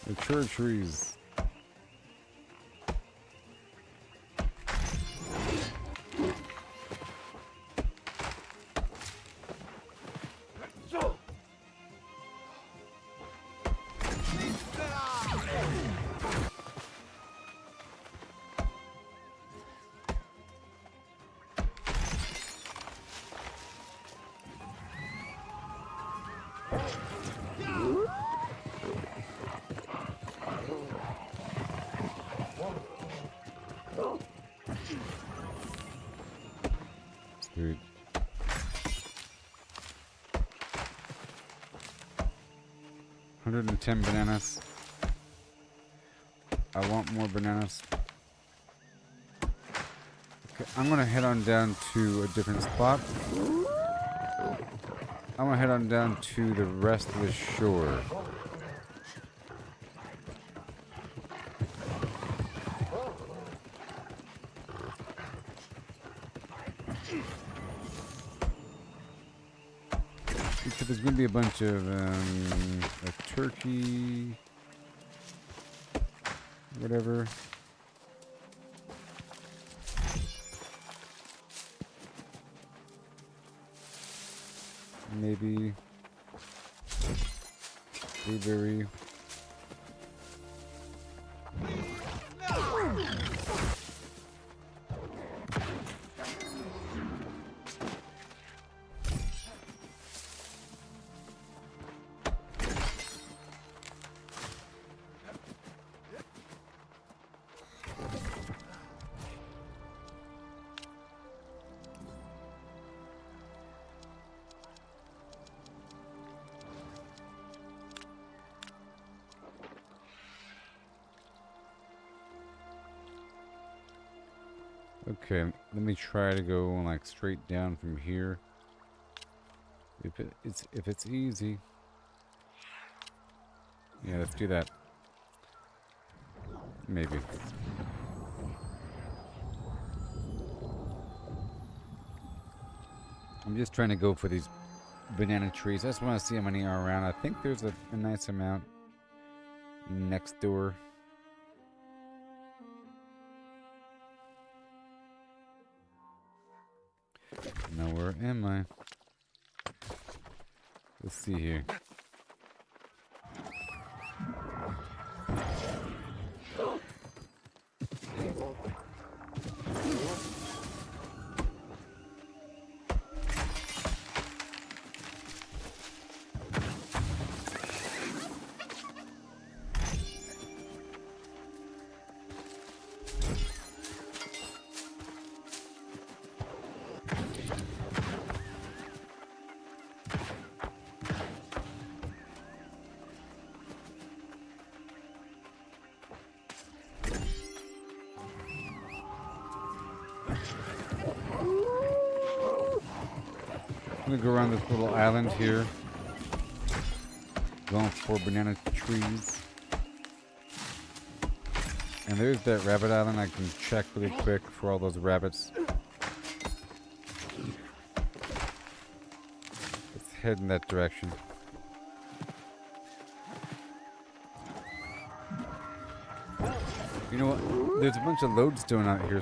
Mature trees. Dude. $110 bananas. I want more bananas. Okay, I'm gonna head on down to a different spot. I'm gonna head on down to the rest of the shore. Because there's going to be a bunch of a turkey, whatever. Maybe blueberry. Okay, let me try to go like straight down from here. If it's easy. Yeah, let's do that. Maybe. I'm just trying to go for these banana trees. I just want to see how many are around. I think there's a nice amount next door. Now where am I? Let's see here. I'm gonna go around this little island here. Going for banana trees. And there's that rabbit island. I can check really quick for all those rabbits. Let's head in that direction. You know what? There's a bunch of lodestone out here.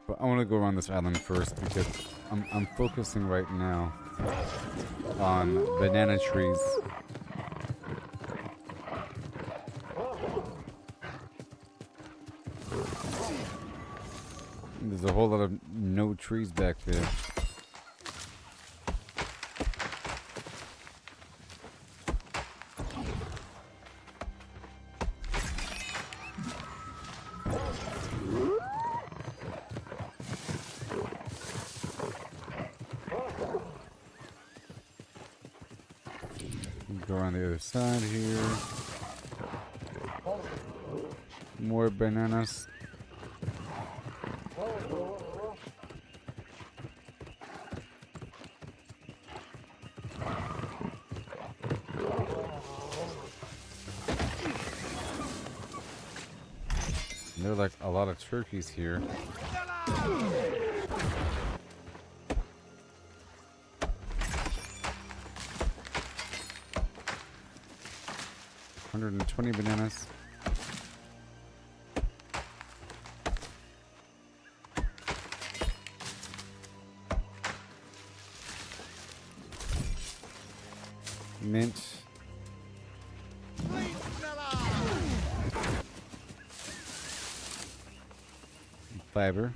But I want to go around this island first because I'm focusing right now on banana trees. There's a whole lot of no trees back there. Go around the other side here. More bananas. And there are like a lot of turkeys here. $120 bananas. Mint. Fiber.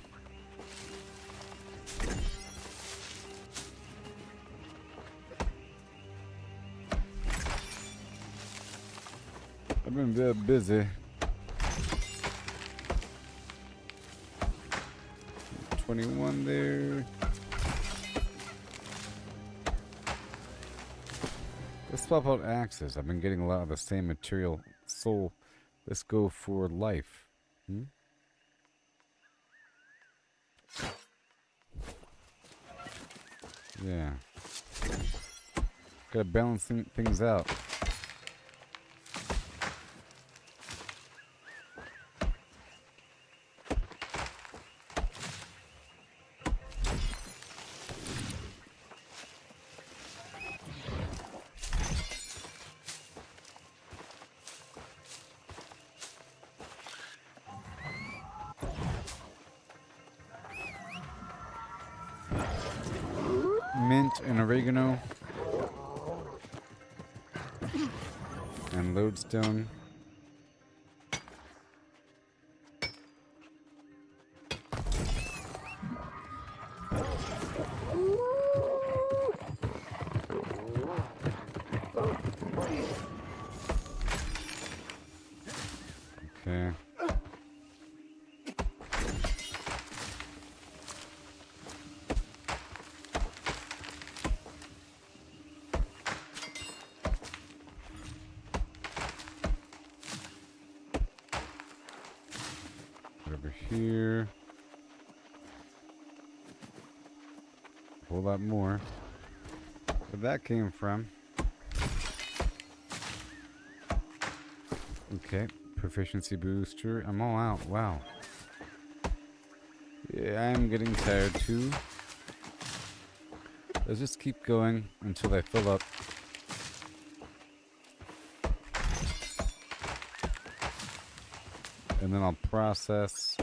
I've been very busy. 21 there. Let's swap out axes. I've been getting a lot of the same material. So let's go for life. Yeah. Gotta balance things out. Mint and oregano and lodestone. Okay. Over here. A whole lot more. Where that came from. Okay. Proficiency booster. I'm all out. Wow. Yeah, I'm getting tired too. Let's just keep going until I fill up. And then I'll process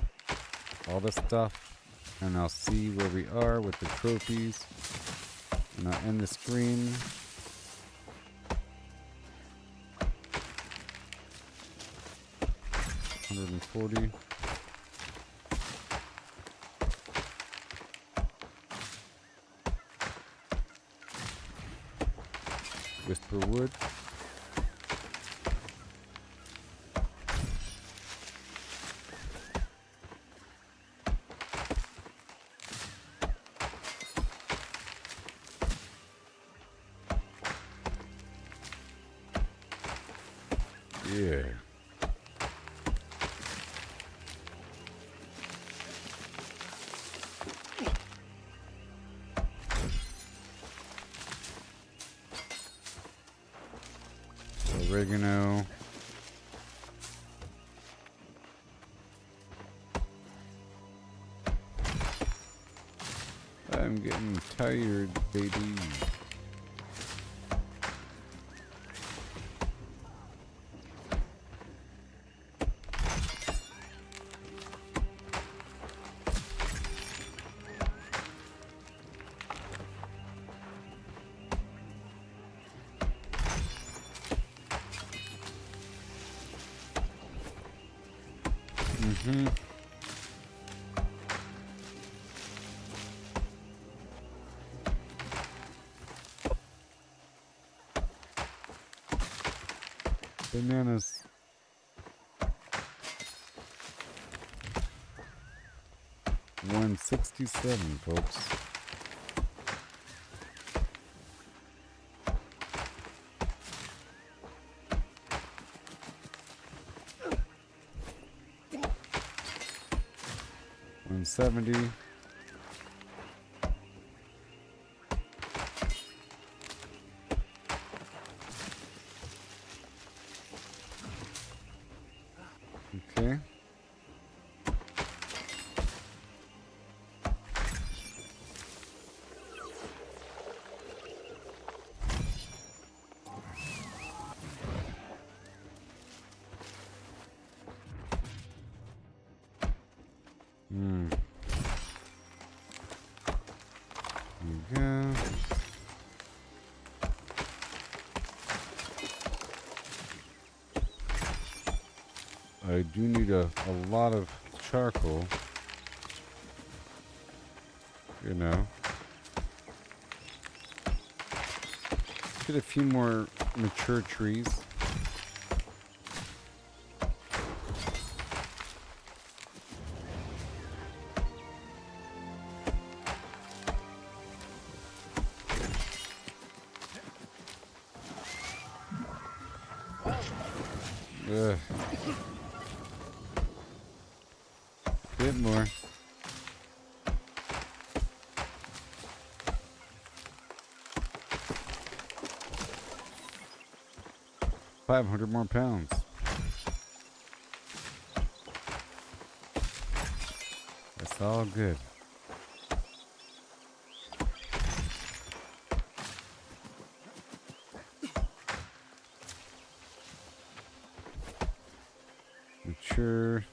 all this stuff. And I'll see where we are with the trophies. And I'll end the stream. $140. Whisper wood. Yeah. Oregano. I'm getting tired, baby. Bananas. $167, folks. $170. Okay. There you go. I do need a lot of charcoal. You know. Get a few more mature trees. Ugh. Bit more. $500 more pounds. That's all good. Mature.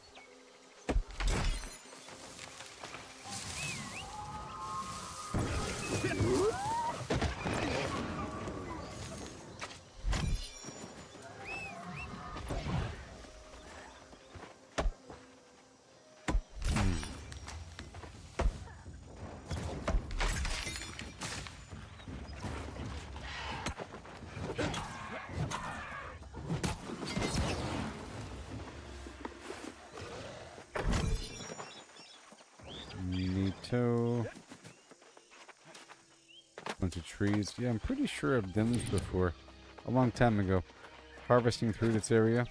Neato. Bunch of trees. Yeah, I'm pretty sure I've done this before. A long time ago. Harvesting through this area.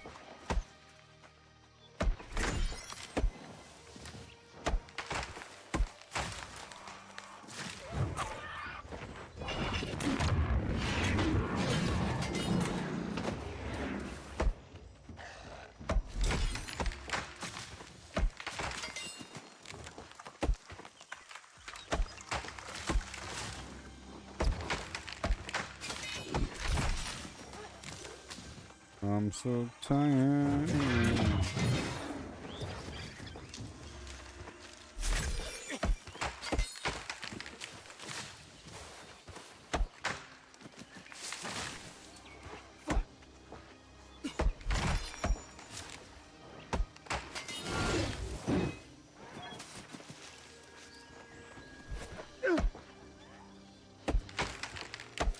I'm so tired.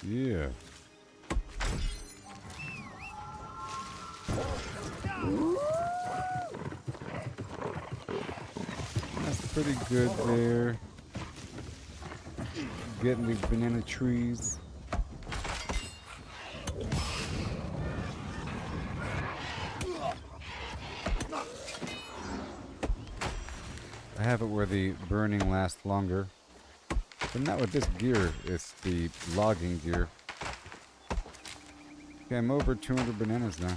Yeah. That's pretty good there. Getting these banana trees. I have it where the burning lasts longer. But not with this gear. It's the logging gear. Okay, I'm over 200 bananas now.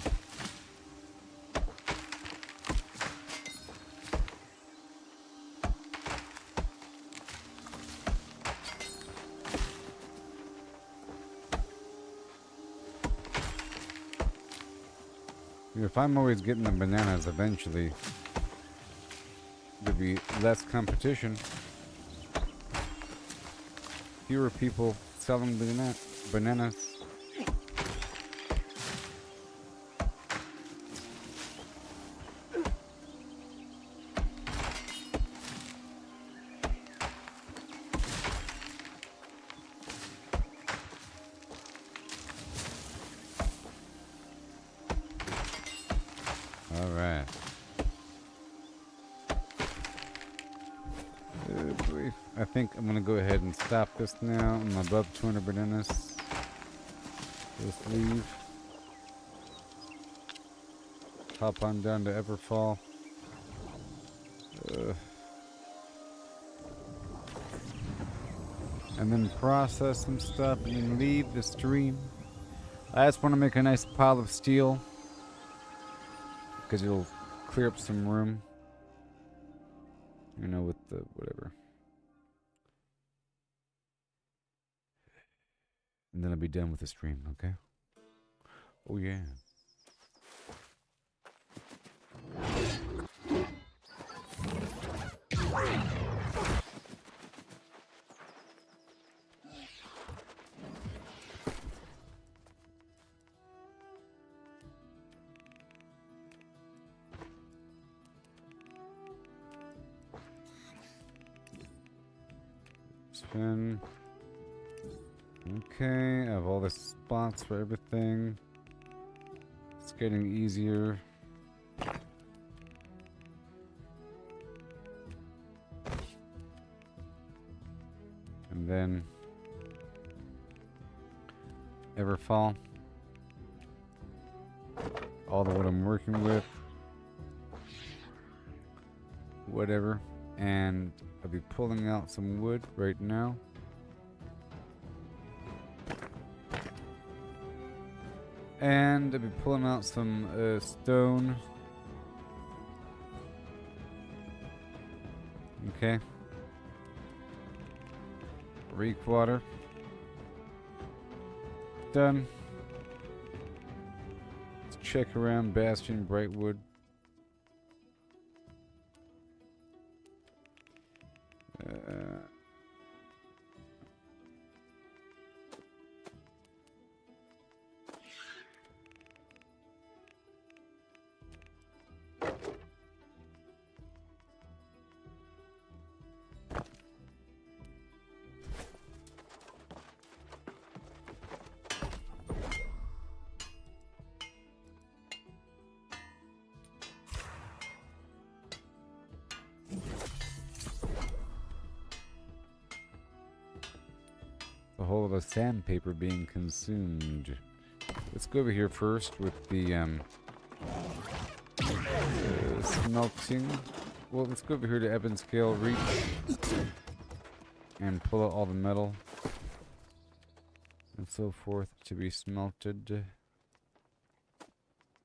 If I'm always getting the bananas, eventually there'll be less competition. Fewer people selling bananas. Alright. I think I'm gonna go ahead and stop this now. I'm above 200 bananas. Just leave. Hop on down to Everfall. And then process some stuff and then leave the stream. I just want to make a nice pile of steel because it'll clear up some room. You know, with the whatever. And then I'll be done with the stream, okay? Oh, yeah. Spin. Okay, I have all the spots for everything. It's getting easier. And then Everfall. All the what I'm working with. Whatever. And I'll be pulling out some wood right now. And I'll be pulling out some stone. Okay. Reek water. Done. Let's check around Bastion Brightwood. The whole of the sandpaper being consumed. Let's go over here first with the smelting. Well, let's go over here to Ebon Scale Reach and pull out all the metal and so forth to be smelted.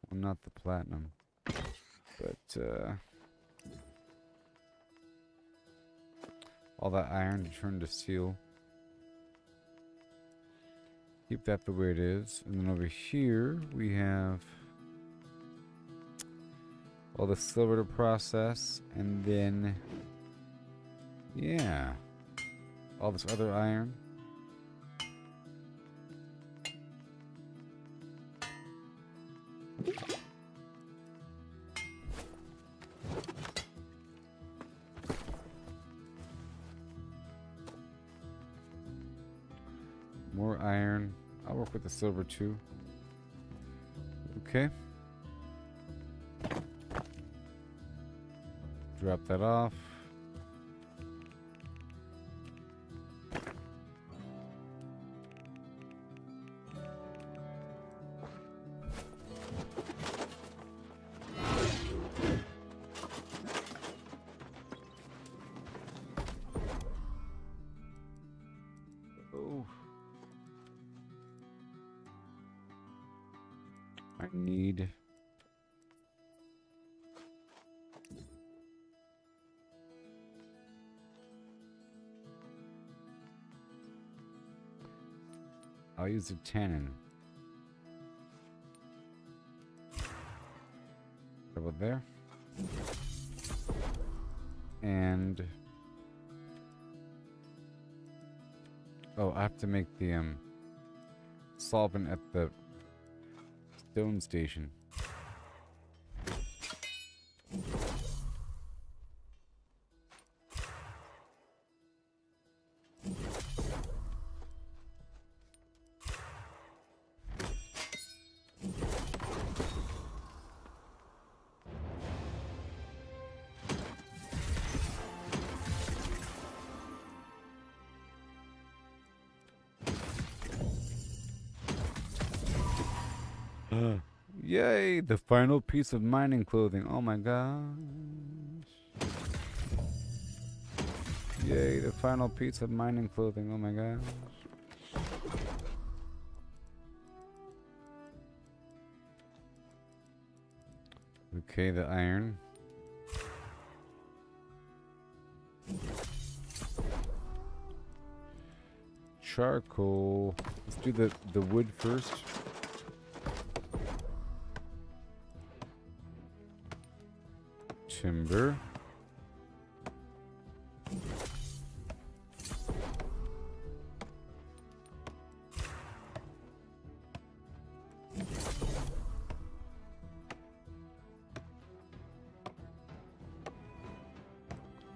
Well, not the platinum, but all that iron to turn to steel. Keep that the way it is. And then over here we have All the silver to process, and then yeah, all this other iron. More iron. I'll work with the silver too. Okay. Drop that off. Oh. I need... I'll use the tannin. About there. And... oh, I have to make the solvent at the stone station. Yay, the final piece of mining clothing. Oh my gosh. Yay, the final piece of mining clothing. Oh my gosh. Okay, the iron. Charcoal. Let's do the wood first. Timber.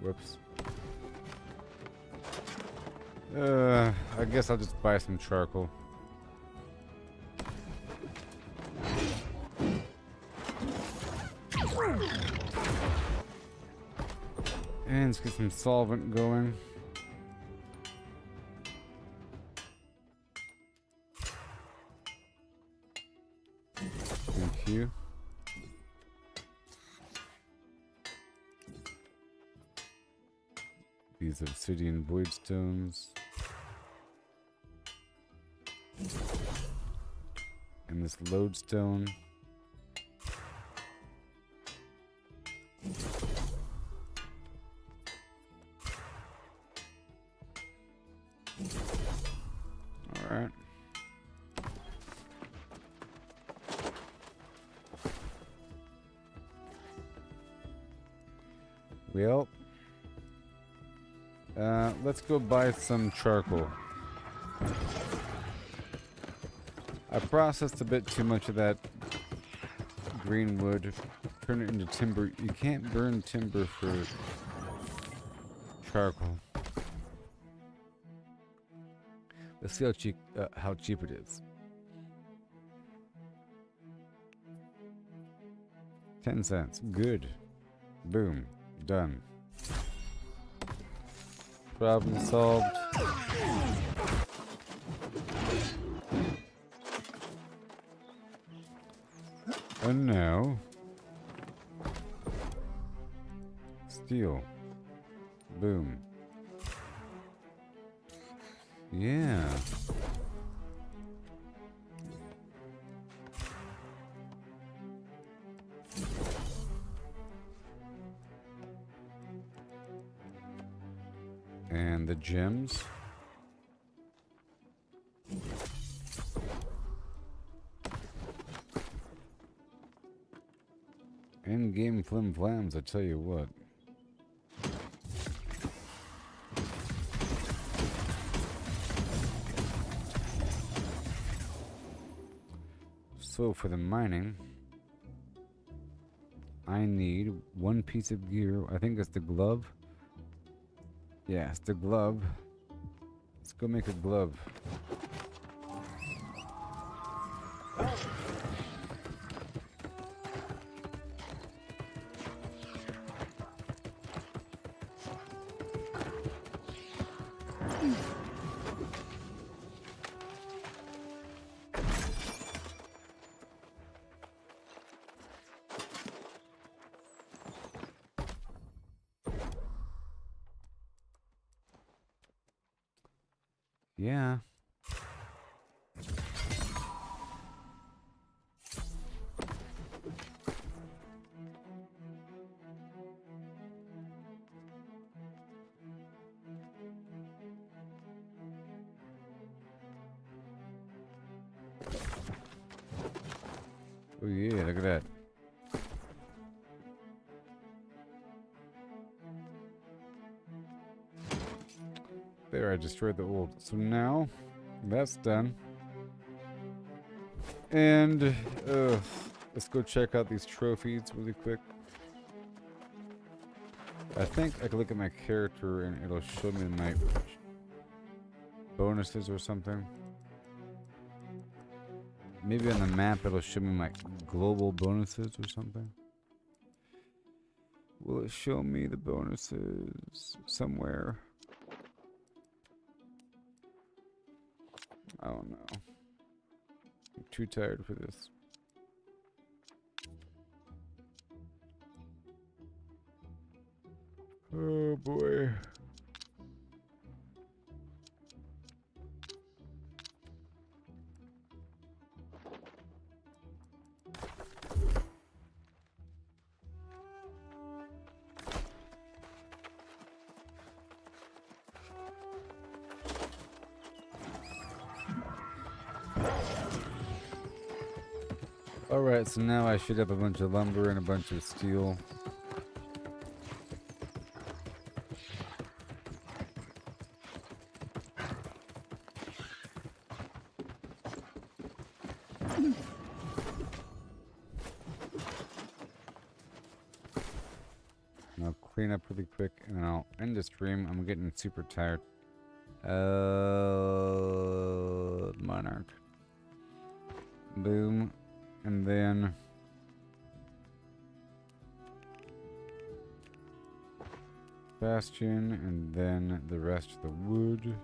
Whoops. I guess I'll just buy some charcoal. And let's get some solvent going. Thank you. These obsidian void stones. And this lodestone. Alright. Well, let's go buy some charcoal. I processed a bit too much of that green wood. Turn it into timber. You can't burn timber for charcoal. Let's see how cheap it is. 10 cents. Good. Boom. Done. Problem solved. And now, steel. Boom. Yeah. And the gems. in-game flim flams, I tell you what. So for the mining, I need one piece of gear. I think it's the glove. Yeah, it's the glove. Let's go make a glove. Yeah. Oh yeah, look at that. There, I destroyed the old. So now, that's done. And, let's go check out these trophies really quick. I think I can look at my character and it'll show me my bonuses or something. Maybe on the map it'll show me my global bonuses or something. Will it show me the bonuses somewhere? I don't know. I'm too tired for this. Oh boy. Alright, so now I should have a bunch of lumber and a bunch of steel. I'll clean up really quick and then I'll end the stream. I'm getting super tired. Monarch. Boom. And then bastion, and then the rest of the wood.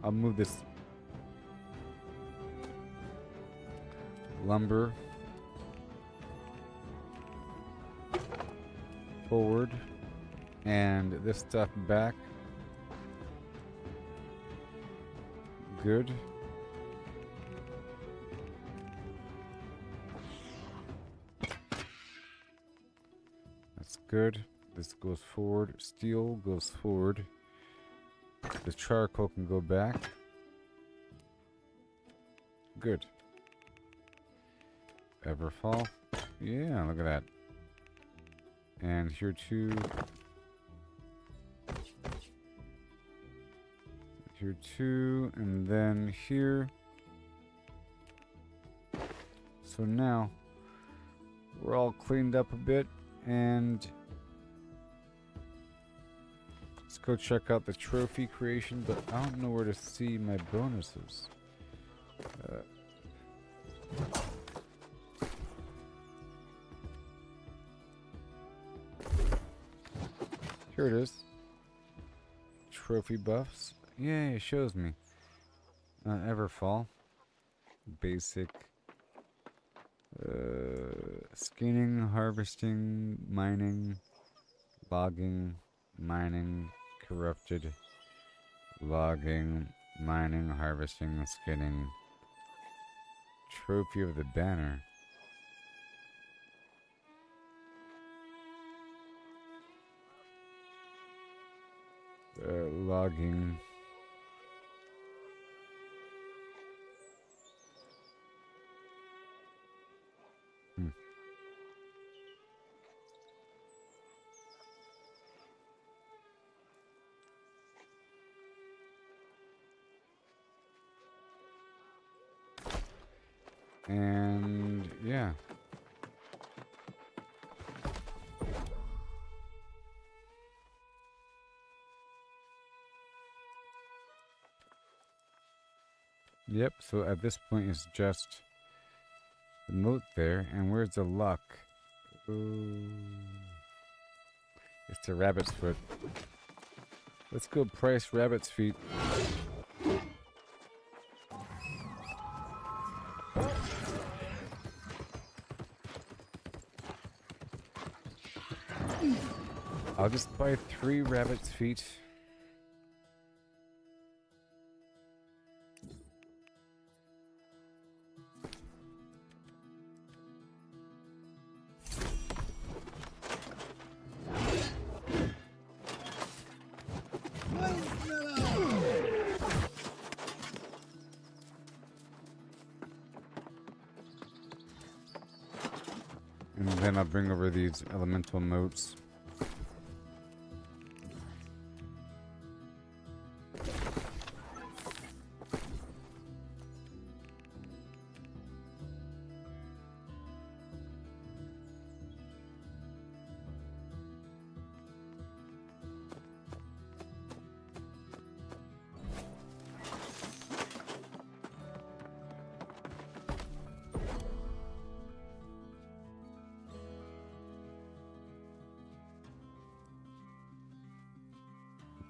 I'll move this lumber forward and this stuff back. Good. That's good. This goes forward. Steel goes forward. The charcoal can go back. Good. Everfall. Yeah, look at that. And here too. Here too. And then here. So now we're all cleaned up a bit and let's go check out the trophy creation, but I don't know where to see my bonuses. Here it is. Trophy buffs. Yeah, it shows me. Everfall. Basic. Skinning, harvesting, mining, logging, mining, corrupted, Logging, mining, harvesting, skinning. Trophy of the banner. Logging. And yeah. Yep, so at this point it's just the moat there, and where's the luck? Ooh. It's the rabbit's foot. Let's go price rabbit's feet. I'll just buy 3 rabbit's feet. And then I'll bring over these elemental moats.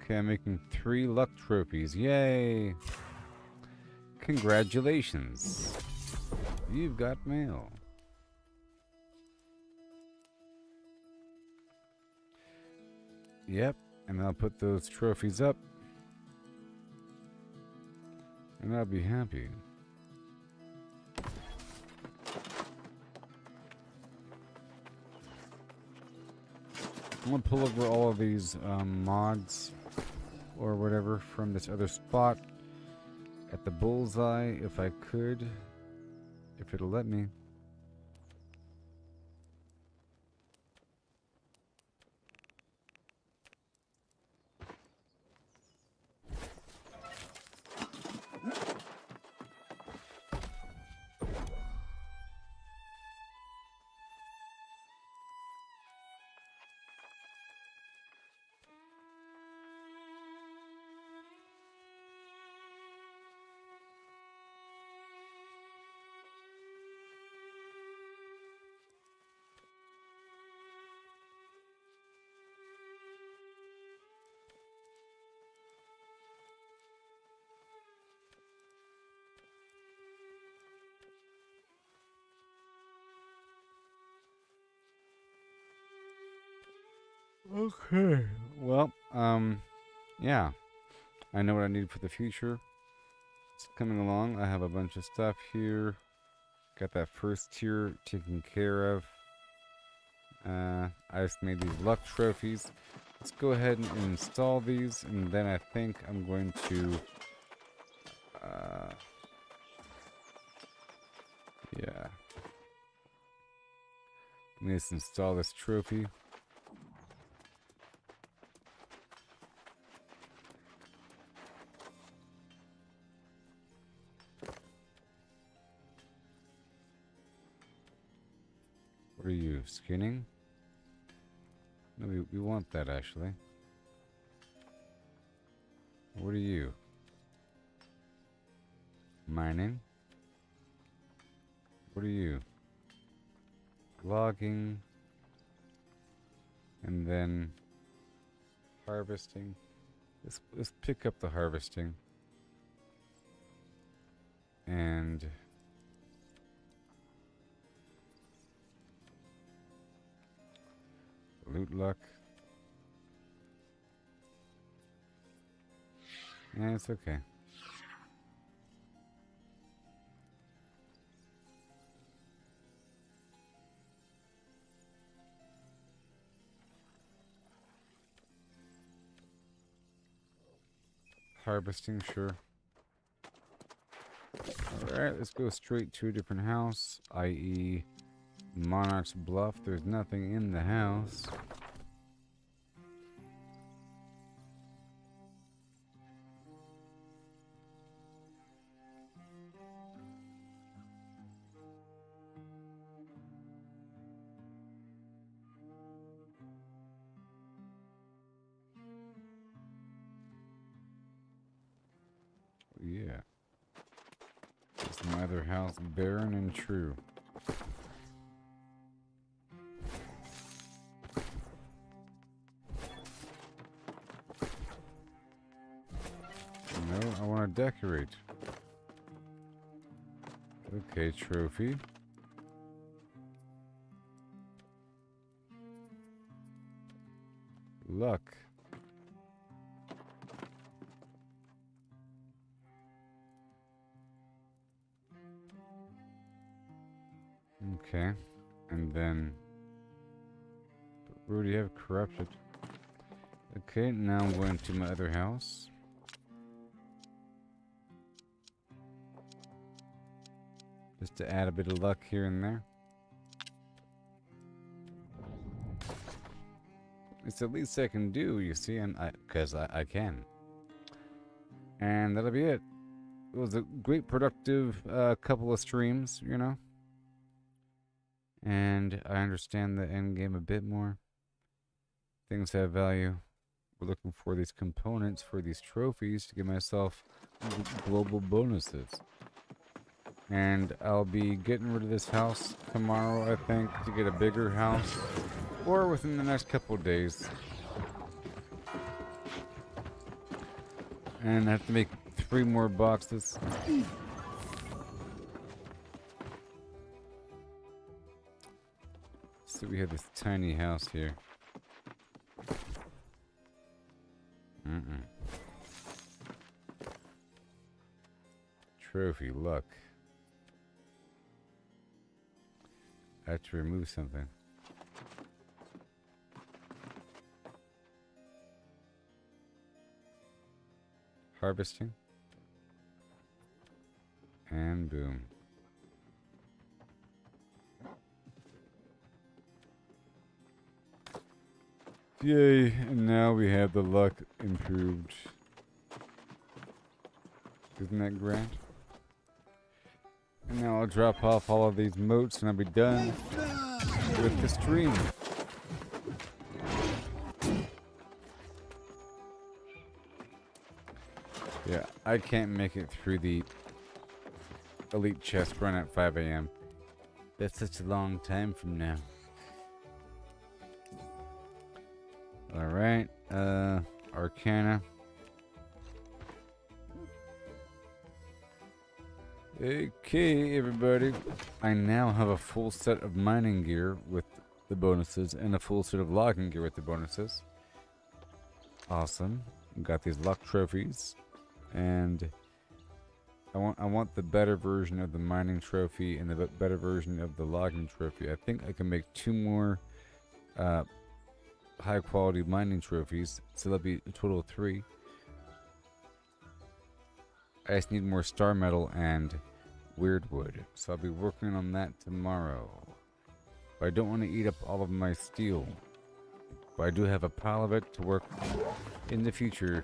Okay, I'm making 3 luck trophies. Yay! Congratulations. You've got mail. Yep, and I'll put those trophies up. And I'll be happy. I'm gonna pull over all of these mods or whatever from this other spot at the bullseye if I could, if it'll let me. Okay. Well, yeah. I know what I need for the future. It's coming along. I have a bunch of stuff here. Got that first tier taken care of. I just made these luck trophies. Let's go ahead and install these, and then I think I'm going to yeah. Let me just install this trophy. What are you, skinning? No, we want that actually. What are you? Mining? What are you? Logging. And then harvesting. Let's pick up the harvesting. And loot luck. Yeah, it's okay. Harvesting, sure. Alright, let's go straight to a different house, i.e. Monarch's Bluff. There's nothing in the house. Yeah. Is my other house barren and true? No, I want to decorate. Okay, trophy. Luck. Okay, and then where do you have corrupted? Okay, now I'm going to my other house. Just to add a bit of luck here and there. It's the least I can do, you see, and because I can. And that'll be it. It was a great productive couple of streams, you know. And I understand the end game a bit more. Things have value. We're looking for these components for these trophies to give myself global bonuses. And I'll be getting rid of this house tomorrow, I think, to get a bigger house. Or within the next couple of days. And I have to make 3 more boxes. So we have this tiny house here. Trophy, luck. I have to remove something. Harvesting. And boom. Yay, and now we have the luck improved. Isn't that grand? And now I'll drop off all of these moats and I'll be done with the stream. Yeah, I can't make it through the elite chest run at 5 a.m. That's such a long time from now. Alright, Arcana. Okay, everybody. I now have a full set of mining gear with the bonuses and a full set of logging gear with the bonuses. Awesome. Got these luck trophies. And I want the better version of the mining trophy and the better version of the logging trophy. I think I can make 2 more high quality mining trophies, so that'll be a total of 3. I just need more star metal and weird wood, so I'll be working on that tomorrow. But I don't want to eat up all of my steel, but I do have a pile of it to work in the future.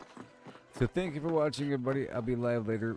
So thank you for watching, everybody. I'll be live later.